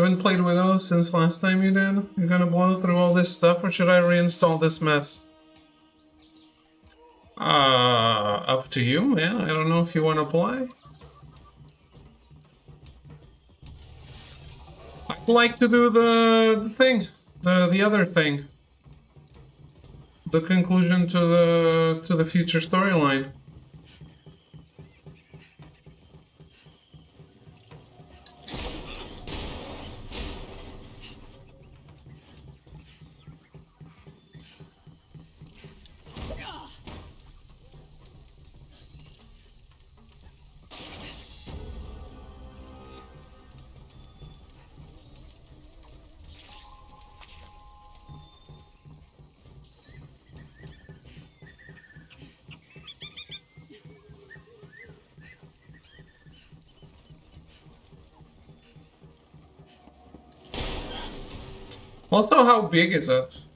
haven't played Windows since last time you did? You're gonna blow through all this stuff, or should I reinstall this mess? Up to you, man. I don't know if you want to play. I'd like to do the thing, the other thing, the conclusion to the future storyline. Also, how big is it?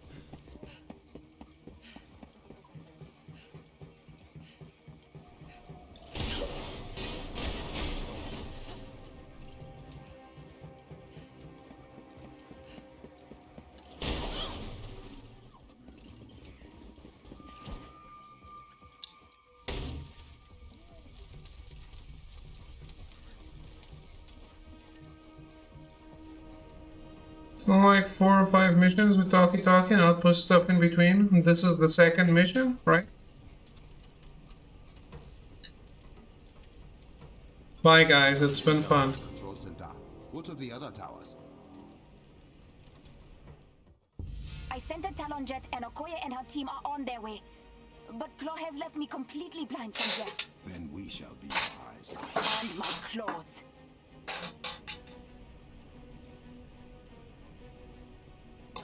So like 4 or 5 missions with talkie-talkie and outpost stuff in between. And this is the second mission, right? Bye guys, it's been fun. Control center. What of the other towers? I sent the Talon jet and Okoye and her team are on their way. But Claw has left me completely blind from here. Then we shall be wise. And my claws.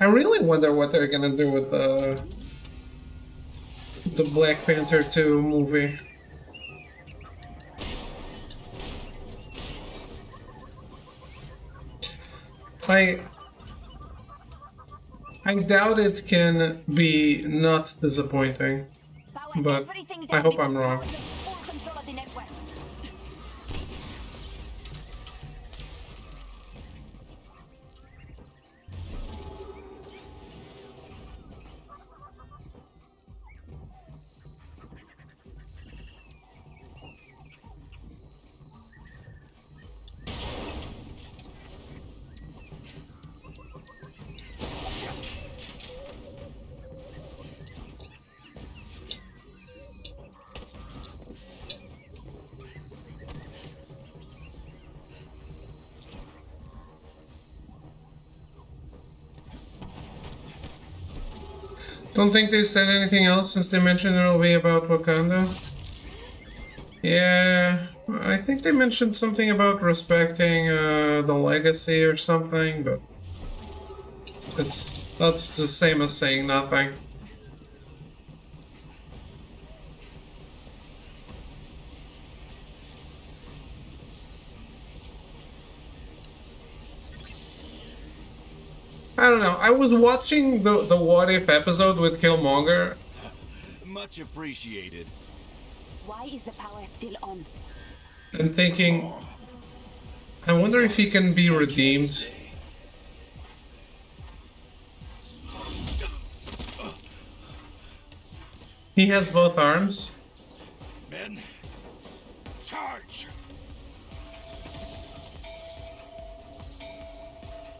I really wonder what they're gonna do with the Black Panther 2 movie. I doubt it can be not disappointing, but I hope I'm wrong. Don't think they said anything else since they mentioned it'll be about Wakanda. Yeah, I think they mentioned something about respecting the legacy or something, but that's the same as saying nothing. I don't know. I was watching the What If episode with Killmonger. Much appreciated. Why is the power still on? And thinking, I wonder if he can be redeemed. He has both arms. Men, charge!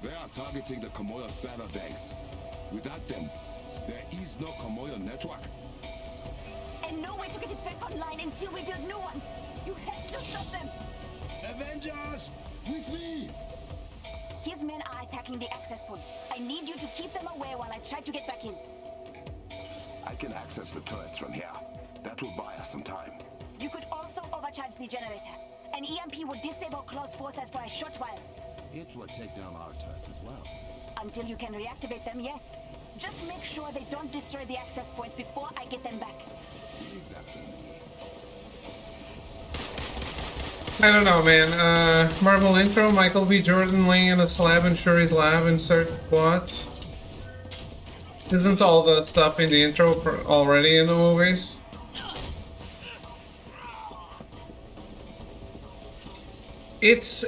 They are targeting the Komoyo server banks. Without them, there is no Komoyo network. And no way to get it back online until we build new ones. You have to stop them. Avengers, with me! His men are attacking the access points. I need you to keep them away while I try to get back in. I can access the turrets from here. That will buy us some time. You could also overcharge the generator. An EMP would disable close forces for a short while. It will take down our turrets as well. Until you can reactivate them, yes. Just make sure they don't destroy the access points before I get them back. Leave that to me. I don't know, man. Marvel intro, Michael B. Jordan laying in a slab in Shuri's lab, insert plot. Isn't all the stuff in the intro already in the movies? It's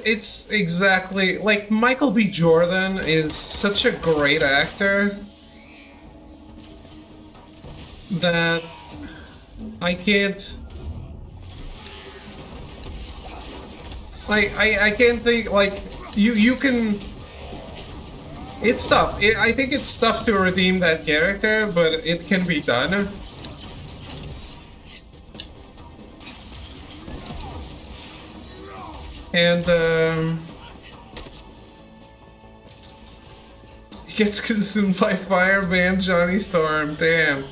exactly like Michael B. Jordan is such a great actor that I can't like I can't think like you can. It's tough. I think it's tough to redeem that character, but it can be done. And he gets consumed by fire, ban Johnny Storm. Damn.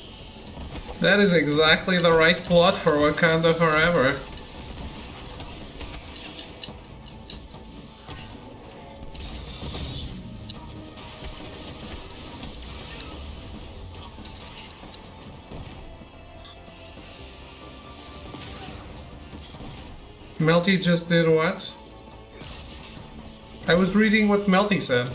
That is exactly the right plot for Wakanda Forever. Melty just did what? I was reading what Melty said.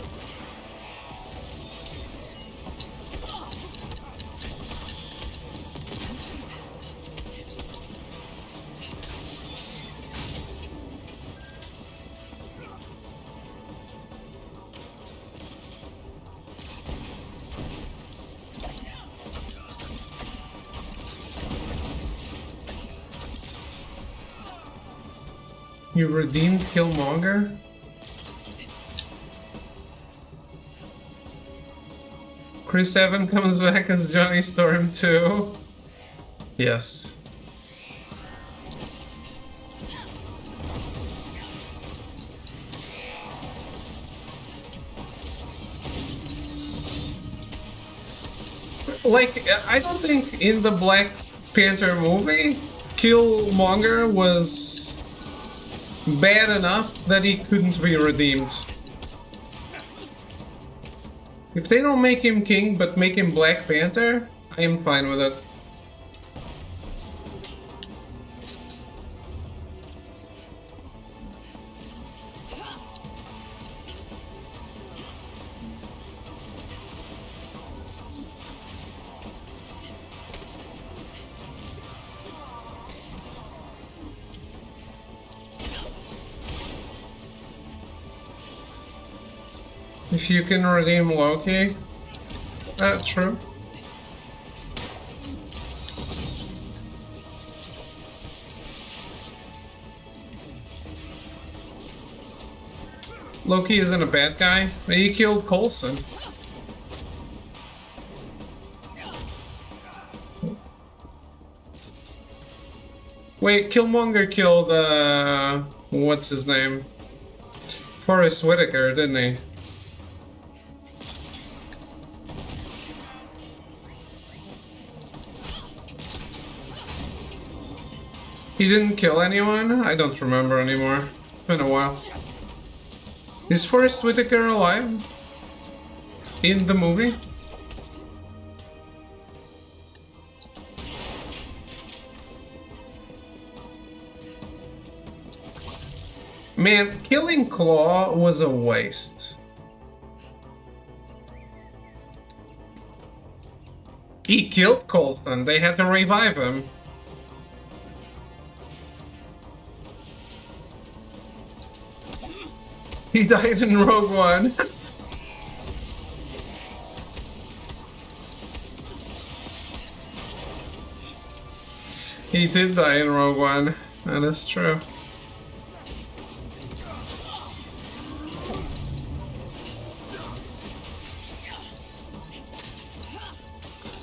You redeemed Killmonger? Chris Evans comes back as Johnny Storm too? Yes. Like, I don't think in the Black Panther movie, Killmonger was bad enough that he couldn't be redeemed. If they don't make him king but make him Black Panther, I am fine with it. If you can redeem Loki, that's true. Loki isn't a bad guy. He killed Coulson. Wait, Killmonger killed, what's his name? Forrest Whitaker, didn't he? He didn't kill anyone? I don't remember anymore. It's been a while. Is Forrest Whitaker alive? In the movie? Man, killing Claw was a waste. He killed Coulson. They had to revive him. He died in Rogue One. He did die in Rogue One. That is true.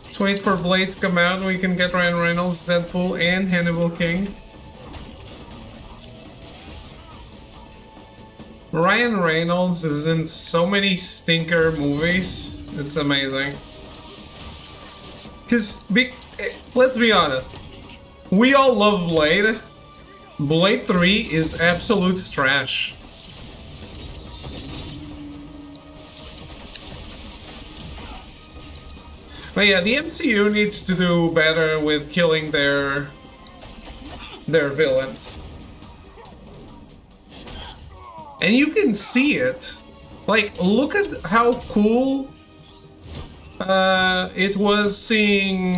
Let's wait for Blade to come out. We can get Ryan Reynolds, Deadpool, and Hannibal King. Ryan Reynolds is in so many stinker movies. It's amazing. Because, let's be honest, we all love Blade. Blade 3 is absolute trash. But yeah, the MCU needs to do better with killing their villains. And you can see it. Like, look at how cool it was seeing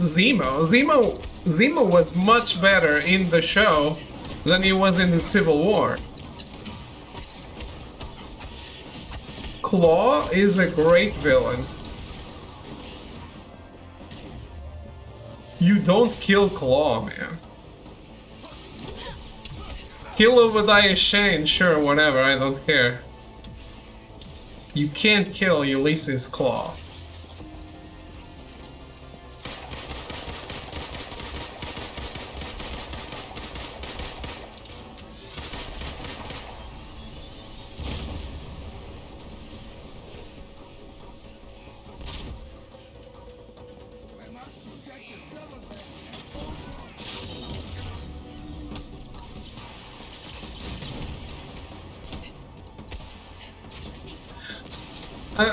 Zemo. Zemo was much better in the show than he was in the Civil War. Claw is a great villain. You don't kill Claw, man. Kill Obadiah Shane, sure, whatever, I don't care. You can't kill Ulysses Claw.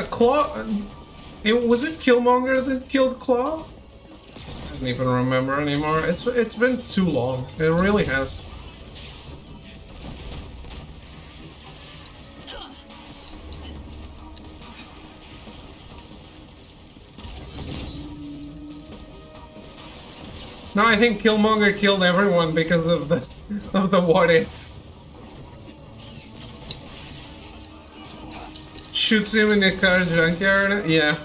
Claw... was it Killmonger that killed Claw? I don't even remember anymore. It's been too long. It really has. No, I think Killmonger killed everyone because of the what if. Shoots him in the car junkyard, yeah.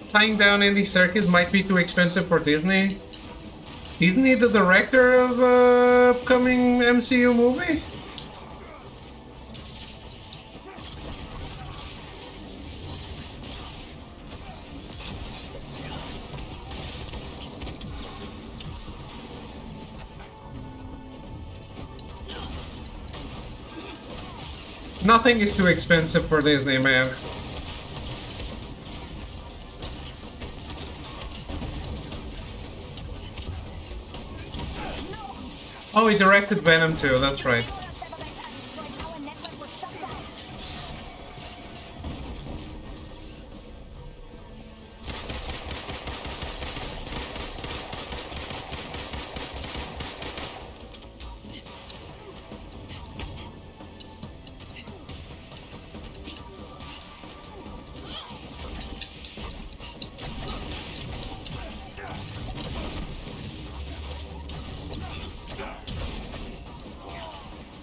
Tying down Andy Serkis might be too expensive for Disney. Isn't he the director of upcoming MCU movie? Nothing is too expensive for Disney, man. Oh, he directed Venom too, that's right.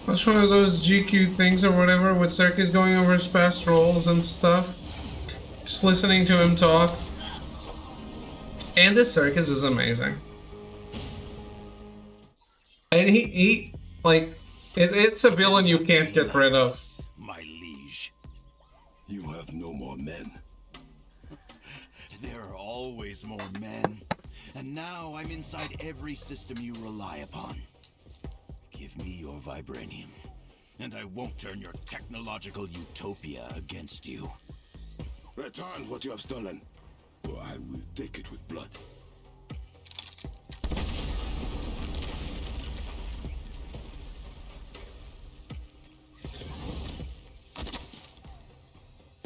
What's one of those GQ things or whatever with Serkis going over his past roles and stuff? Just listening to him talk. And this Serkis is amazing. And he like, it's a villain you can't get rid of. My liege. You have no more men. There are always more men. And now I'm inside every system you rely upon. Give me your Vibranium, and I won't turn your technological utopia against you. Return what you have stolen, or I will take it with blood.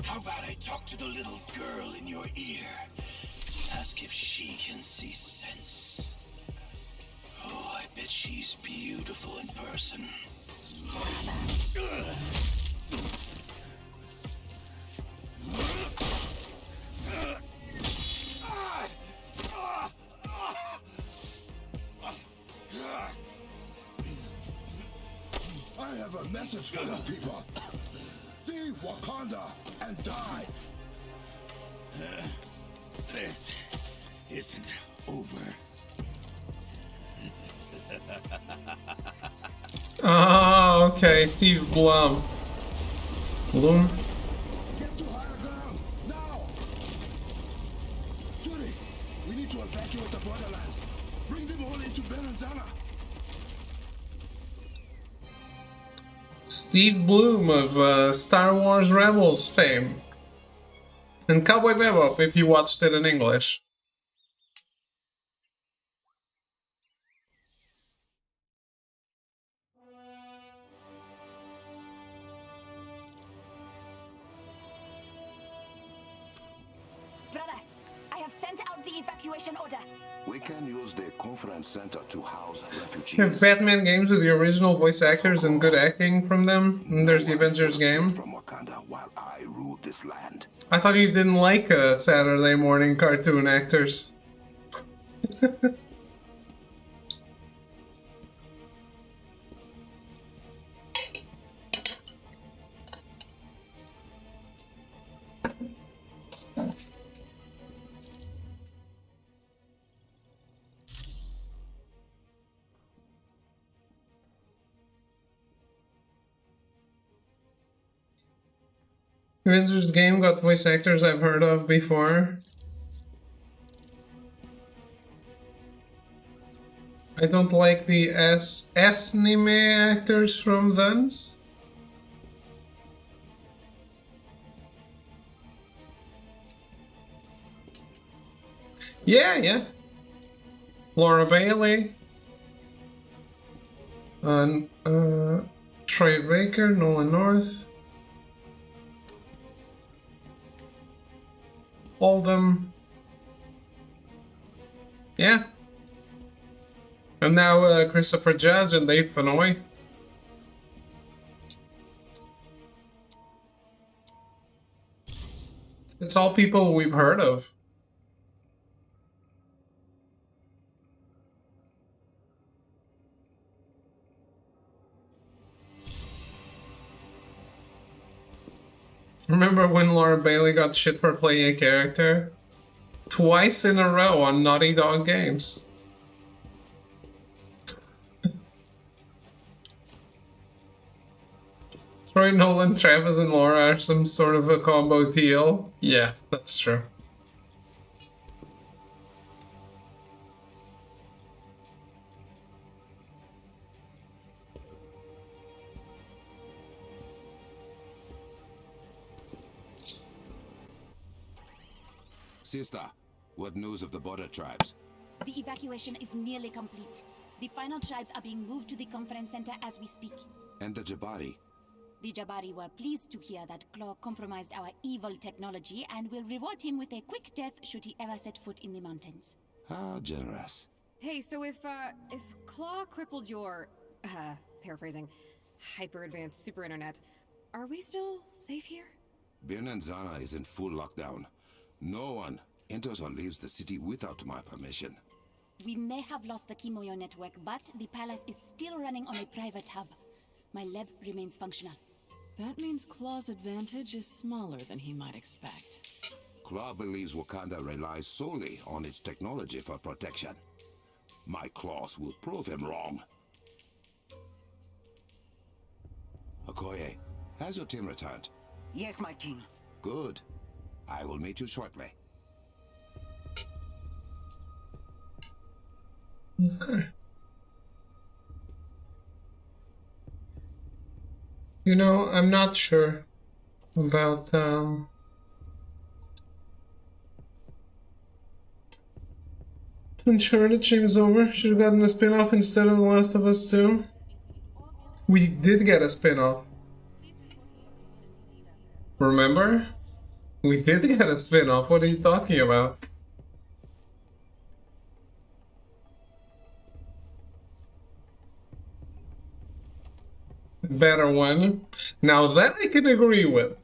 How about I talk to the little girl in your ear? Ask if she can see sense. Oh, I bet she's beautiful in person. I have a message for you people. See Wakanda and die. This isn't over. Oh, okay, Steve Blum. Bloom? Get to higher ground, now! Shuri, we need to evacuate the borderlands. Bring them all into Berenzana. Steve Bloom of Star Wars Rebels fame. And Cowboy Bebop if you watched it in English. Brother, I have sent out the evacuation order. We can use the conference center to house refugees. You have Batman games with the original voice actors and good acting from them. And there's the Avengers game. From Wakanda while I rule this land. I thought you didn't like Saturday morning cartoon actors. Avengers game got voice actors I've heard of before. I don't like the anime actors from thens. Yeah. Laura Bailey. And Troy Baker, Nolan North. Oldham. Yeah. And now Christopher Judge and Dave Fennoy. It's all people we've heard of. Remember when Laura Bailey got shit for playing a character? Twice in a row on Naughty Dog games. Troy, Nolan, Travis, and Laura are some sort of a combo deal. Yeah, that's true. Sister, what news of the border tribes? The evacuation is nearly complete. The final tribes are being moved to the conference center as we speak. And the Jabari? The Jabari were pleased to hear that Claw compromised our evil technology and will reward him with a quick death should he ever set foot in the mountains. How generous. Hey, so if Claw crippled your, paraphrasing, hyper-advanced super internet, are we still safe here? Birnanzana is in full lockdown. No one enters or leaves the city without my permission. We may have lost the Kimoyo network, but the palace is still running on a private hub. My lab remains functional. That means Claw's advantage is smaller than he might expect. Claw believes Wakanda relies solely on its technology for protection. My claws will prove him wrong. Okoye, has your team returned? Yes, my king. Good. I will meet you shortly. Okay. You know, I'm not sure about Uncharted game's over. Should have gotten a spin-off instead of The Last of Us 2. We did get a spin-off. Remember? We did get a spin-off. What are you talking about? Better one. Now that I can agree with.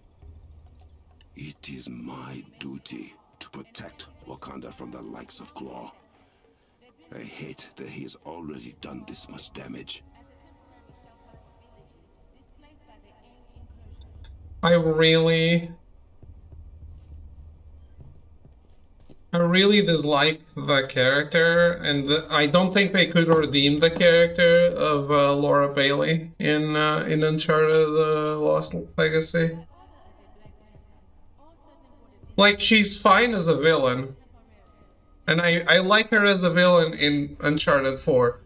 It is my duty to protect Wakanda from the likes of Claw. I hate that he has already done this much damage. I really dislike the character, and I don't think they could redeem the character of Laura Bailey in Uncharted: Lost Legacy. Like, she's fine as a villain, and I like her as a villain in Uncharted 4.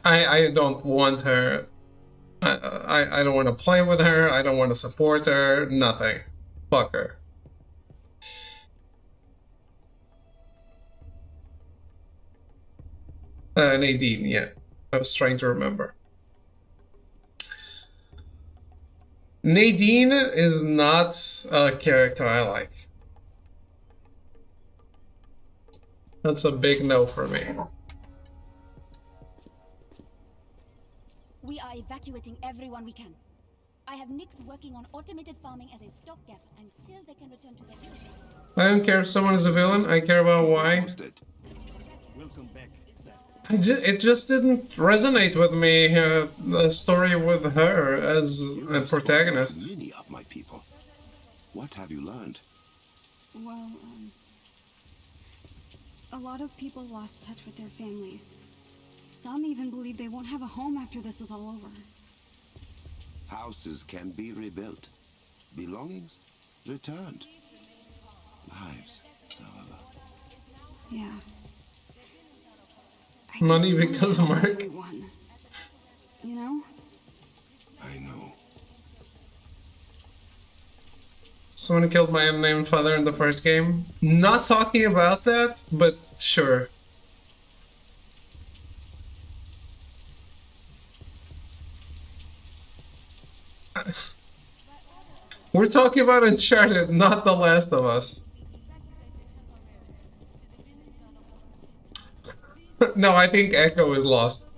I don't want her. I don't want to play with her. I don't want to support her. Nothing. Fuck her. Nadine, yeah. I was trying to remember. Nadine is not a character I like. That's a big no for me. We are evacuating everyone we can. I have Nix working on automated farming as a stopgap until they can return to their duties. I don't care if someone is a villain. I care about why. Welcome back, It just didn't resonate with me, the story with her as a protagonist. Many of my people. What have you learned? Well, a lot of people lost touch with their families. Some even believe they won't have a home after this is all over. Houses can be rebuilt. Belongings? returned. Lives, however. Yeah. Money because Mark. Everyone. You know? I know. Someone killed my unnamed father in the first game. Not talking about that, but sure. We're talking about Uncharted, not The Last of Us. No, I think Echo is lost.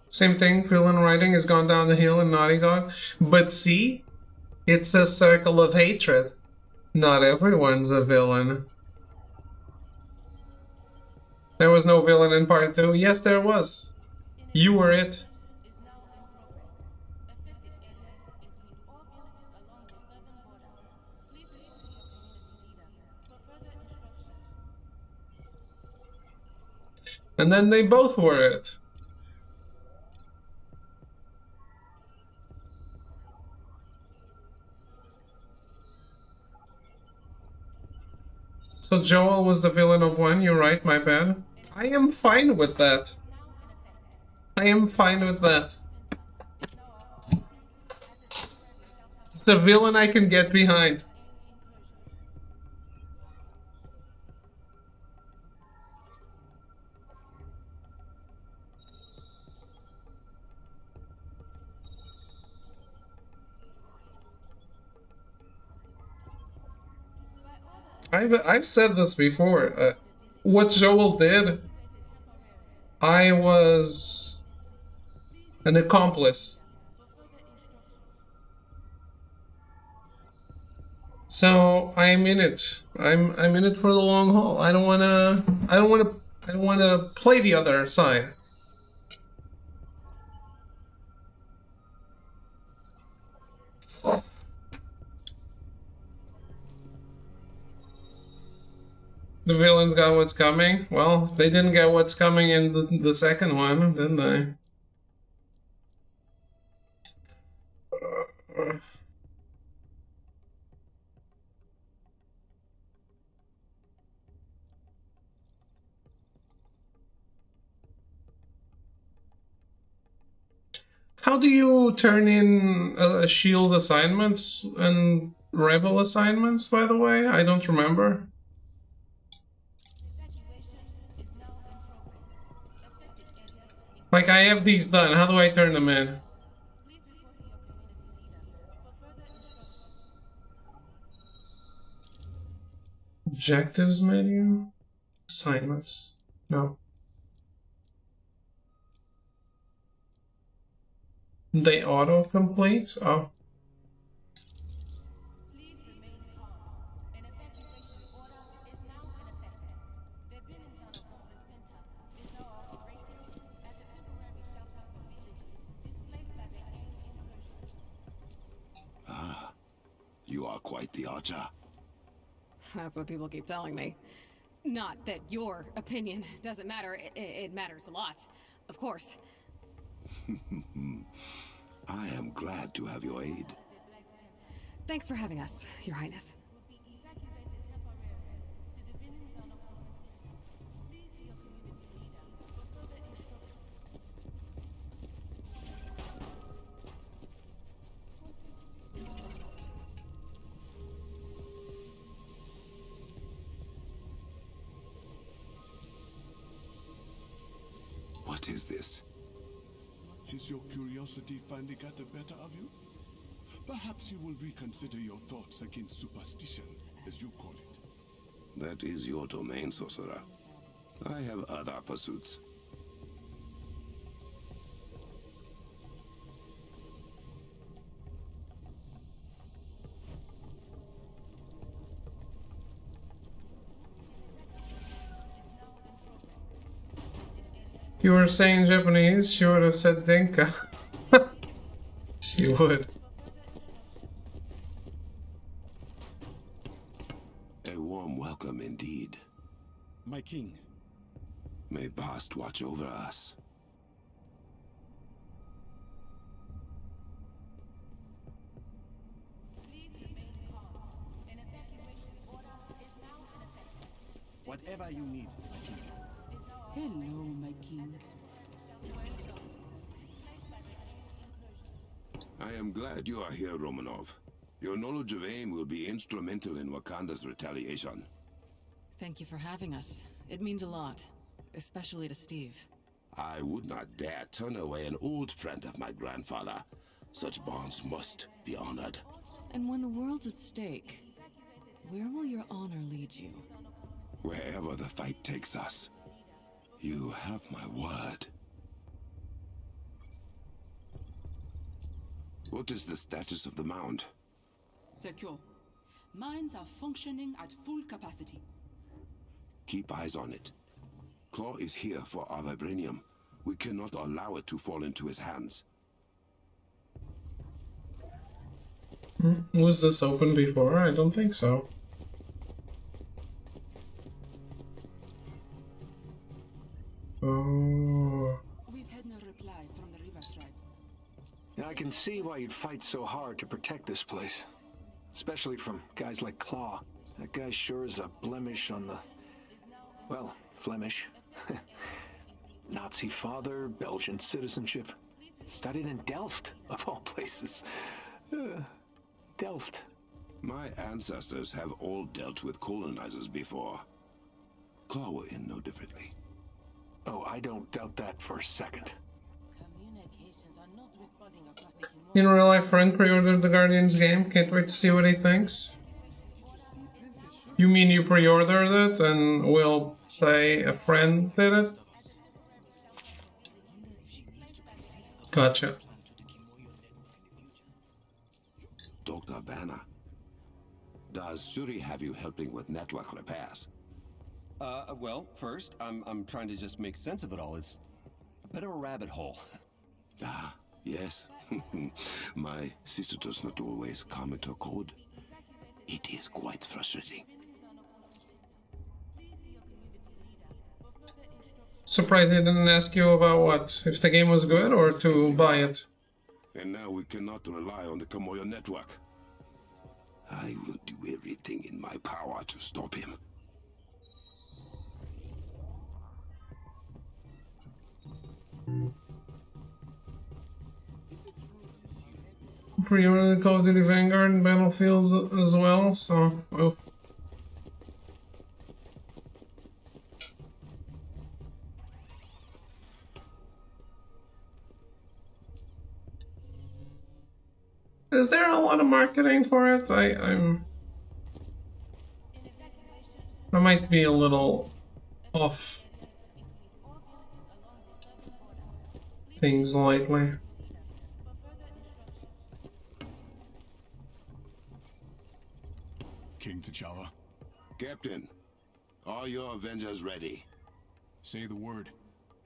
Same thing, villain writing has gone down the hill in Naughty Dog. But see, it's a circle of hatred. Not everyone's a villain. There was no villain in part 2. Yes, there was. You were it. And then they both were it. So Joel was the villain of one, you're right, my bad. I am fine with that. I am fine with that. It's a villain I can get behind. I've said this before. What Joel did, I was an accomplice. So I'm in it. I'm in it for the long haul. I don't wanna play the other side. The villains got what's coming. Well, they didn't get what's coming in the second one, didn't they? How do you turn in shield assignments and rebel assignments, by the way? I don't remember. Like, I have these done. How do I turn them in? Objectives menu? Assignments. No. They auto-complete? Oh. Ah, you are quite the archer. That's what people keep telling me. Not that your opinion doesn't matter. It matters a lot. Of course. I am glad to have your aid. Thanks for having us, Your Highness. What is this? Has your curiosity finally got the better of you? Perhaps you will reconsider your thoughts against superstition, as you call it. That is your domain, sorcerer. I have other pursuits. You were saying Japanese, she would have said Denka. She would. A warm welcome indeed. My king. May Bast watch over us. Whatever you need. Hello, my king. I am glad you are here, Romanov. Your knowledge of AIM will be instrumental in Wakanda's retaliation. Thank you for having us. It means a lot, especially to Steve. I would not dare turn away an old friend of my grandfather. Such bonds must be honored. And when the world's at stake, where will your honor lead you? Wherever the fight takes us, you have my word. What is the status of the mound? Secure. Mines are functioning at full capacity. Keep eyes on it. Claw is here for our Vibranium. We cannot allow it to fall into his hands. Was this open before? I don't think so. Oh. We've had no reply from the River tribe. Now I can see why you'd fight so hard to protect this place. Especially from guys like Claw. That guy sure is a blemish on the... well, Flemish. Nazi father, Belgian citizenship. Studied in Delft, of all places. Delft. My ancestors have all dealt with colonizers before. Claw were in no differently. Oh, I don't doubt that for a second. In real life, friend pre-ordered the Guardians game. Can't wait to see what he thinks. You mean you pre-ordered it and will say a friend did it? Gotcha. Dr. Banner, does Shuri have you helping with network repairs? Well, first, I'm trying to just make sense of it all. It's a bit of a rabbit hole. Ah, yes. My sister does not always comment her code. It is quite frustrating. Surprised they didn't ask you about what? If the game was good or to buy it? And now we cannot rely on the Kamoya network. I will do everything in my power to stop him. Pre-ordered Call of Duty Vanguard and Battlefields as well, so... Oh. Is there a lot of marketing for it? I might be a little off things lately. King T'Challa. Captain, are your Avengers ready? Say the word,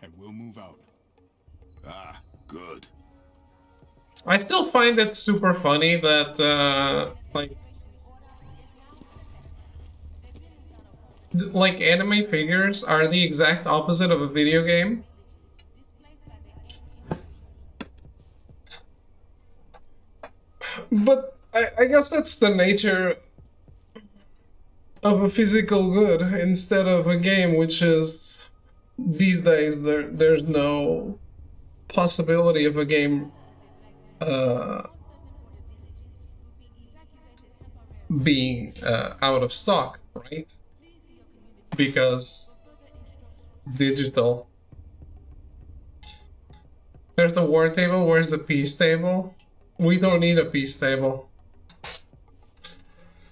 and we'll move out. Ah, good. I still find it super funny that, like anime figures are the exact opposite of a video game. But I guess that's the nature of a physical good instead of a game, which is these days there's no possibility of a game being out of stock, right? Because digital. There's the war table. Where's the peace table? We don't need a peace table.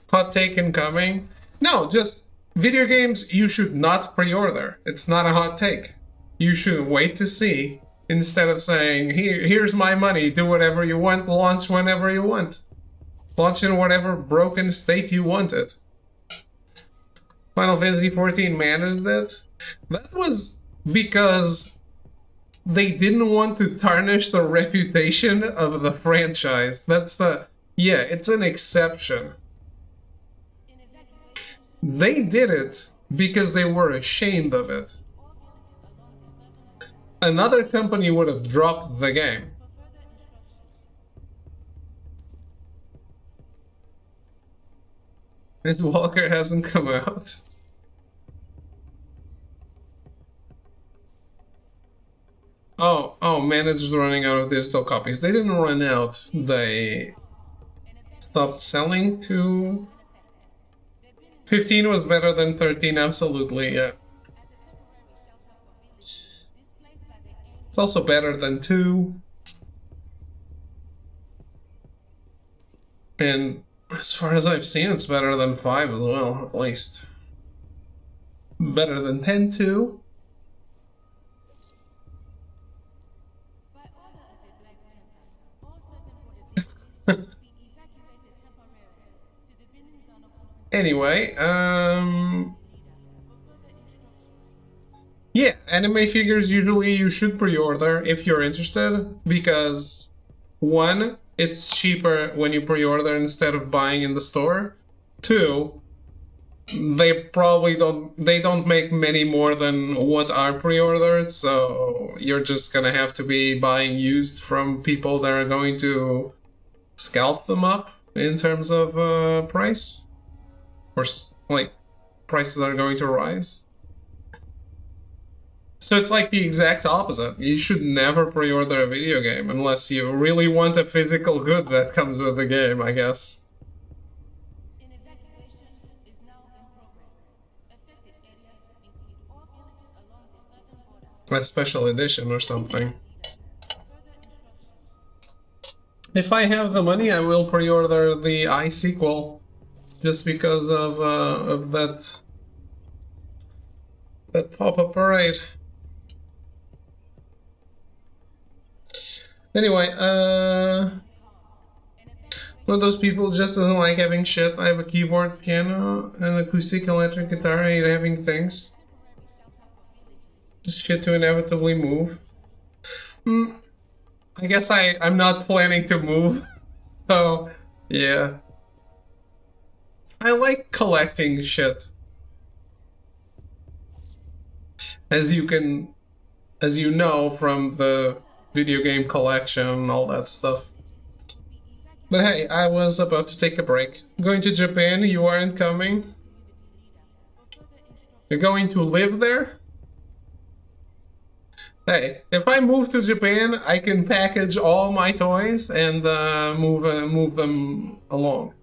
Hot take incoming. No, just video games you should not pre-order. It's not a hot take. You should wait to see instead of saying, here's my money, do whatever you want, launch whenever you want. Launch in whatever broken state you want it. Final Fantasy XIV managed it. That was because they didn't want to tarnish the reputation of the franchise. That's the... Yeah, it's an exception. They did it because they were ashamed of it. Another company would have dropped the game. And Walker hasn't come out. Oh, manager's running out of digital copies. They didn't run out. They stopped selling to... 15 was better than 13, absolutely, yeah. It's also better than 2. And as far as I've seen, it's better than 5 as well, at least. Better than 10 too. Anyway, yeah, anime figures usually you should pre-order if you're interested, because 1, it's cheaper when you pre-order instead of buying in the store. 2, they probably don't make many more than what are pre-ordered, so you're just gonna have to be buying used from people that are going to scalp them up in terms of price. Or like prices are going to rise. So it's like the exact opposite. You should never pre-order a video game unless you really want a physical good that comes with the game, I guess. A special edition or something. If I have the money, I will pre-order the I sequel, just because of that pop-up parade. Anyway, one of those people just doesn't like having shit. I have a keyboard, piano, an acoustic electric guitar. I hate having things. Just shit to inevitably move. I guess I'm not planning to move, so yeah. I like collecting shit. As you know from the video game collection, all that stuff. But hey, I was about to take a break. Going to Japan, you aren't coming? You're going to live there? Hey, if I move to Japan, I can package all my toys and move them along.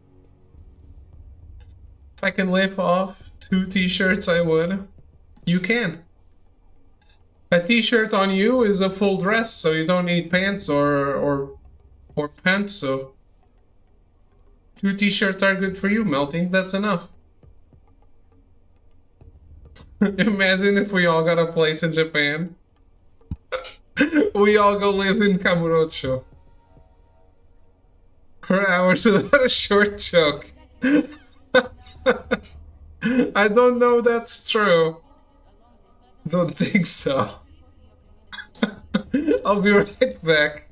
If I can live off 2 t-shirts, I would. You can. A t-shirt on you is a full dress, so you don't need pants or pants, so 2 t-shirts are good for you, Melting. That's enough. Imagine if we all got a place in Japan. We all go live in Kamurocho. For hours without a short joke. I don't know that's true. Don't think so. I'll be right back.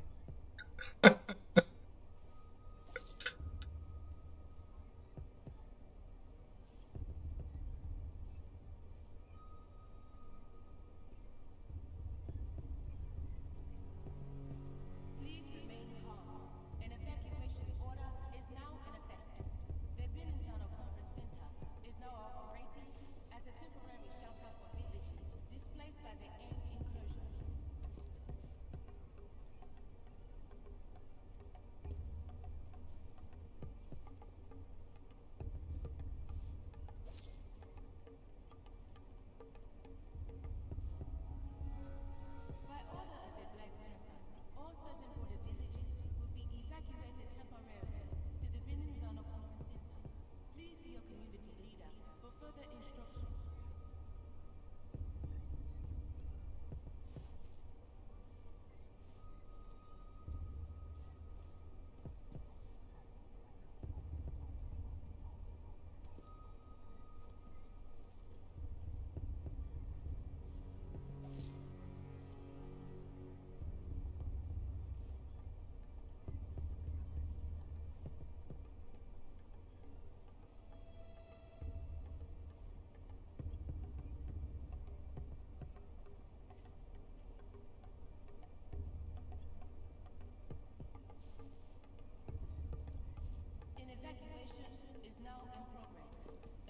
now in progress.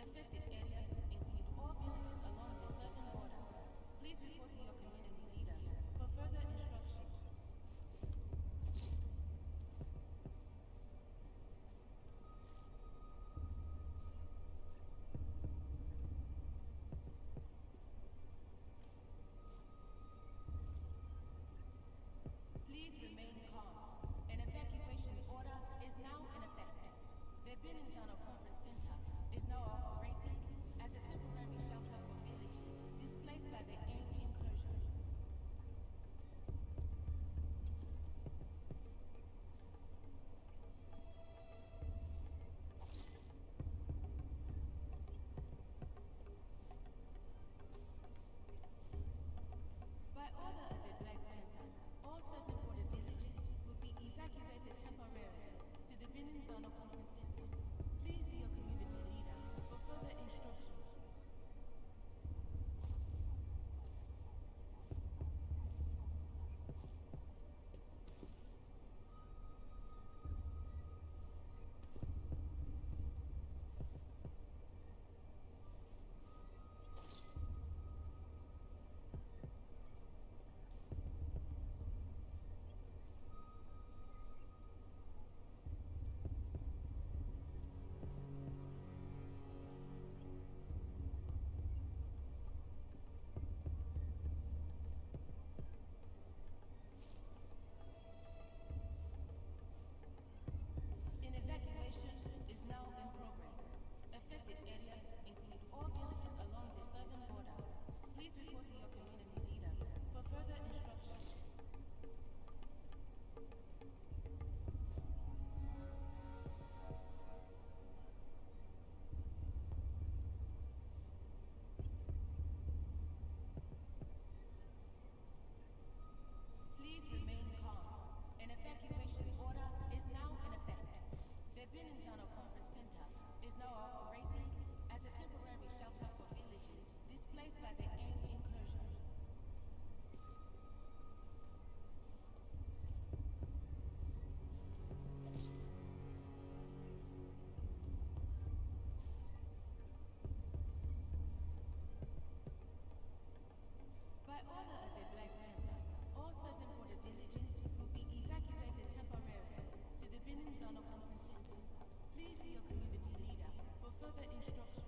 Affected areas include all villages along the southern border. Please report to your community leaders for further instructions. Please remain calm. An evacuation order is now in effect. The Binnenzano Conference Center is now operating as a temporary shelter for villages displaced by the AIM incursion. By order of the Black Panther, all southern border villages will be evacuated temporarily to the Binnenzano Conference Center. Please see your community leader for further instructions. An evacuation is now in progress. Affected areas include all villages along the southern border. Please report to your community leaders for further instructions. Please remain calm. An evacuation order is now in effect. The Binnenzano Conference Center is now operating as a temporary shelter for villages displaced by the AIM incursion. By order of the Black Panther, all southern border villages will be evacuated temporarily to the Binnenzano Conference Center. Please see your community leader for further instructions.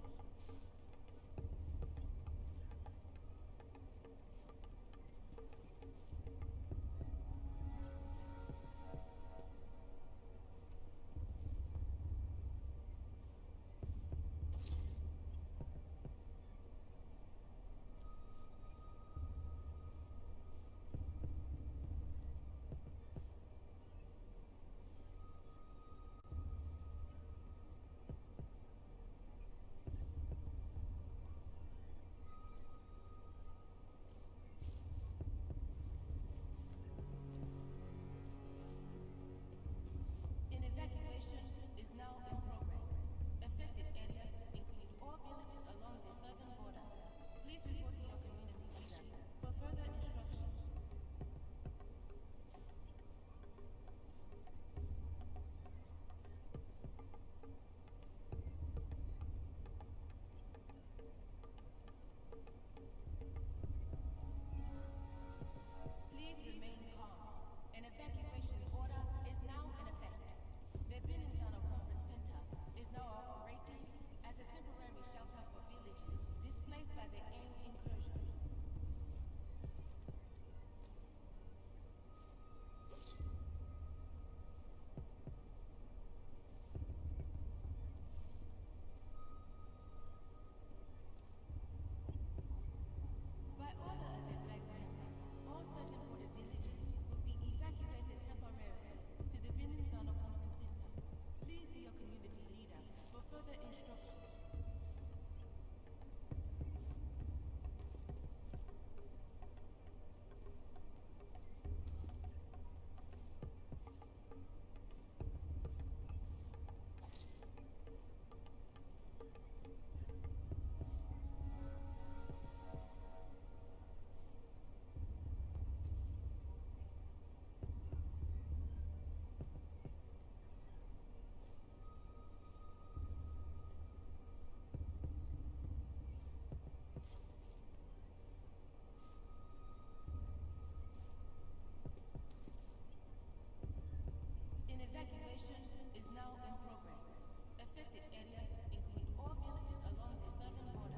Affected areas include all villages along the southern border.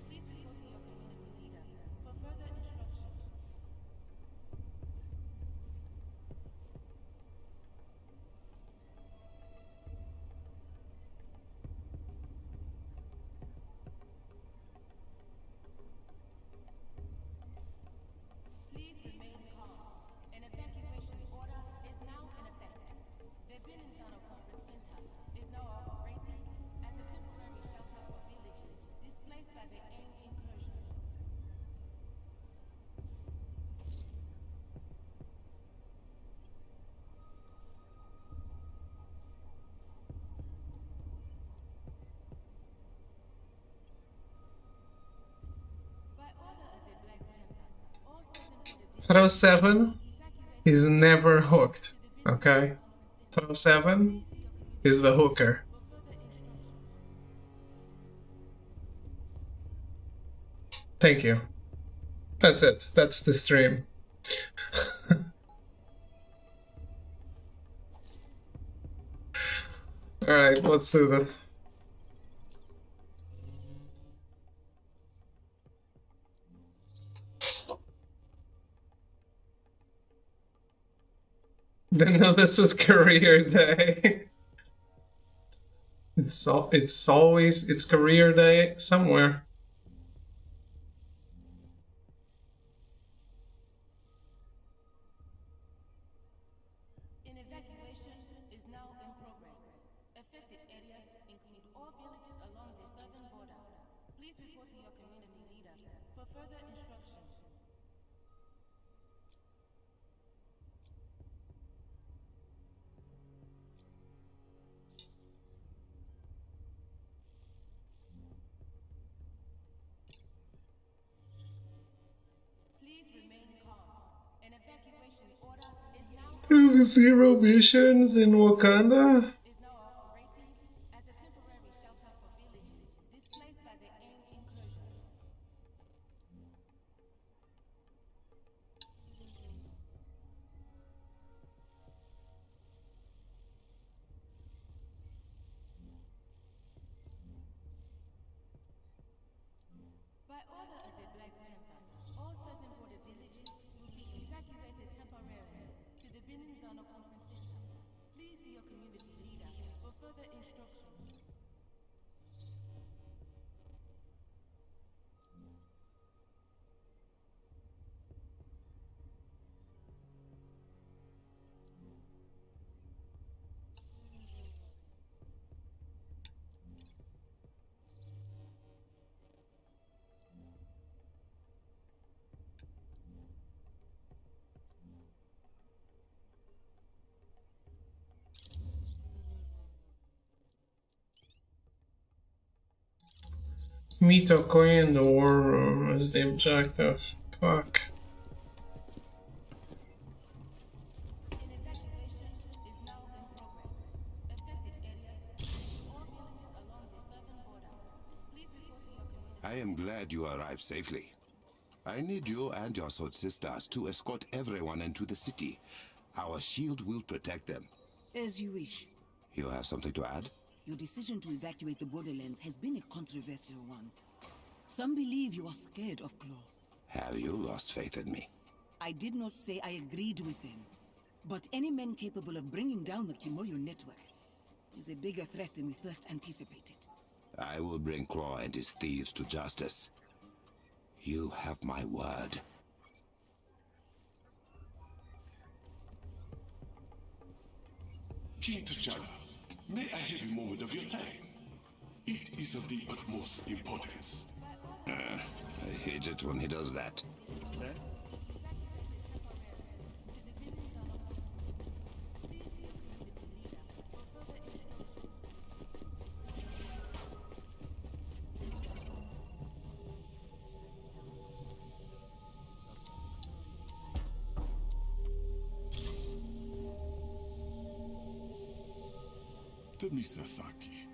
Please report to your community leaders for further instructions. Please remain calm. An evacuation order is now in effect. The Binnenzano Conference Center is now operating as a temporary shelter for villages displaced by the AIM incursion. By order of the Black Panther, all southern border Throw 7 is never hooked, okay? Throw 7 is the hooker. Thank you. That's it. That's the stream. Alright, let's do this. Didn't know this was career day. It's always career day somewhere. An evacuation is now in progress. Affected areas include all villages along the southern border. Please report to your community leaders for further instructions. Please remain calm. An evacuation order is now There were 0 missions in Wakanda? as a temporary shelter for villages displaced by the AIM incursion. By order of the Black Panther, all southern border villages will be evacuated temporarily to the Binnenzano Conference Center. Please see your community leader for further instructions. Meet Okoye in the war room is the objective. Fuck. I am glad you arrived safely. I need you and your Sword Sisters to escort everyone into the city. Our shield will protect them. As you wish. You have something to add? Your decision to evacuate the borderlands has been a controversial one. Some believe you are scared of Claw. Have you lost faith in me? I did not say I agreed with him. But any man capable of bringing down the Kimoyo network is a bigger threat than we first anticipated. I will bring Claw and his thieves to justice. You have my word. King T'Challa, may I have a moment of your time? It is of the utmost importance. I hate it when he does that. Sir? Mr. Saki,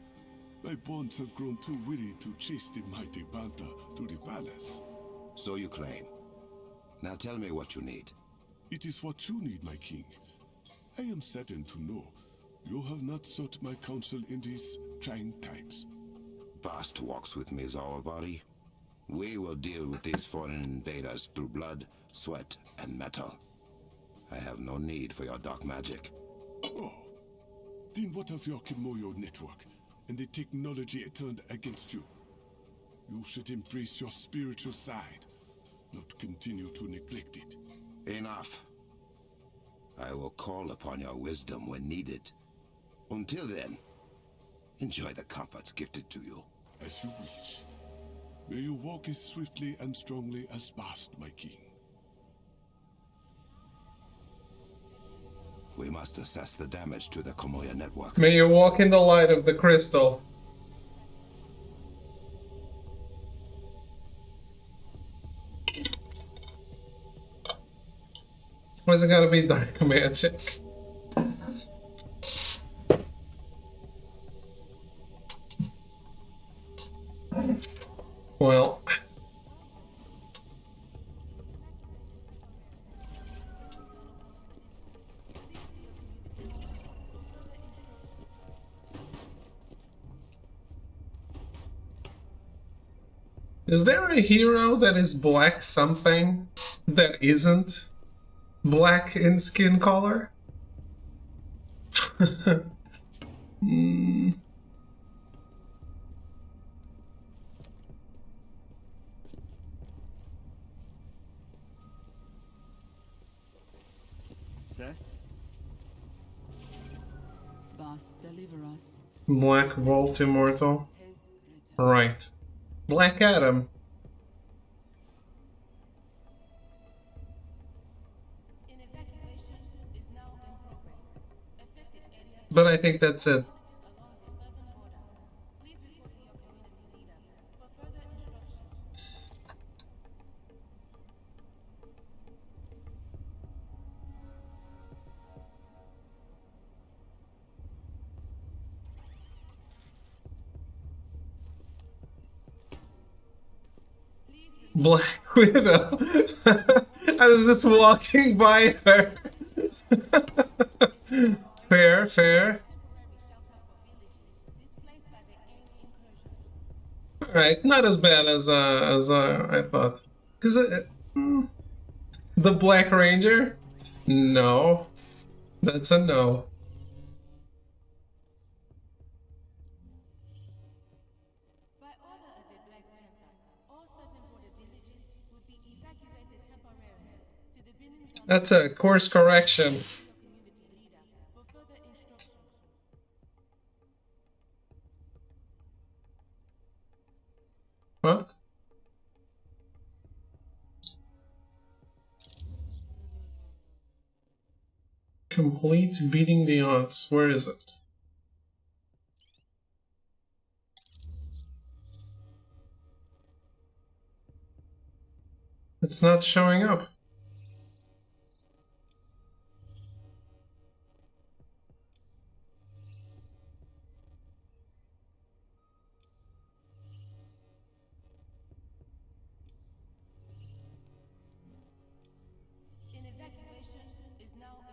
my bonds have grown too weary to chase the mighty Banta to the palace. So you claim. Now tell me what you need. It is what you need, my king. I am certain to know You have not sought my counsel in these trying times. Bast walks with me, Zawavari. We will deal with these foreign invaders through blood, sweat, and metal. I have no need for your dark magic. Oh, then what of your Kimoyo network and the technology it turned against you? You should embrace your spiritual side, not continue to neglect it. Enough. I will call upon your wisdom when needed. Until then, enjoy the comforts gifted to you. As you wish. May you walk as swiftly and strongly as Bast, my king. We must assess the damage to the Komoya network. May you walk in the light of the crystal. Why's it gotta be dark magic? Well... Is there a hero that is black something that isn't black in skin color? Sir? Bast deliver us. Black Vault Immortal. Right. Black Adam. But I think that's it. Black Widow. I was just walking by her. Fair, fair. Alright, not as bad as I thought. Cause the Black Ranger? No. That's a no. That's a course correction. What? Complete beating the odds. Where is it? It's not showing up.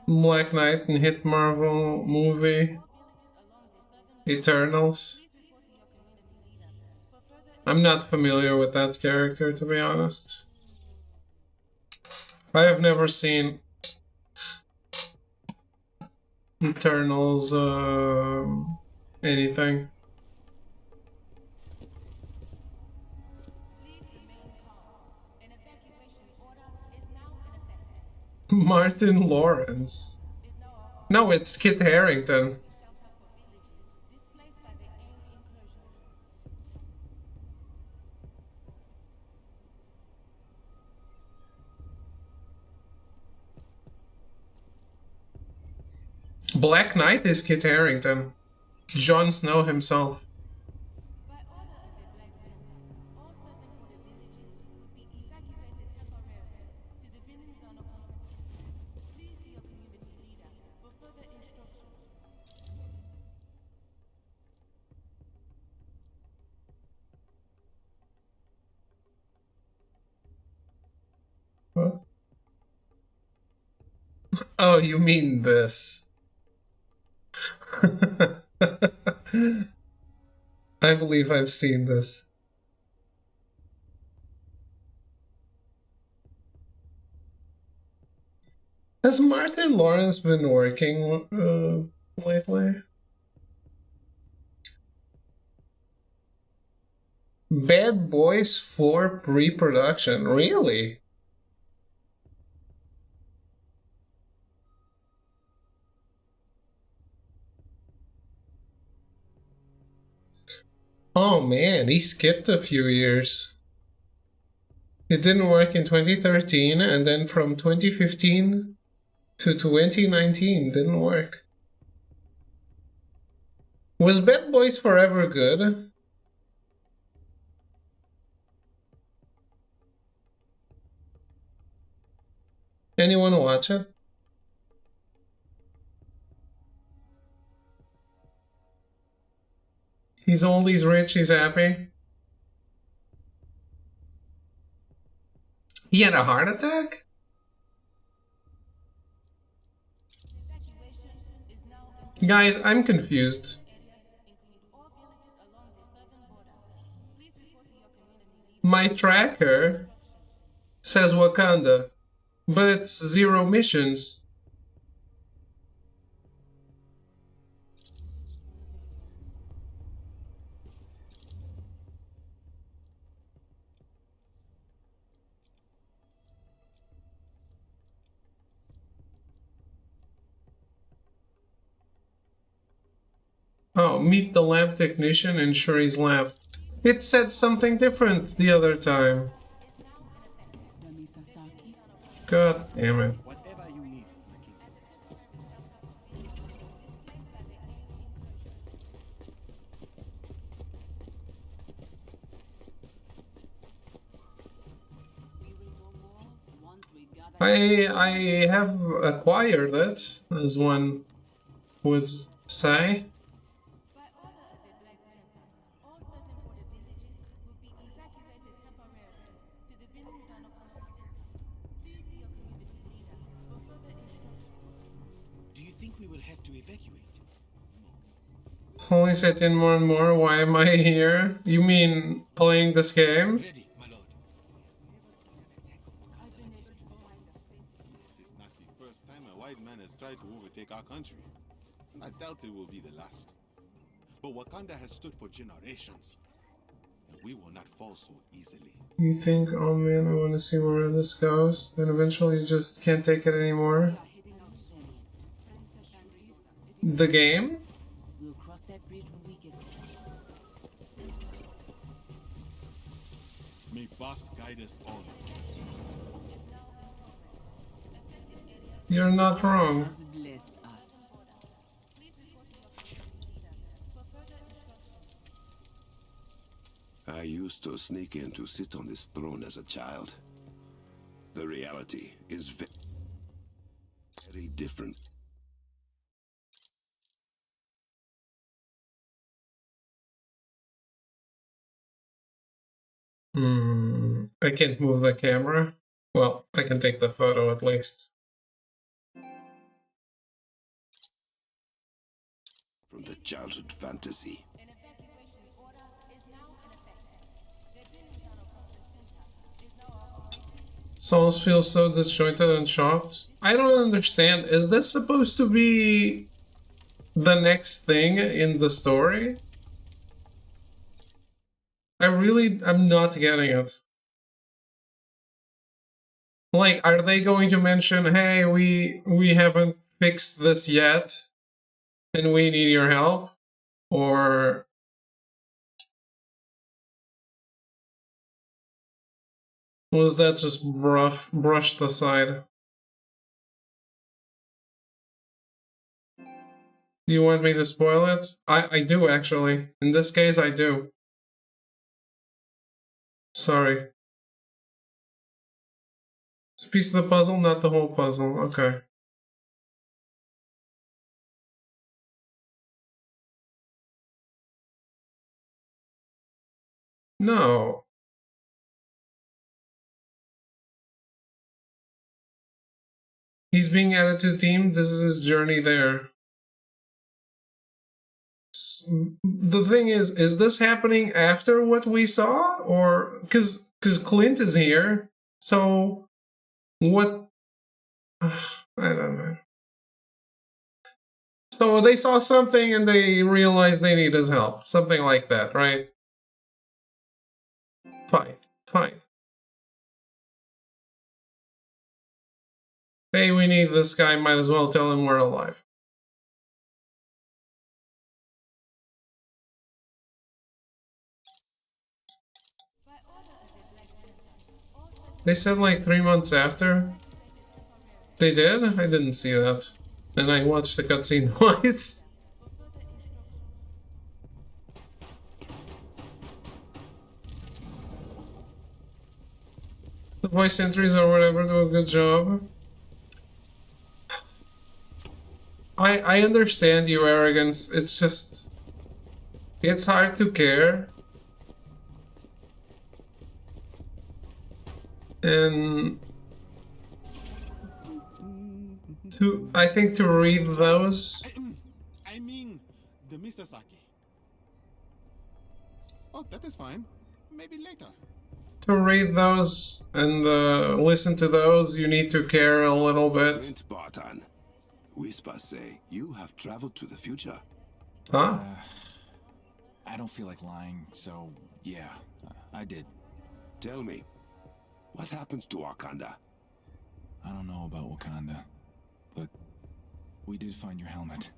Black Knight and hit Marvel movie Eternals. I'm not familiar with that character, to be honest. I have never seen Eternals anything. Martin Lawrence. No, it's Kit Harington. Black Knight is Kit Harington. Jon Snow himself. What? Oh, you mean this? I believe I've seen this. Has Martin Lawrence been working lately? Bad Boys 4 pre-production, really? Oh man, he skipped a few years. It didn't work in 2013, and then from 2015 to 2019 didn't work. Was Bad Boys Forever good? Anyone watch it? He's old, he's rich, he's happy. He had a heart attack? Guys, I'm confused. My tracker says Wakanda, but it's 0 missions. Oh, meet the lab technician in Shuri's lab. It said something different the other time. God damn it. I have acquired it, as one would say. Do you think we will have to evacuate? It's only set in more and more. Why am I here? You mean playing this game? This is not the first time a white man has tried to overtake our country. I doubt it will be the last. But Wakanda has stood for generations, and we will not fall so easily. You think, oh man, I want to see where this goes, then eventually you just can't take it anymore? The game? We'll cross that bridge when we get there. May Bast guide us all. You're not wrong. I used to sneak in to sit on this throne as a child. The reality is very different. I can't move the camera. Well, I can take the photo at least. From the childhood fantasy. Souls feel so disjointed and shocked. I don't understand. Is this supposed to be the next thing in the story? I'm not getting it. Like, are they going to mention, hey, we haven't fixed this yet, and we need your help? Or was that just brushed aside? You want me to spoil it? I do, actually. In this case, I do. Sorry. It's a piece of the puzzle, not the whole puzzle. Okay. No. He's being added to the team. This is his journey there. the thing is this happening after what we saw, or because Clint is here? So what? I don't know. So they saw something and they realized they need his help, something like that, right? Fine, fine. Hey, we need this guy. Might as well tell him we're alive. They said like 3 months after. They did? I didn't see that. And I watched the cutscene twice. The voice entries or whatever do a good job. I understand your arrogance. It's just... It's hard to care. And... I think to read those... I mean, the Mr. Saki. Oh, that is fine. Maybe later. To read those and listen to those, you need to care a little bit. Clint Barton. Whispers say you have traveled to the future. Huh? I don't feel like lying, so yeah, I did. Tell me, what happens to Wakanda? I don't know about Wakanda, but we did find your helmet.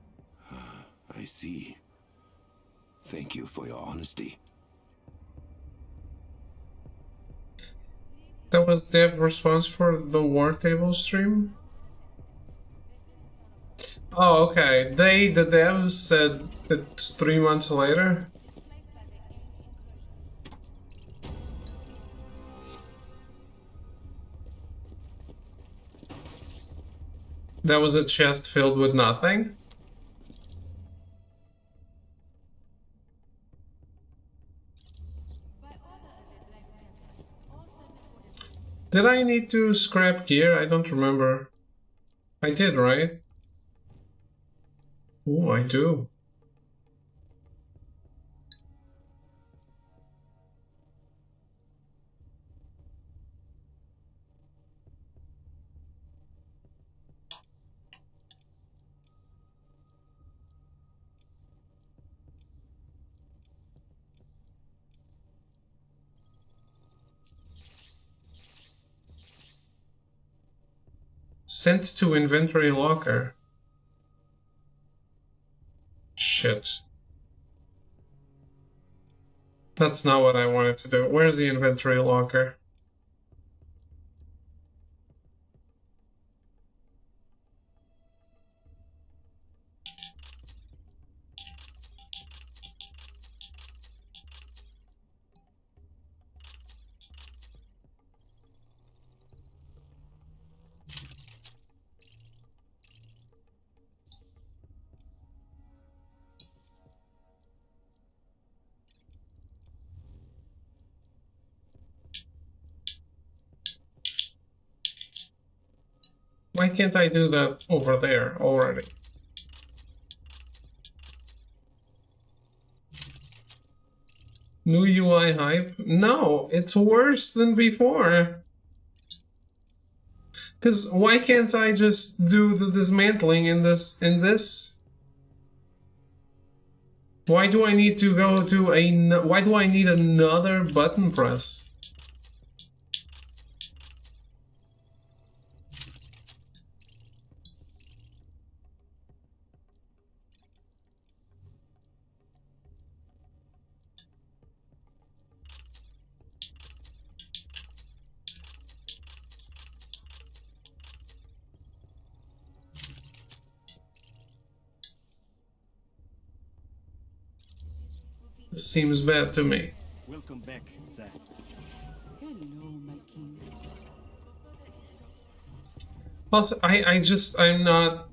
I see. Thank you for your honesty. That was dev response for the War Table stream? Oh, okay. The devs said it's 3 months later? That was a chest filled with nothing? Did I need to scrap gear? I don't remember. I did, right? Oh, I do. Sent to inventory locker. Shit. That's not what I wanted to do. Where's the inventory locker? Why can't I do that over there already? New UI hype? No, it's worse than before. Because why can't I just do the dismantling in this? Why do I need to go to why do I need another button press? Seems bad to me. Welcome back, sir. Hello, my king. Also, I'm not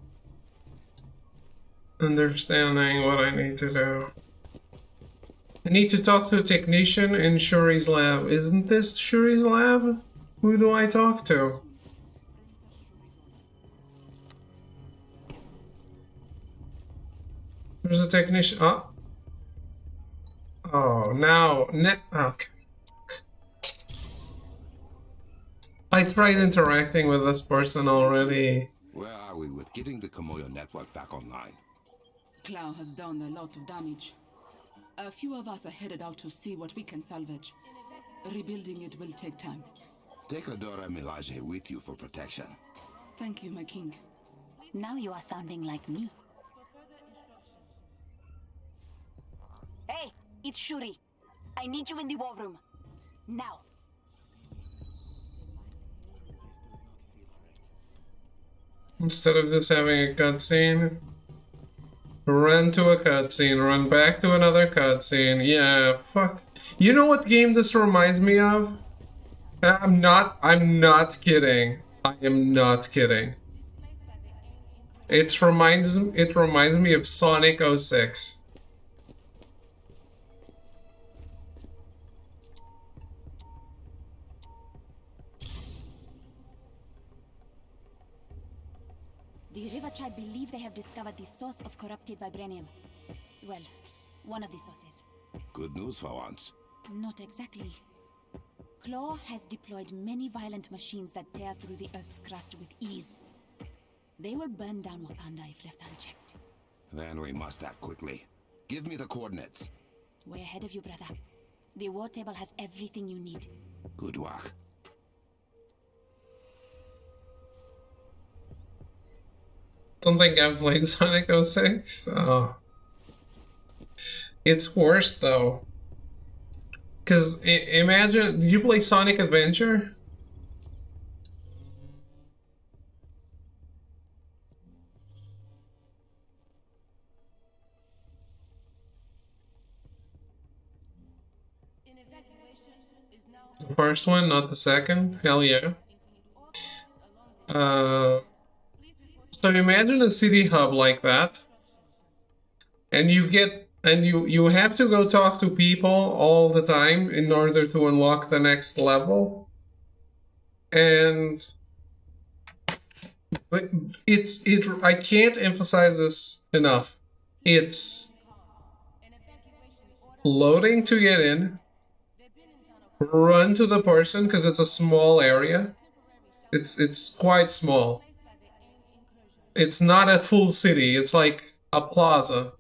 understanding what I need to do. I need to talk to a technician in Shuri's lab. Isn't this Shuri's lab? Who do I talk to? There's a technician. Oh, Oh, now... okay. I tried interacting with this person already. Where are we with getting the Komoyo network back online? Clow has done a lot of damage. A few of us are headed out to see what we can salvage. Rebuilding it will take time. Take Adora Milaje with you for protection. Thank you, my king. Now you are sounding like me. Hey, it's Shuri. I need you in the war room. Now. Instead of just having a cutscene, run to a cutscene, run back to another cutscene. Yeah, fuck. You know what game this reminds me of? I'm not kidding. I am not kidding. It reminds me of Sonic 06. The River Tribe believe they have discovered the source of corrupted Vibranium. Well, one of the sources. Good news for once. Not exactly. Claw has deployed many violent machines that tear through the Earth's crust with ease. They will burn down Wakanda if left unchecked. Then we must act quickly. Give me the coordinates. Way ahead of you, brother. The war table has everything you need. Good work. Don't think I've played Sonic 06. Oh. It's worse though. Cause imagine, did you play Sonic Adventure? The first one, not the second? Hell yeah. So imagine a city hub like that, and you have to go talk to people all the time in order to unlock the next level. And I can't emphasize this enough. It's loading to get in, run to the person because it's a small area. It's quite small. It's not a full city, it's like a plaza.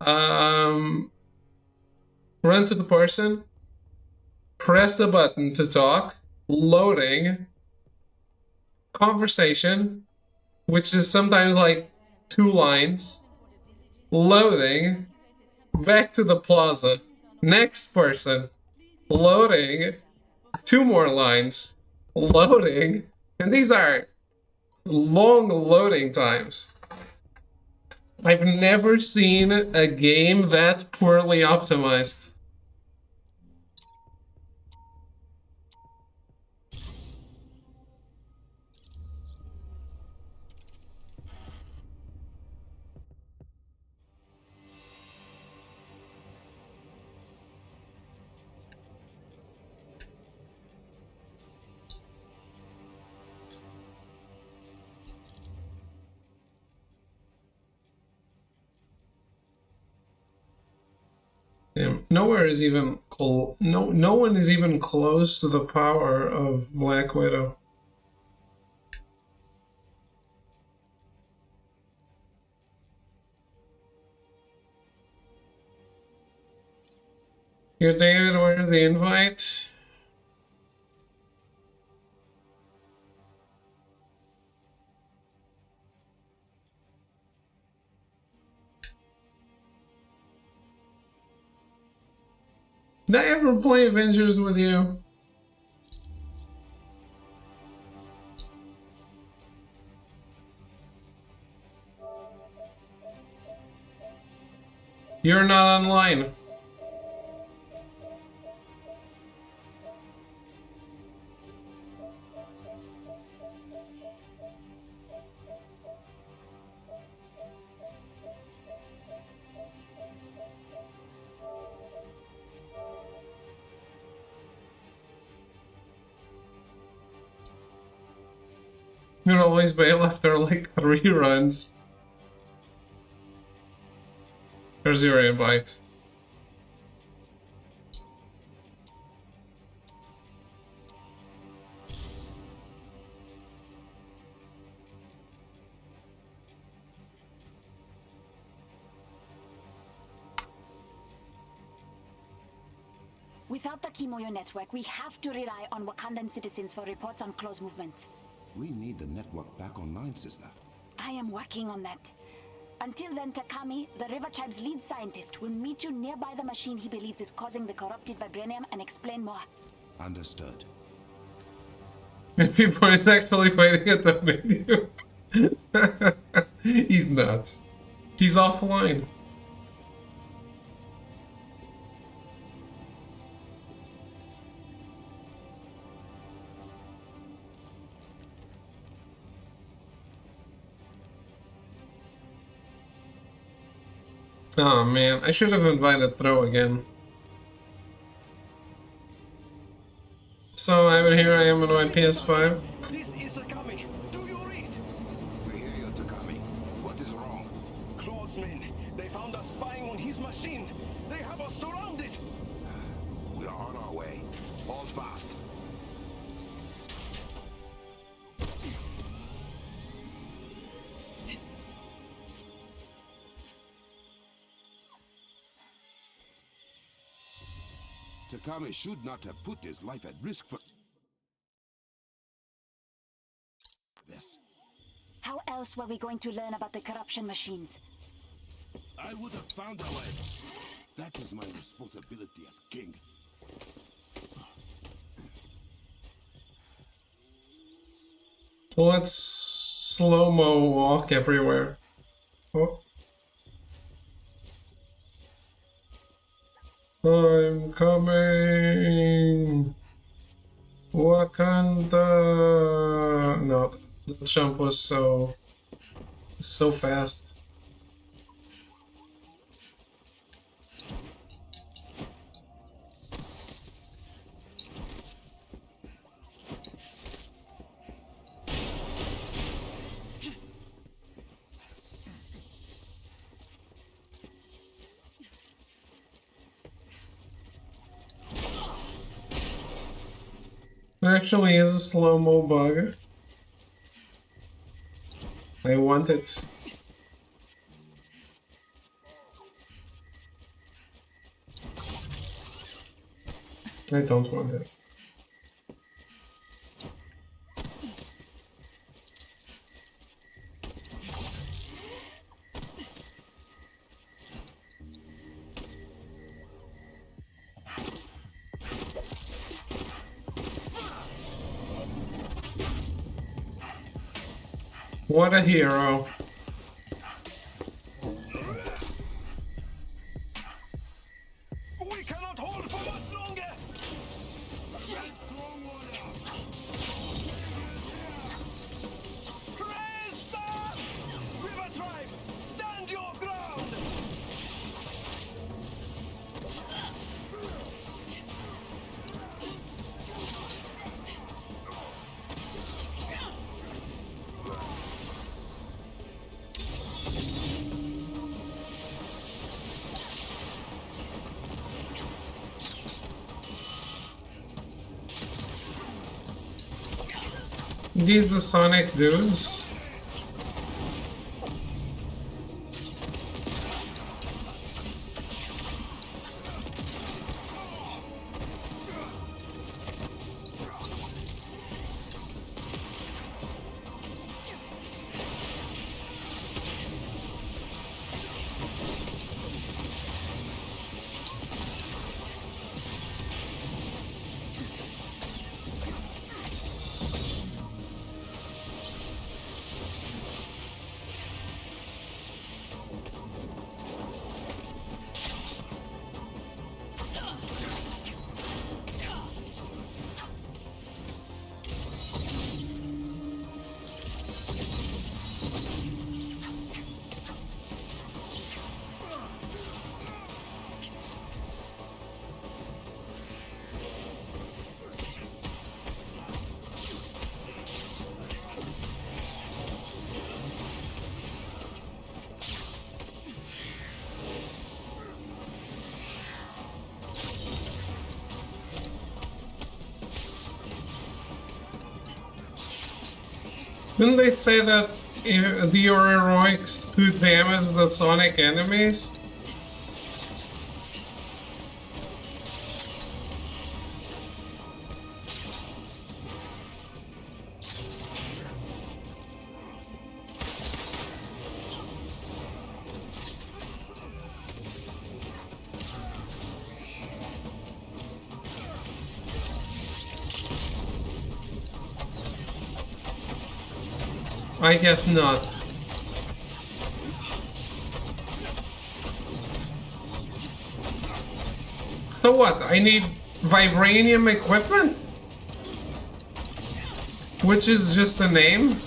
Run to the person, press the button to talk, loading, conversation, which is sometimes like 2 lines, loading, back to the plaza, next person, loading, 2 more lines, loading, and these are long loading times. I've never seen a game that poorly optimized. Yeah, nowhere is even no one is even close to the power of Black Widow. Here, David, where's the invite? Did I ever play Avengers with you? You're not online. You'd always bail after like 3 runs. There's your invite. Without the Kimoyo network, we have to rely on Wakandan citizens for reports on Claw's movements. We need the network back online, sister. I am working on that. Until then, Takami, the River Tribe's lead scientist, will meet you nearby the machine he believes is causing the corrupted Vibranium and explain more. Understood. Before he's actually fighting at the menu. He's not. He's offline. Oh man, I should have invited Throw again. So here I am on my PS5. This is Takami. Do you read? We hear you, Takami. What is wrong? Claw's men. They found us spying on his machine. They have us surrounded. We are on our way. Hold fast. Takami should not have put his life at risk for this. How else were we going to learn about the corruption machines? I would have found a way. That is my responsibility as king. Let's slow-mo walk everywhere. Oh. I'm coming! Wakanda! No, the jump was so fast. There actually is a slow-mo bug. I want it. I don't want it. What a hero. We cannot hold for much longer. Cresta! River Tribe, stand your ground. These the Sonic dudes? Didn't they say that your heroics could damage the Sonic enemies? I guess not. So what? I need Vibranium equipment? Which is just a name?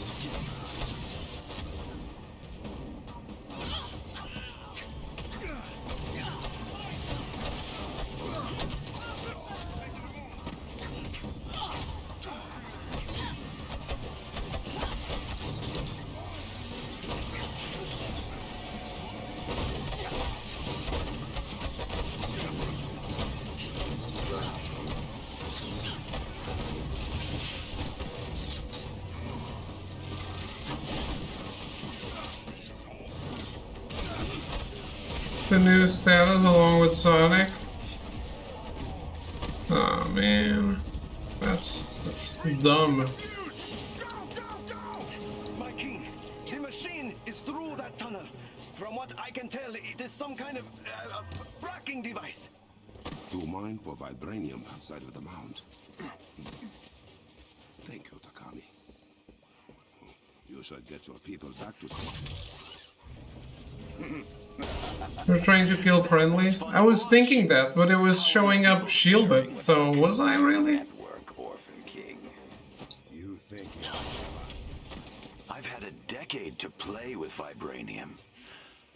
The new status along with Sonic. Oh man, that's dumb. My king, the machine is through that tunnel. From what I can tell, it is some kind of fracking device. To mine for Vibranium outside of the mound. Thank you, Takami. You should get your people back to school. We're trying to kill friendlies? I was thinking that, but it was showing up shielded, so was I really? You think I've had a decade to play with Vibranium.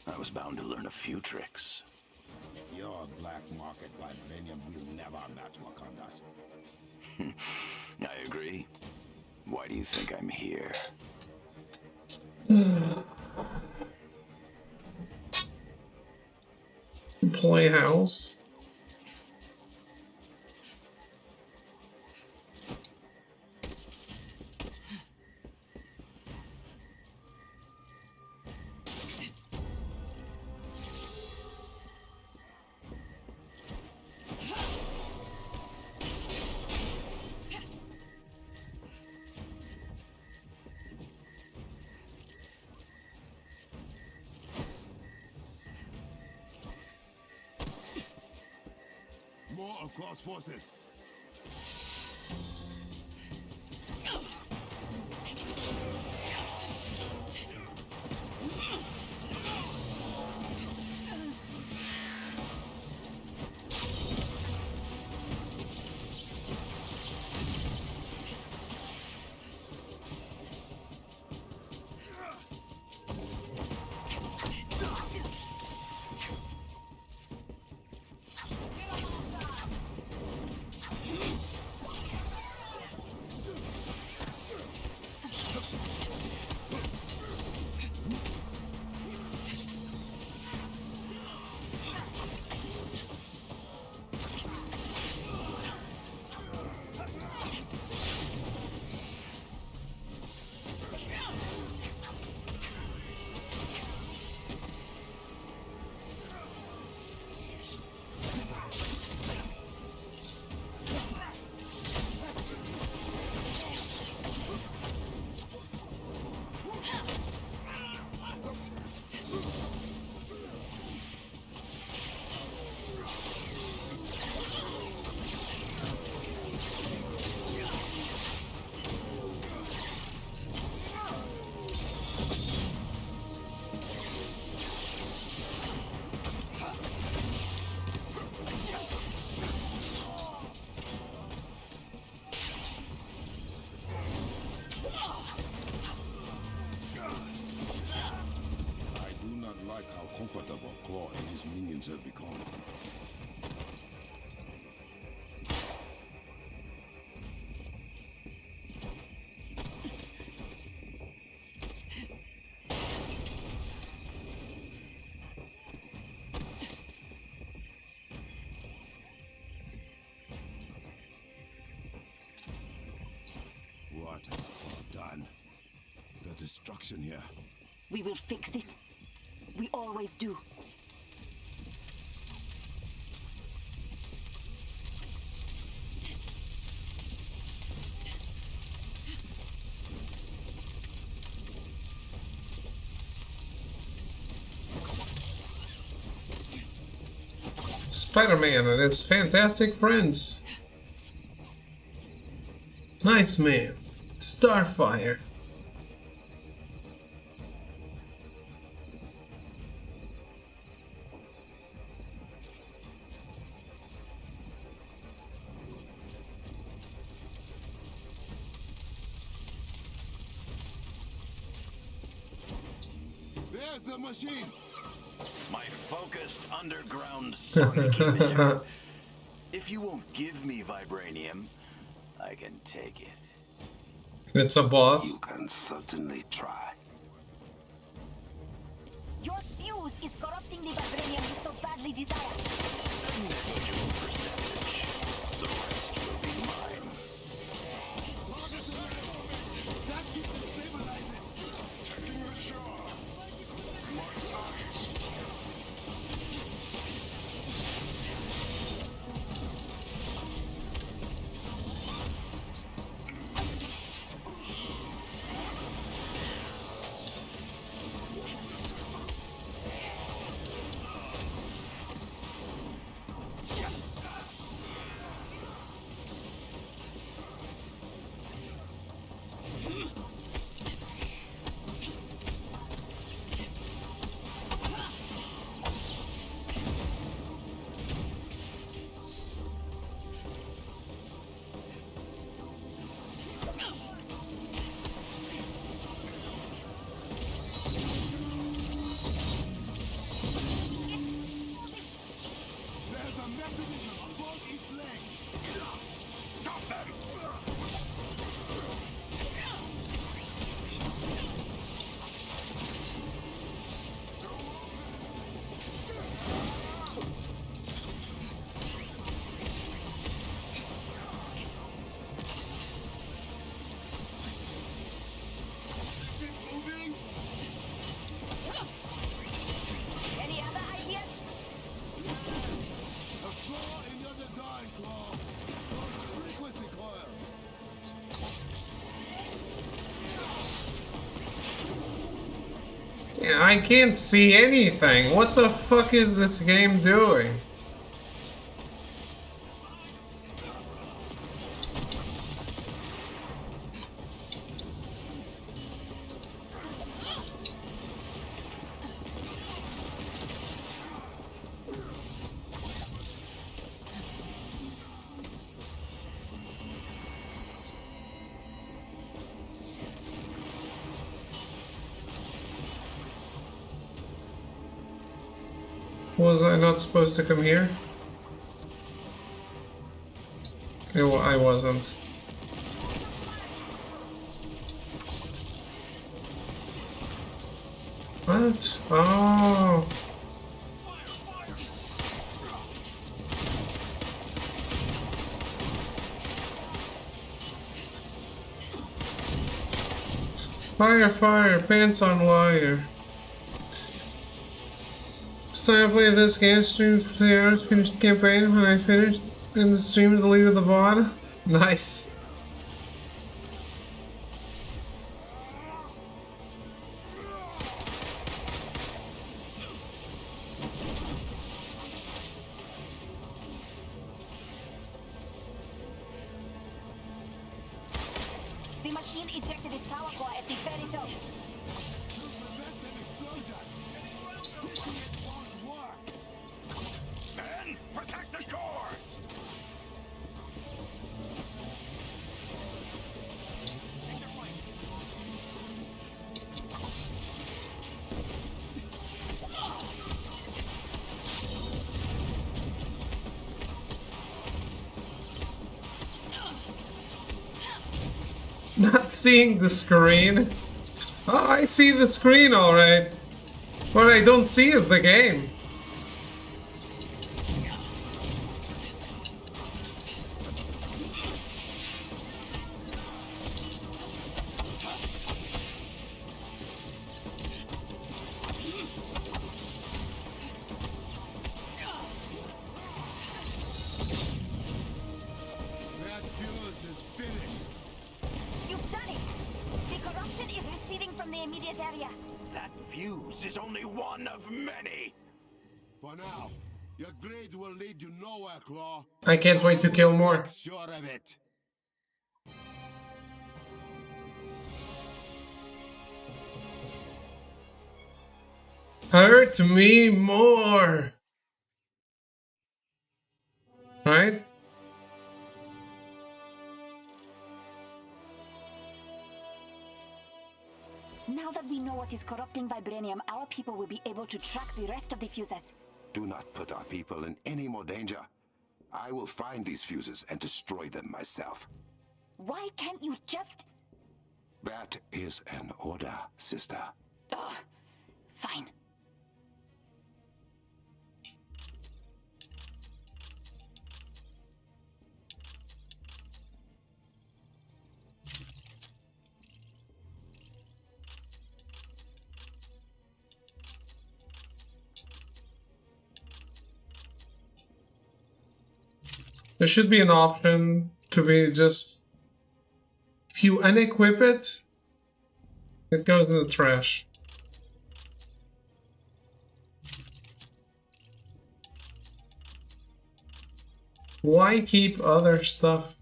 I was bound to learn a few tricks. Your black market Vibranium will never match Wakanda's. I agree. Why do you think I'm here? Playhouse. More of Claw's forces. Comfortable Claw and his minions have become. What has Claw done? The destruction here. We will fix it. We always do. Spider-Man and its fantastic friends. Nice man. Starfire. the machine. My focused underground sonic emitter. If you won't give me vibranium, I can take it. It's a boss. You can certainly try. Your fuse is corrupting the vibranium you so badly desire. A negligible percentage. The rest will be mine. That ship is stabilizing. Taking the shore. My size. Yeah, I can't see anything. What the fuck is this game doing? Was I not supposed to come here? I wasn't. What? Oh. Fire, fire, pants on wire. So I played this game, streamed for 3 hours, finished the campaign. When I finished in the stream, deleted the VOD. Nice. The machine ejected its power core at the very top. Men, protect the core! Not seeing the screen. Oh, I see the screen alright. What I don't see is the game. That fuse is finished. You've done it! The corruption is receding from the immediate area. That fuse is only one of many. For now, your grade will lead you nowhere, Claw. I can't wait to kill more. Sure of it. Hurt me more. Right? Now Now that we know what is corrupting Vibranium, our people will be able to track the rest of the fuses. Do not put our people in any more danger. I will find these fuses and destroy them myself. Why can't you just... That is an order, sister. Ugh. Fine. There should be an option to be just... If you unequip it, it goes in the trash. Why keep other stuff?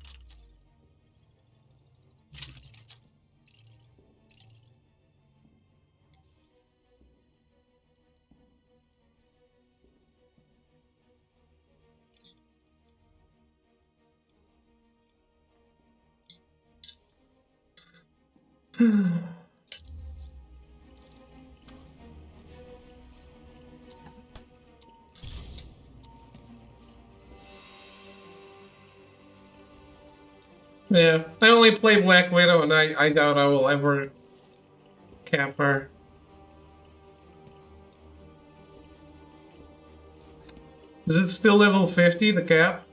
Yeah, I only play Black Widow, and I doubt I will ever cap her. Is it still level 50, the cap?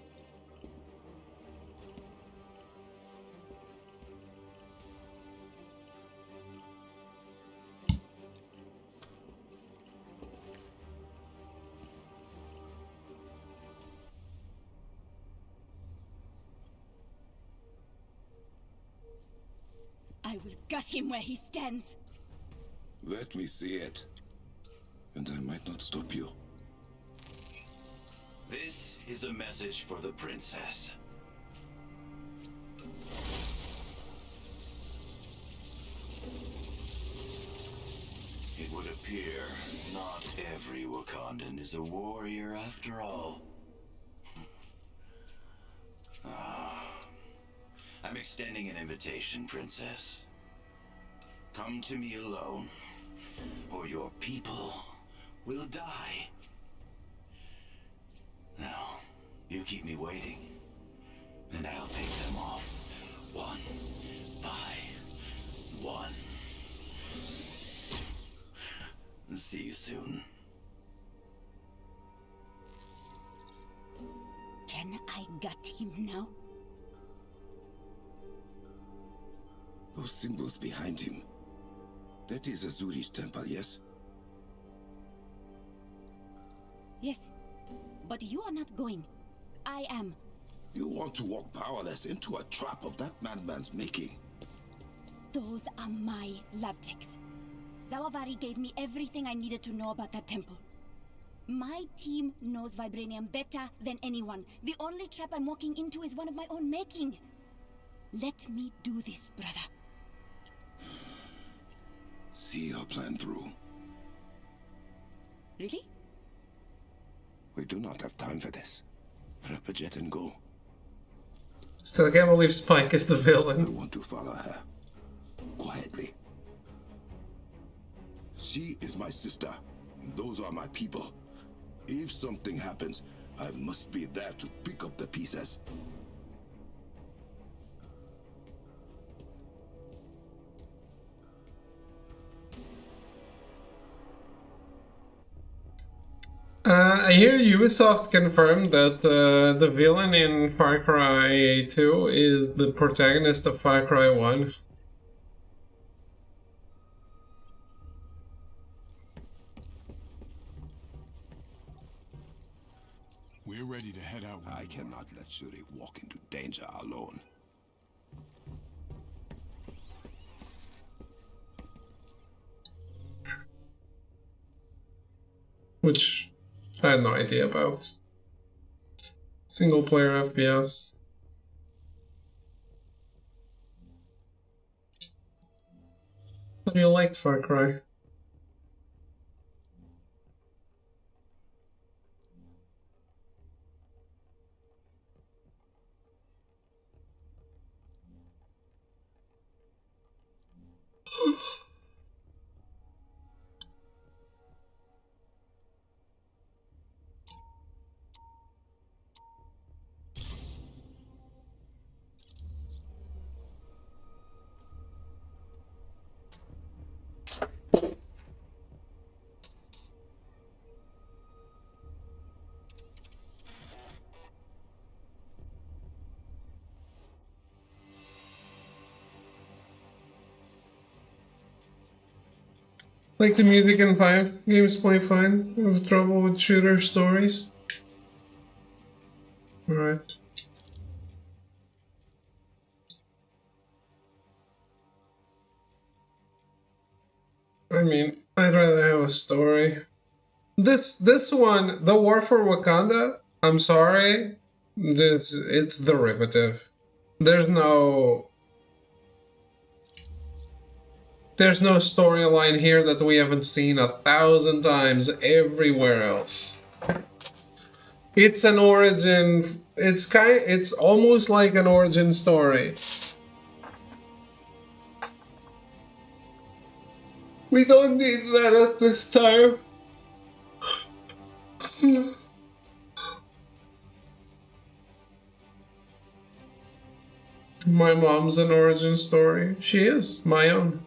I will gut him where he stands. Let me see it. And I might not stop you. This is a message for the princess. It would appear not every Wakandan is a warrior after all. I'm extending an invitation, princess. Come to me alone, or your people will die. Now, you keep me waiting, and I'll pick them off one by one. See you soon. Can I gut him now? Those symbols behind him. That is Azuri's temple, yes? Yes, but you are not going. I am. You want to walk powerless into a trap of that madman's making. Those are my lab techs. Zawavari gave me everything I needed to know about that temple. My team knows Vibranium better than anyone. The only trap I'm walking into is one of my own making. Let me do this, brother. See your plan through. Really? We do not have time for this. Prep a jet and go. Still can't believe Spike is the villain. I want to follow her. Quietly. She is my sister, and those are my people. If something happens, I must be there to pick up the pieces. I hear Ubisoft confirmed that the villain in Far Cry 2 is the protagonist of Far Cry 1. We're ready to head out. I cannot let Shuri walk into danger alone. Which I had no idea about. Single player FPS. Thought you liked Far Cry. Like the music in 5, gameplay fine. You have trouble with shooter stories. Alright. I mean, I'd rather have a story. This one, the War for Wakanda, I'm sorry, it's derivative. There's no storyline here that we haven't seen 1,000 times everywhere else. It's an origin. It's almost like an origin story. We don't need that at this time. My mom's an origin story. She is my own.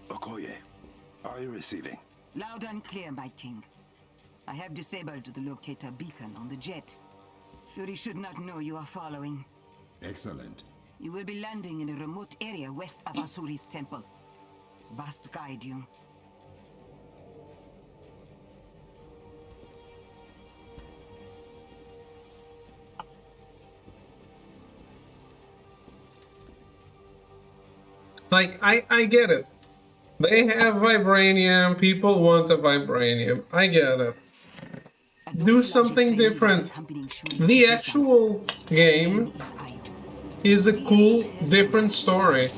Okoye, are you receiving? Loud and clear, my king. I have disabled the locator beacon on the jet. Shuri should not know you are following. Excellent. You will be landing in a remote area west of Asuri's temple. Bast guide you. Like, I get it. They have Vibranium, people want a Vibranium. I get it. Do something different. The actual game is a cool, different story.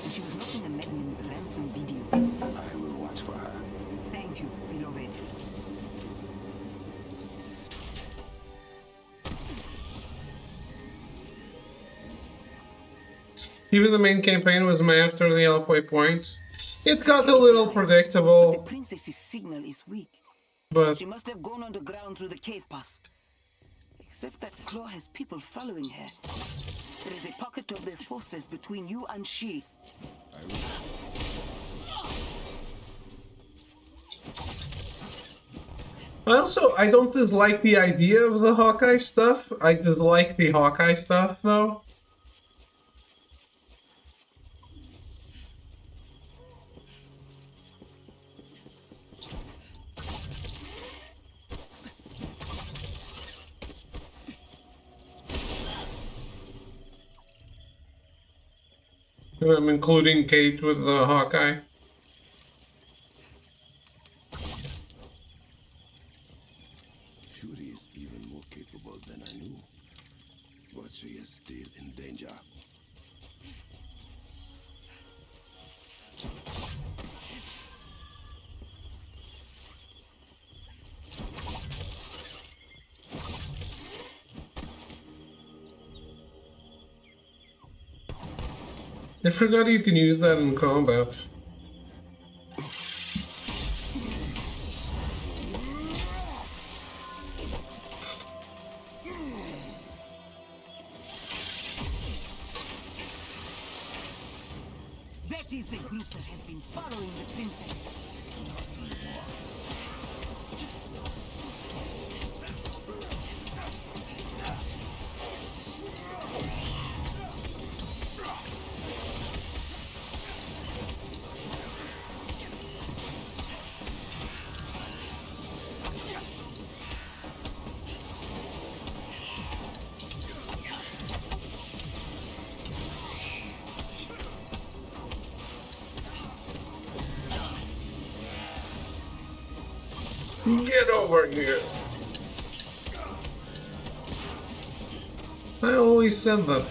I will watch for her. Thank you, beloved. Even the main campaign was after the halfway point. It got a little predictable. The princess's signal is weak. But she must have gone underground through the cave pass. Except that Claw has people following her. There is a pocket of their forces between you and she. I don't dislike the idea of the Hawkeye stuff. I dislike the Hawkeye stuff, though. I'm including Kate with the Hawkeye. Shuri is even more capable than I knew. But she is still in danger. I forgot you can use that in combat. That is the group that has been following the princess. Get over here. I always said that.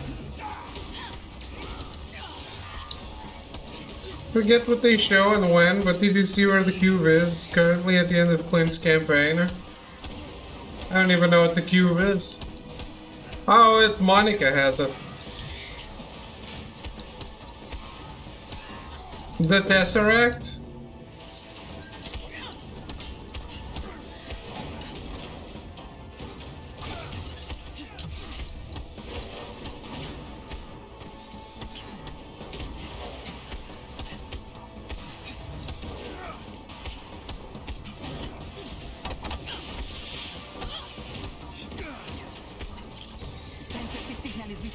Forget what they show and when, but did you see where the cube is? Currently at the end of Clint's campaign. I don't even know what the cube is. Oh, Monica has it. The Tesseract?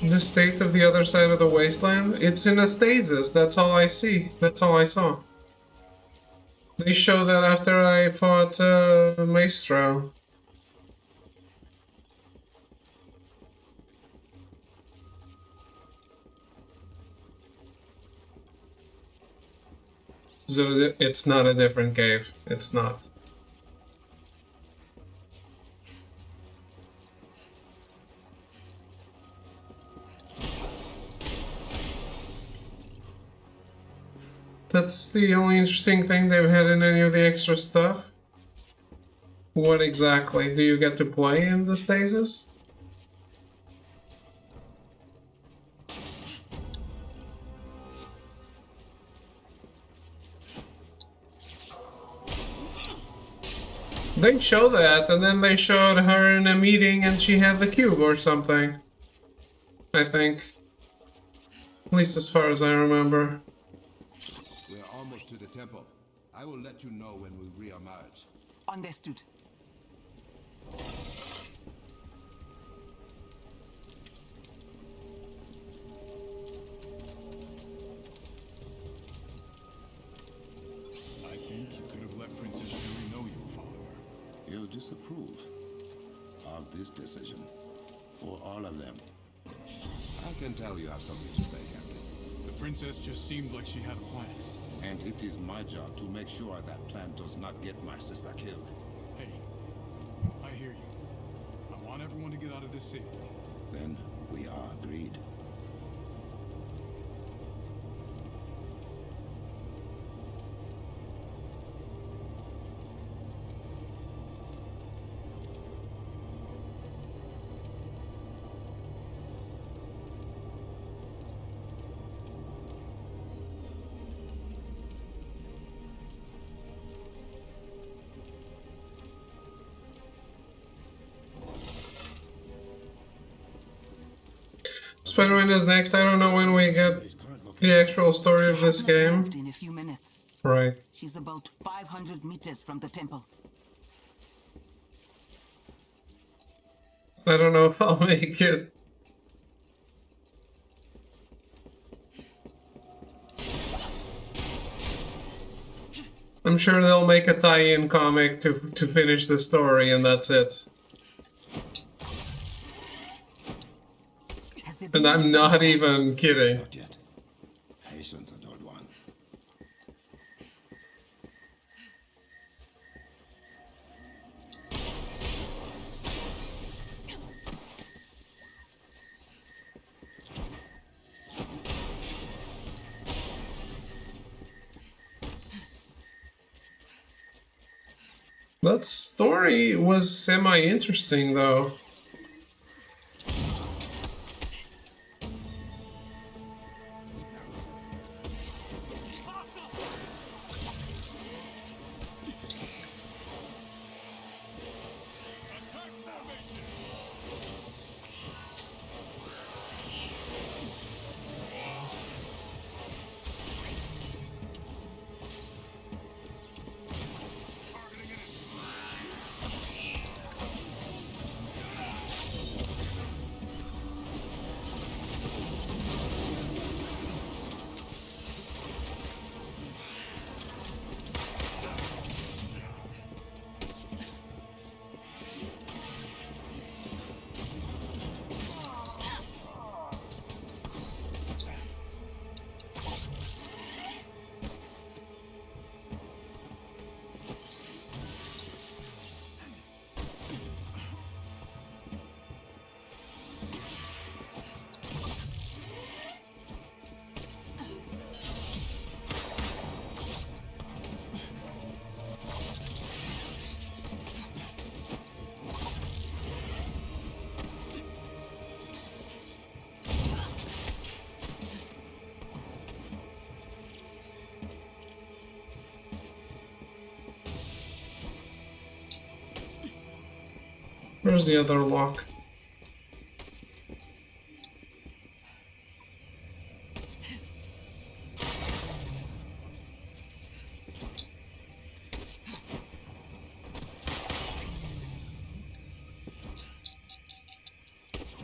The state of the other side of the wasteland? It's in a stasis, that's all I see. That's all I saw. They show that after I fought Maestro. So it's not a different cave. It's not. That's the only interesting thing they've had in any of the extra stuff. What exactly? Do you get to play in the stasis? They show that, and then they showed her in a meeting and she had the cube or something. I think. At least as far as I remember. We're almost to the temple. I will let you know when we re-emerge. Understood. I think you could have let Princess Shuri know you were following her. You disapprove of this decision, or all of them. I can tell you have something to say, Captain. The princess just seemed like she had a plan. And it is my job to make sure that plan does not get my sister killed. Hey, I hear you. I want everyone to get out of this safely. Then we are agreed. Spider-Man is next. I don't know when we get the actual story of this game. In a few minutes. Right. She's about 500 meters from the temple. I don't know if I'll make it. I'm sure they'll make a tie-in comic to finish the story, and that's it. And I'm not even kidding. Not yet. Patience, adored one. That story was semi-interesting, though. Where's the other lock?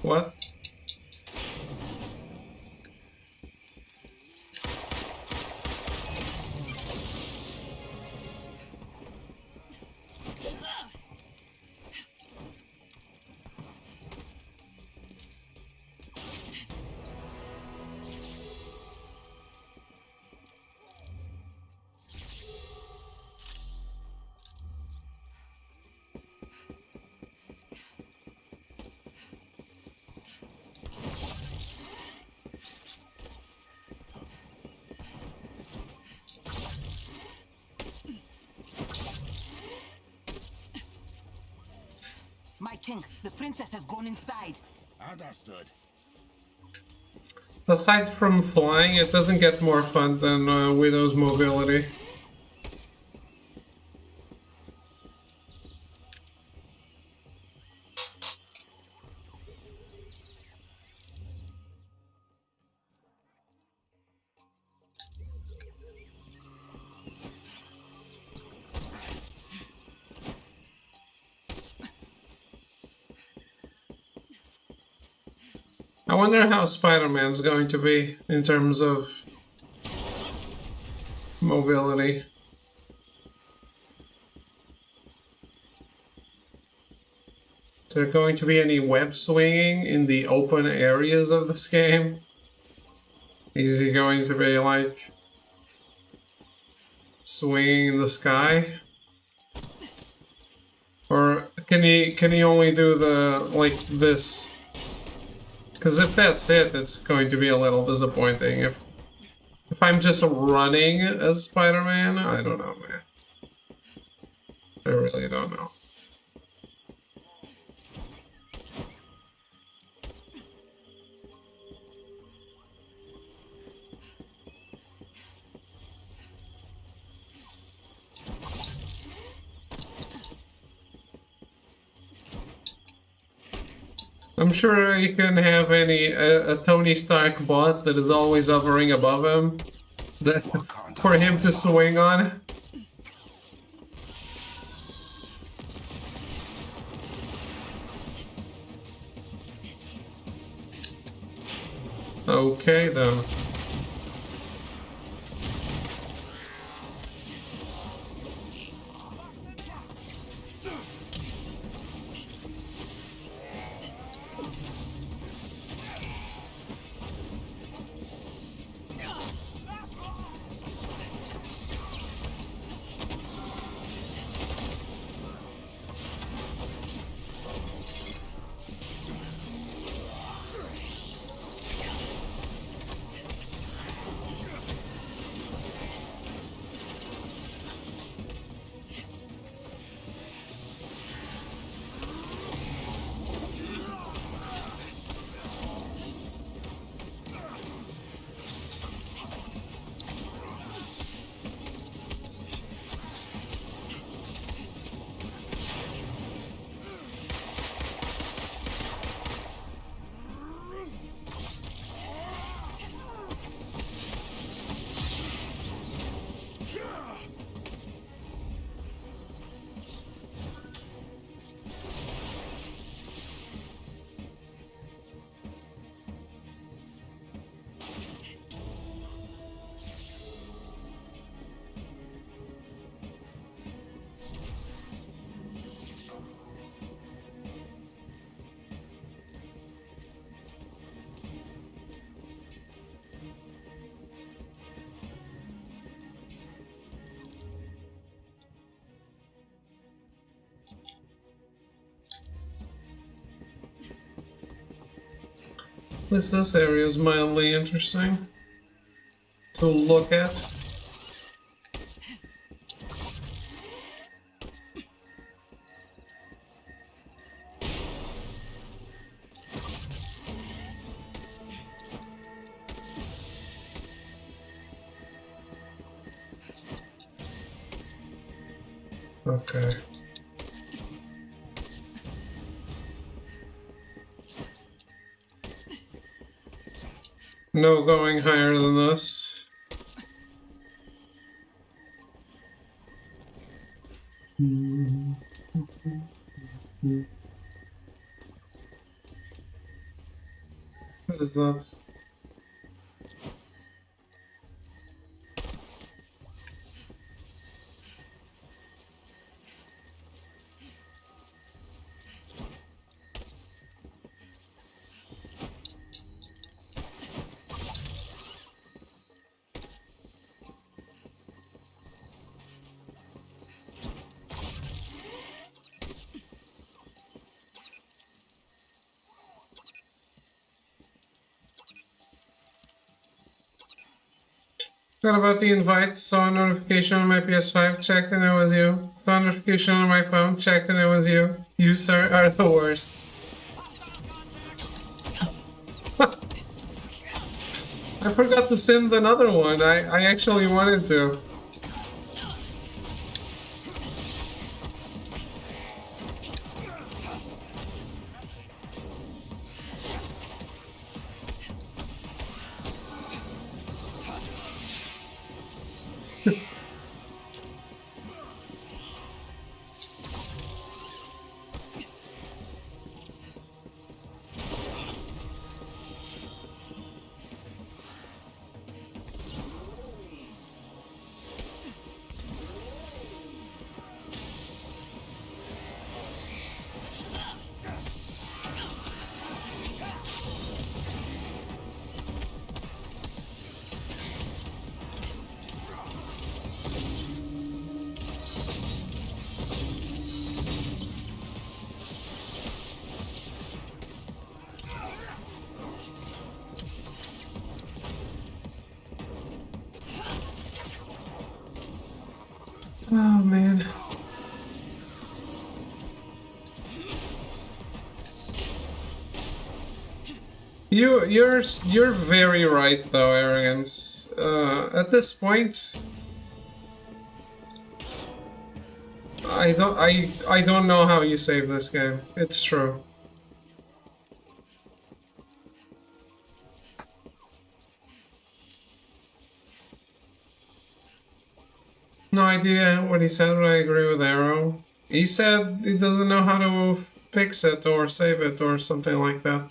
What? My king, the princess has gone inside. Understood. Aside from flying, it doesn't get more fun than Widow's mobility. I wonder how Spider-Man's going to be in terms of mobility. Is there going to be any web swinging in the open areas of this game? Is he going to be like swinging in the sky? Or can he only do the like this? Because if that's it, it's going to be a little disappointing. If I'm just running as Spider-Man, I don't know, man. I really don't know. I'm sure you can have a Tony Stark bot that is always hovering above him for him to swing on. Okay then. This area is mildly interesting to look at. Okay. No going higher than this. What is that? What about the invite? Saw a notification on my PS5, checked and it was you. Saw a notification on my phone, checked and it was you. You, sir, are the worst. I forgot to send another one. I actually wanted to. Oh man. You're very right though, Arrogance. At this point, I don't know how you save this game. It's true. No idea what he said, but I agree with Arrow. He said he doesn't know how to fix it or save it or something like that.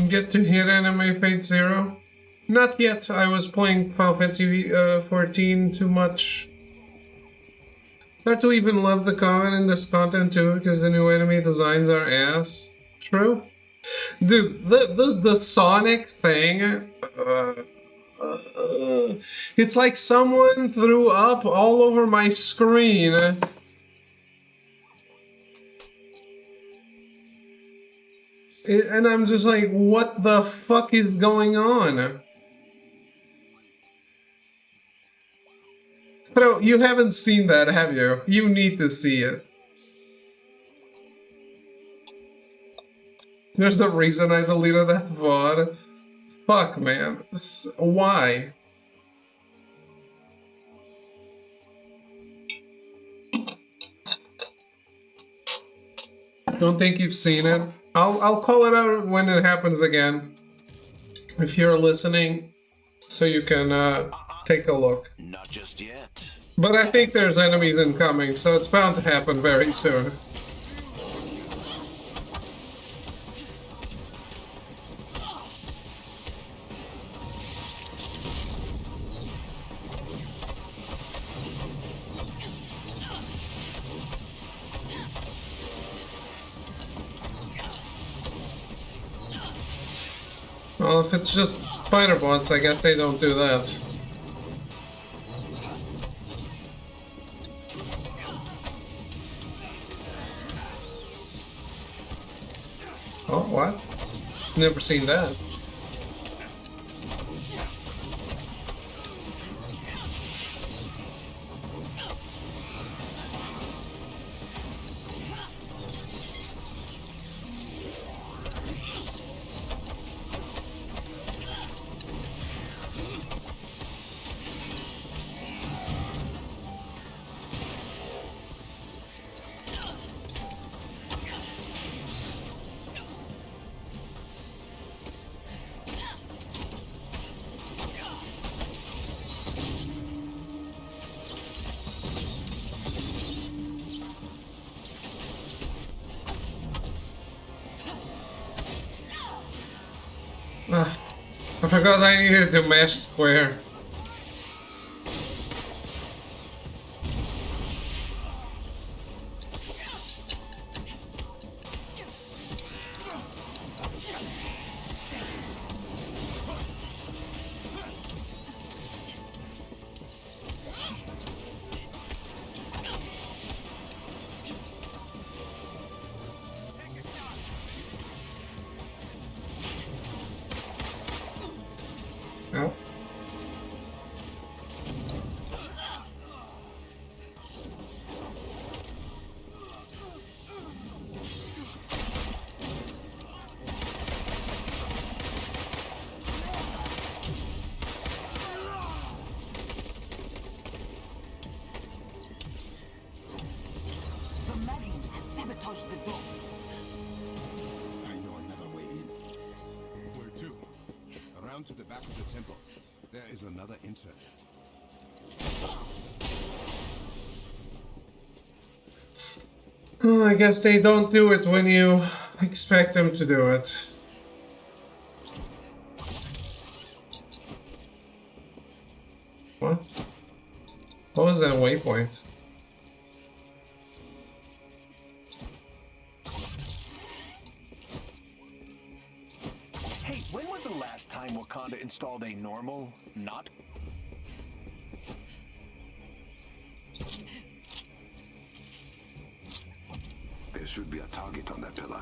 Get to hit Anime Fate 0? Not yet, I was playing Final Fantasy 14 too much. Start to even love the comment in this content too, because the new enemy designs are ass. True? Dude, the Sonic thing... it's like someone threw up all over my screen. And I'm just like, what the fuck is going on? Bro, you haven't seen that, have you? You need to see it. There's a reason I deleted that VOD. Fuck, man. Why? Don't think you've seen it. I'll call it out when it happens again. If you're listening, so you can take a look. Not just yet. But I think there's enemies incoming, so it's bound to happen very soon. Well, if it's just spider bots, I guess they don't do that. Oh, what? Never seen that. I forgot I needed to mash square. Oh. The Magnum has sabotaged the door. I know another way in. Where to? Around to the back of the temple. There is another entrance. I guess they don't do it when you expect them to do it. What? What was that waypoint? Hey, when was the last time Wakanda installed a normal, not... There should be a target on that pillar.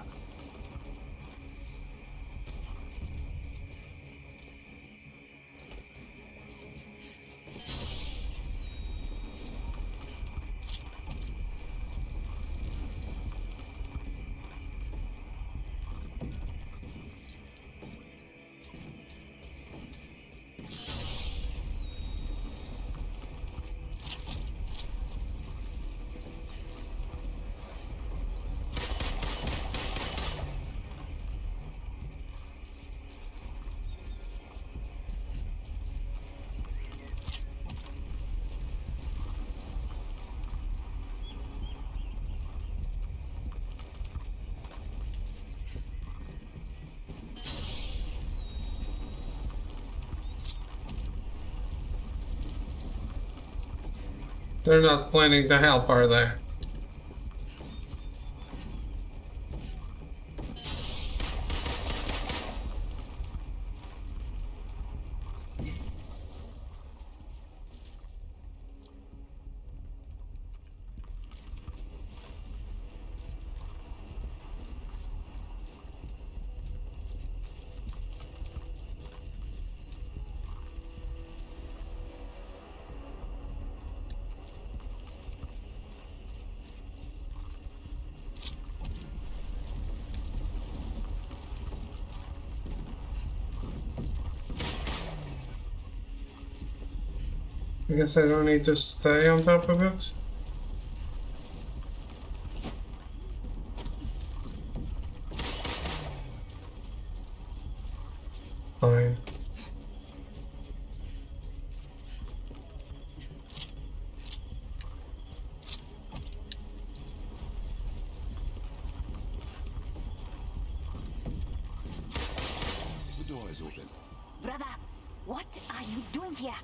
They're not planning to help, are they? I guess I don't need to stay on top of it. Fine. The door is open. Brother, what are you doing here?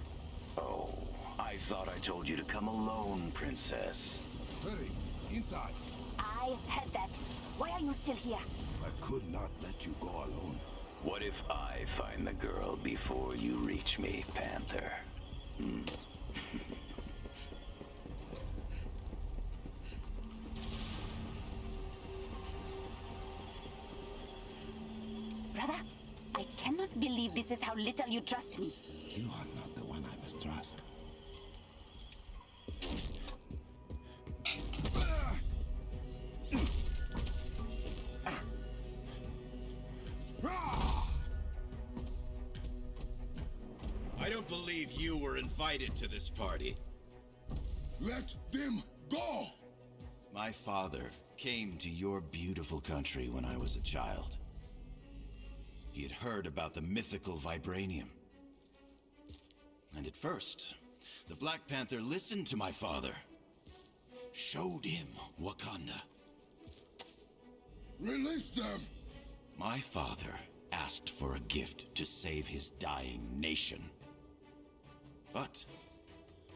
Oh, I thought I told you to come alone, princess. Hurry, inside. I heard that. Why are you still here? I could not let you go alone. What if I find the girl before you reach me, Panther? Hmm. Brother, I cannot believe this is how little you trust me. You are not the one I must trust. I don't believe you were invited to this party. Let them go! My father came to your beautiful country when I was a child. He had heard about the mythical Vibranium. And at first, the Black Panther listened to my father. Showed him Wakanda. Release them! My father asked for a gift to save his dying nation. But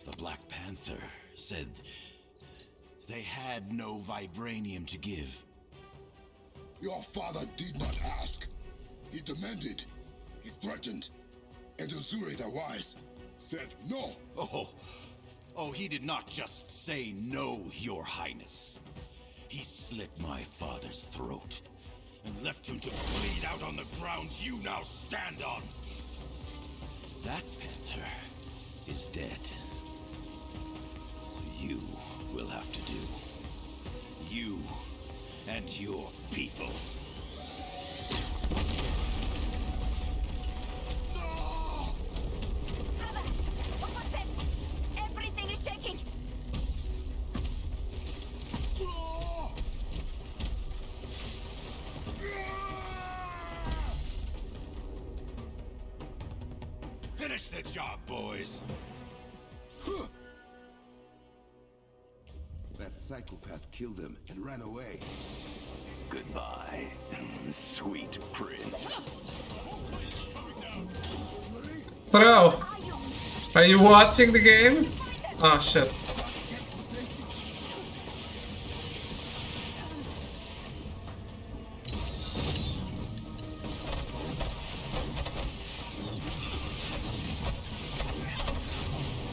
the Black Panther said they had no vibranium to give. Your father did not ask. He demanded. He threatened. And Uzuri the Wise said no. Oh, he did not just say no, Your Highness. He slit my father's throat and left him to bleed out on the ground you now stand on. That panther is dead. So you will have to do. You and your people. Everything is shaking. Finish the job, boys. That psychopath killed him and ran away. Goodbye, sweet prince. Bro, are you watching the game? Oh shit.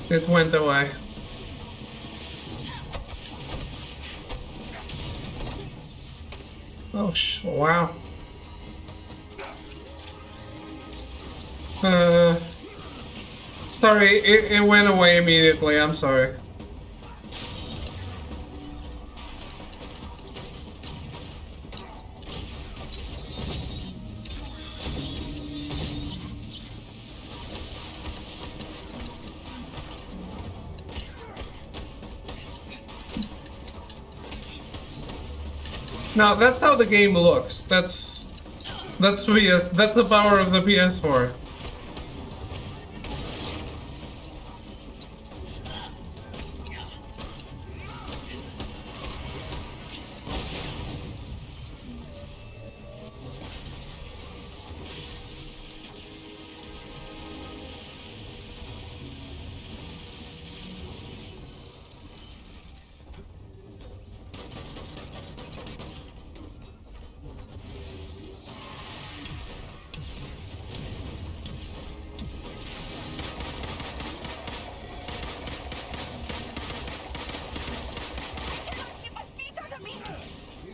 It went away. Oh wow. Sorry, it went away immediately, I'm sorry. Now that's how the game looks. That's the power of the PS4.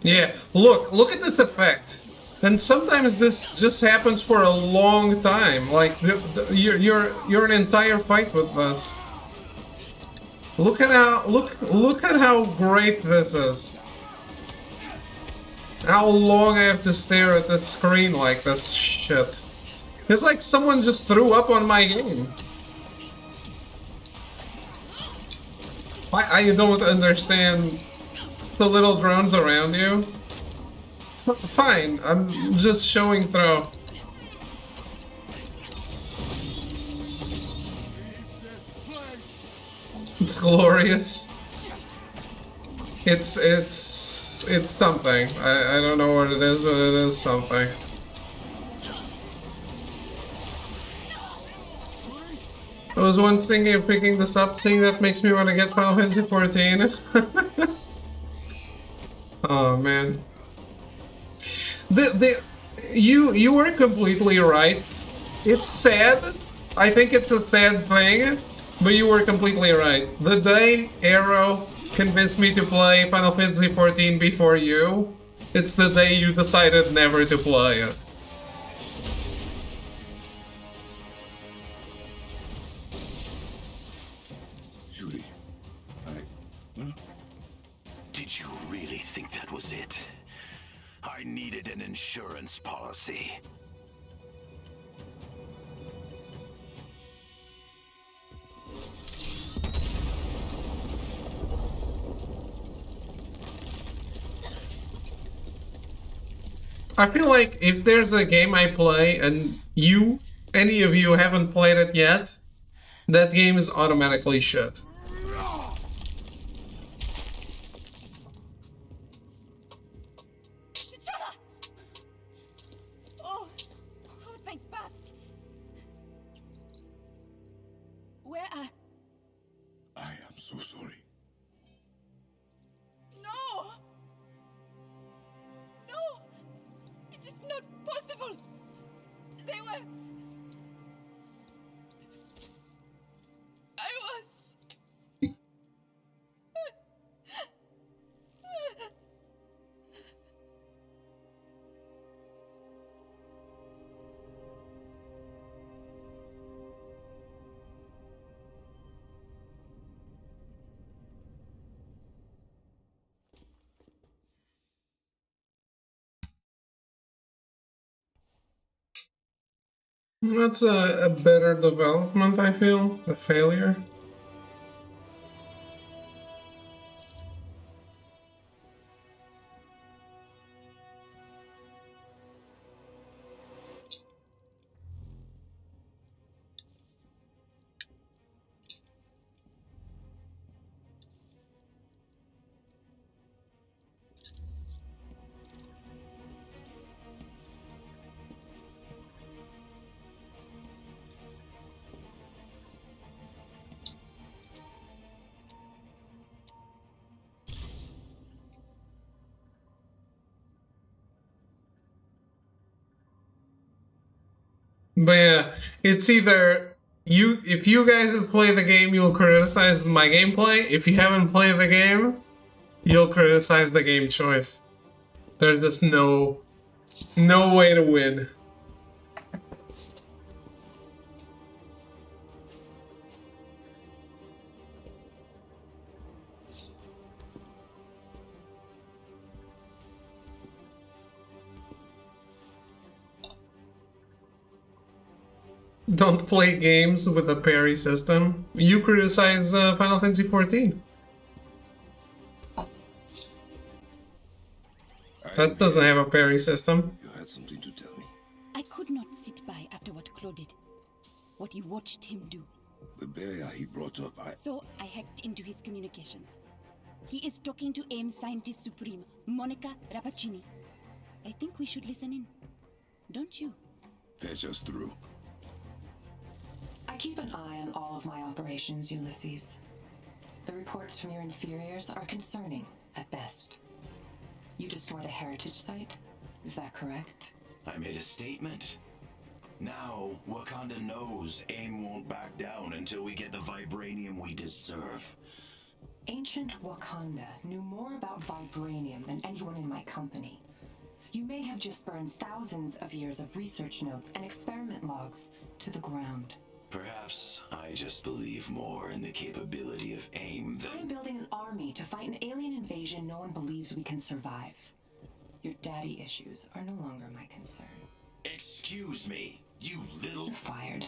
Yeah, look at this effect. And sometimes this just happens for a long time. Like you're an entire fight with this. Look at how great this is. How long I have to stare at the screen like this shit. It's like someone just threw up on my game. I don't understand the little drones around you. Fine, I'm just showing throw. It's glorious. It's something. I don't know what it is, but it is something. I was once thinking of picking this up, seeing that makes me want to get Final Fantasy XIV. Oh man. You were completely right. It's sad. I think it's a sad thing, but you were completely right. The day Arrow convinced me to play Final Fantasy XIV before you, it's the day you decided never to play it. Judy, Did you really think that was it? I needed an insurance policy. I feel like if there's a game I play and any of you haven't played it yet, that game is automatically shit. Where are... I am so sorry. No! No! It is not possible! They were... I was... That's a better development, I feel. A failure. But yeah, it's either if you guys have played the game, you'll criticize my gameplay. If you haven't played the game, you'll criticize the game choice. There's just no way to win. Don't play games with a parry system. You criticize Final Fantasy XIV. That doesn't have a parry system. You had something to tell me. I could not sit by after what Claude did. What you watched him do. The barrier he brought up, So I hacked into his communications. He is talking to AIM's Scientist Supreme, Monica Rappaccini. I think we should listen in. Don't you? Patch us through. I keep an eye on all of my operations, Ulysses. The reports from your inferiors are concerning, at best. You destroyed a heritage site? Is that correct? I made a statement. Now, Wakanda knows AIM won't back down until we get the vibranium we deserve. Ancient Wakanda knew more about vibranium than anyone in my company. You may have just burned thousands of years of research notes and experiment logs to the ground. Perhaps I just believe more in the capability of AIM than... I'm building an army to fight an alien invasion no one believes we can survive. Your daddy issues are no longer my concern. Excuse me, you little... You're fired.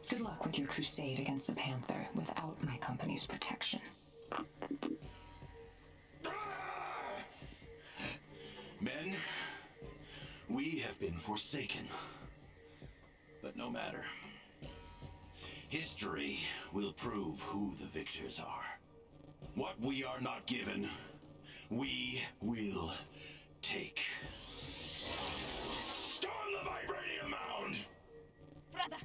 Good luck with your crusade against the Panther without my company's protection. Men, we have been forsaken. But no matter. History will prove who the victors are. What we are not given, we will take. Storm the Vibranium Mound! Brother,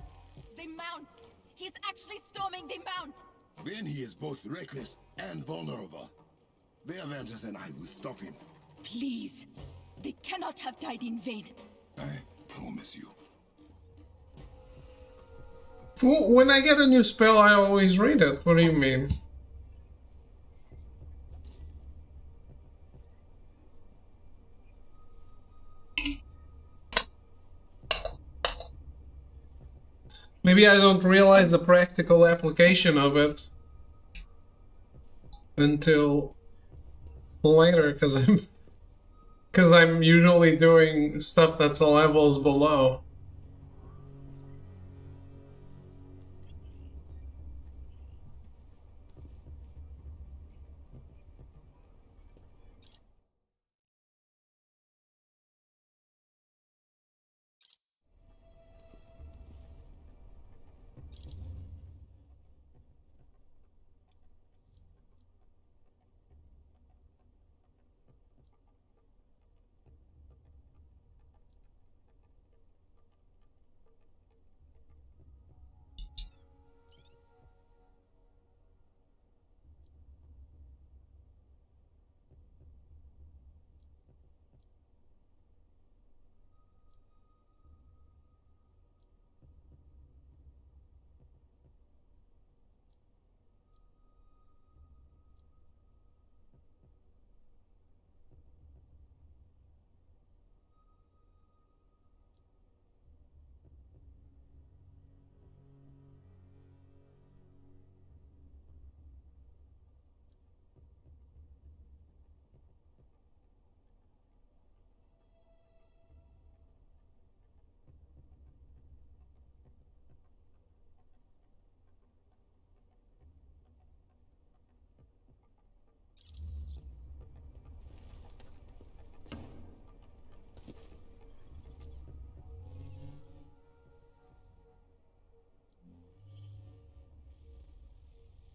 the Mount! He's actually storming the Mount! Then he is both reckless and vulnerable. The Avengers and I will stop him. Please! They cannot have died in vain. I promise you. Well, when I get a new spell, I always read it. What do you mean? Maybe I don't realize the practical application of it until later, because I'm usually doing stuff that's levels below.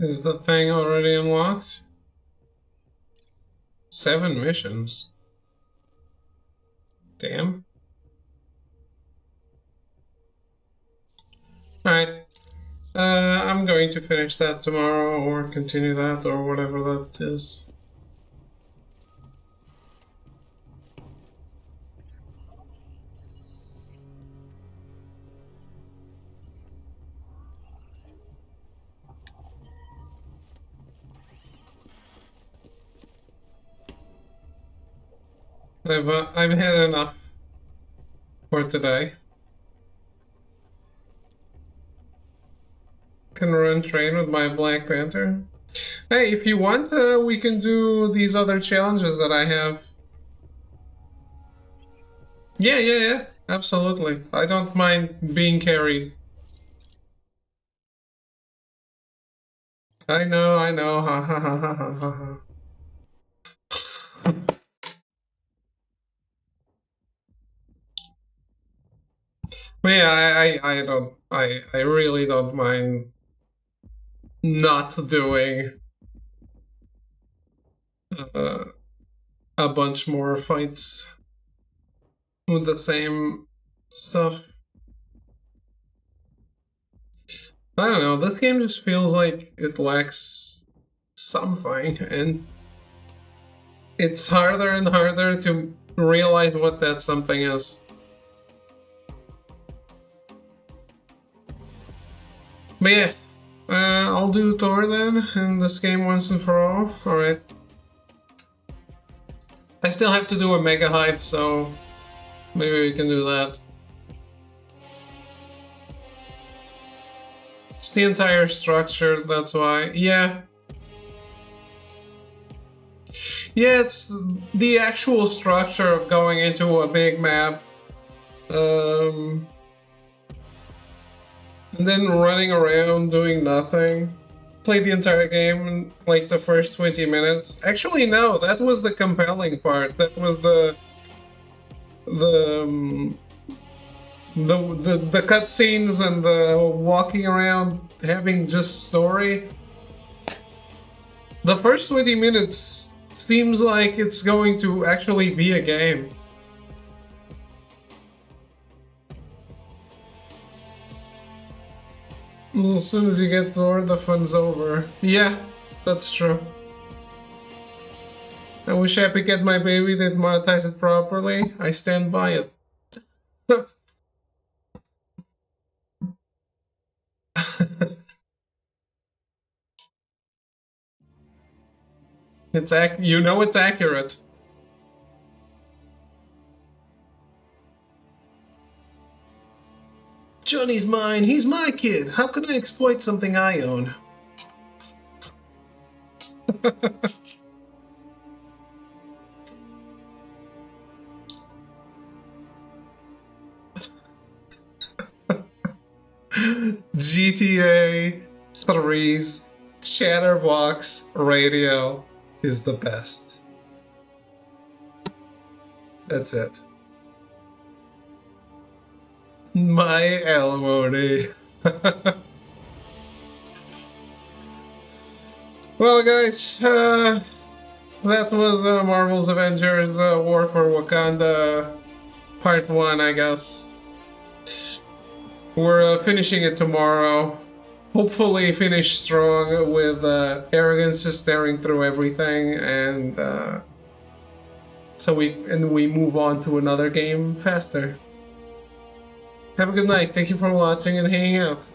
Is the thing already unlocked? 7 missions. Damn. Alright. I'm going to finish that tomorrow, or continue that, or whatever that is. I've had enough for today. Can run train with my Black Panther. Hey, if you want, we can do these other challenges that I have. Yeah, absolutely. I don't mind being carried. I know, ha ha ha ha ha ha. But yeah, I really don't mind not doing a bunch more fights with the same stuff. I don't know, this game just feels like it lacks something, and it's harder and harder to realize what that something is. But yeah, I'll do Thor then, in this game once and for all. Alright. I still have to do a Mega Hive, so maybe we can do that. It's the entire structure, that's why. Yeah. Yeah, it's the actual structure of going into a big map. And then running around doing nothing. Played the entire game in like the first 20 minutes. Actually, no, that was the compelling part. That was the cutscenes and the walking around having just story. The first 20 minutes seems like it's going to actually be a game. As soon as you get Thor, the fun's over. Yeah, that's true. I wish Epic had my baby didn't monetize it properly. I stand by it. You know it's accurate. Johnny's mine, he's my kid. How can I exploit something I own? GTA 3's Chatterbox radio is the best. That's it. My alimony. Well, guys, that was Marvel's Avengers War for Wakanda Part 1, I guess. We're finishing it tomorrow. Hopefully finish strong with Arrogance just staring through everything, and so we move on to another game faster. Have a good night. Thank you for watching and hanging out.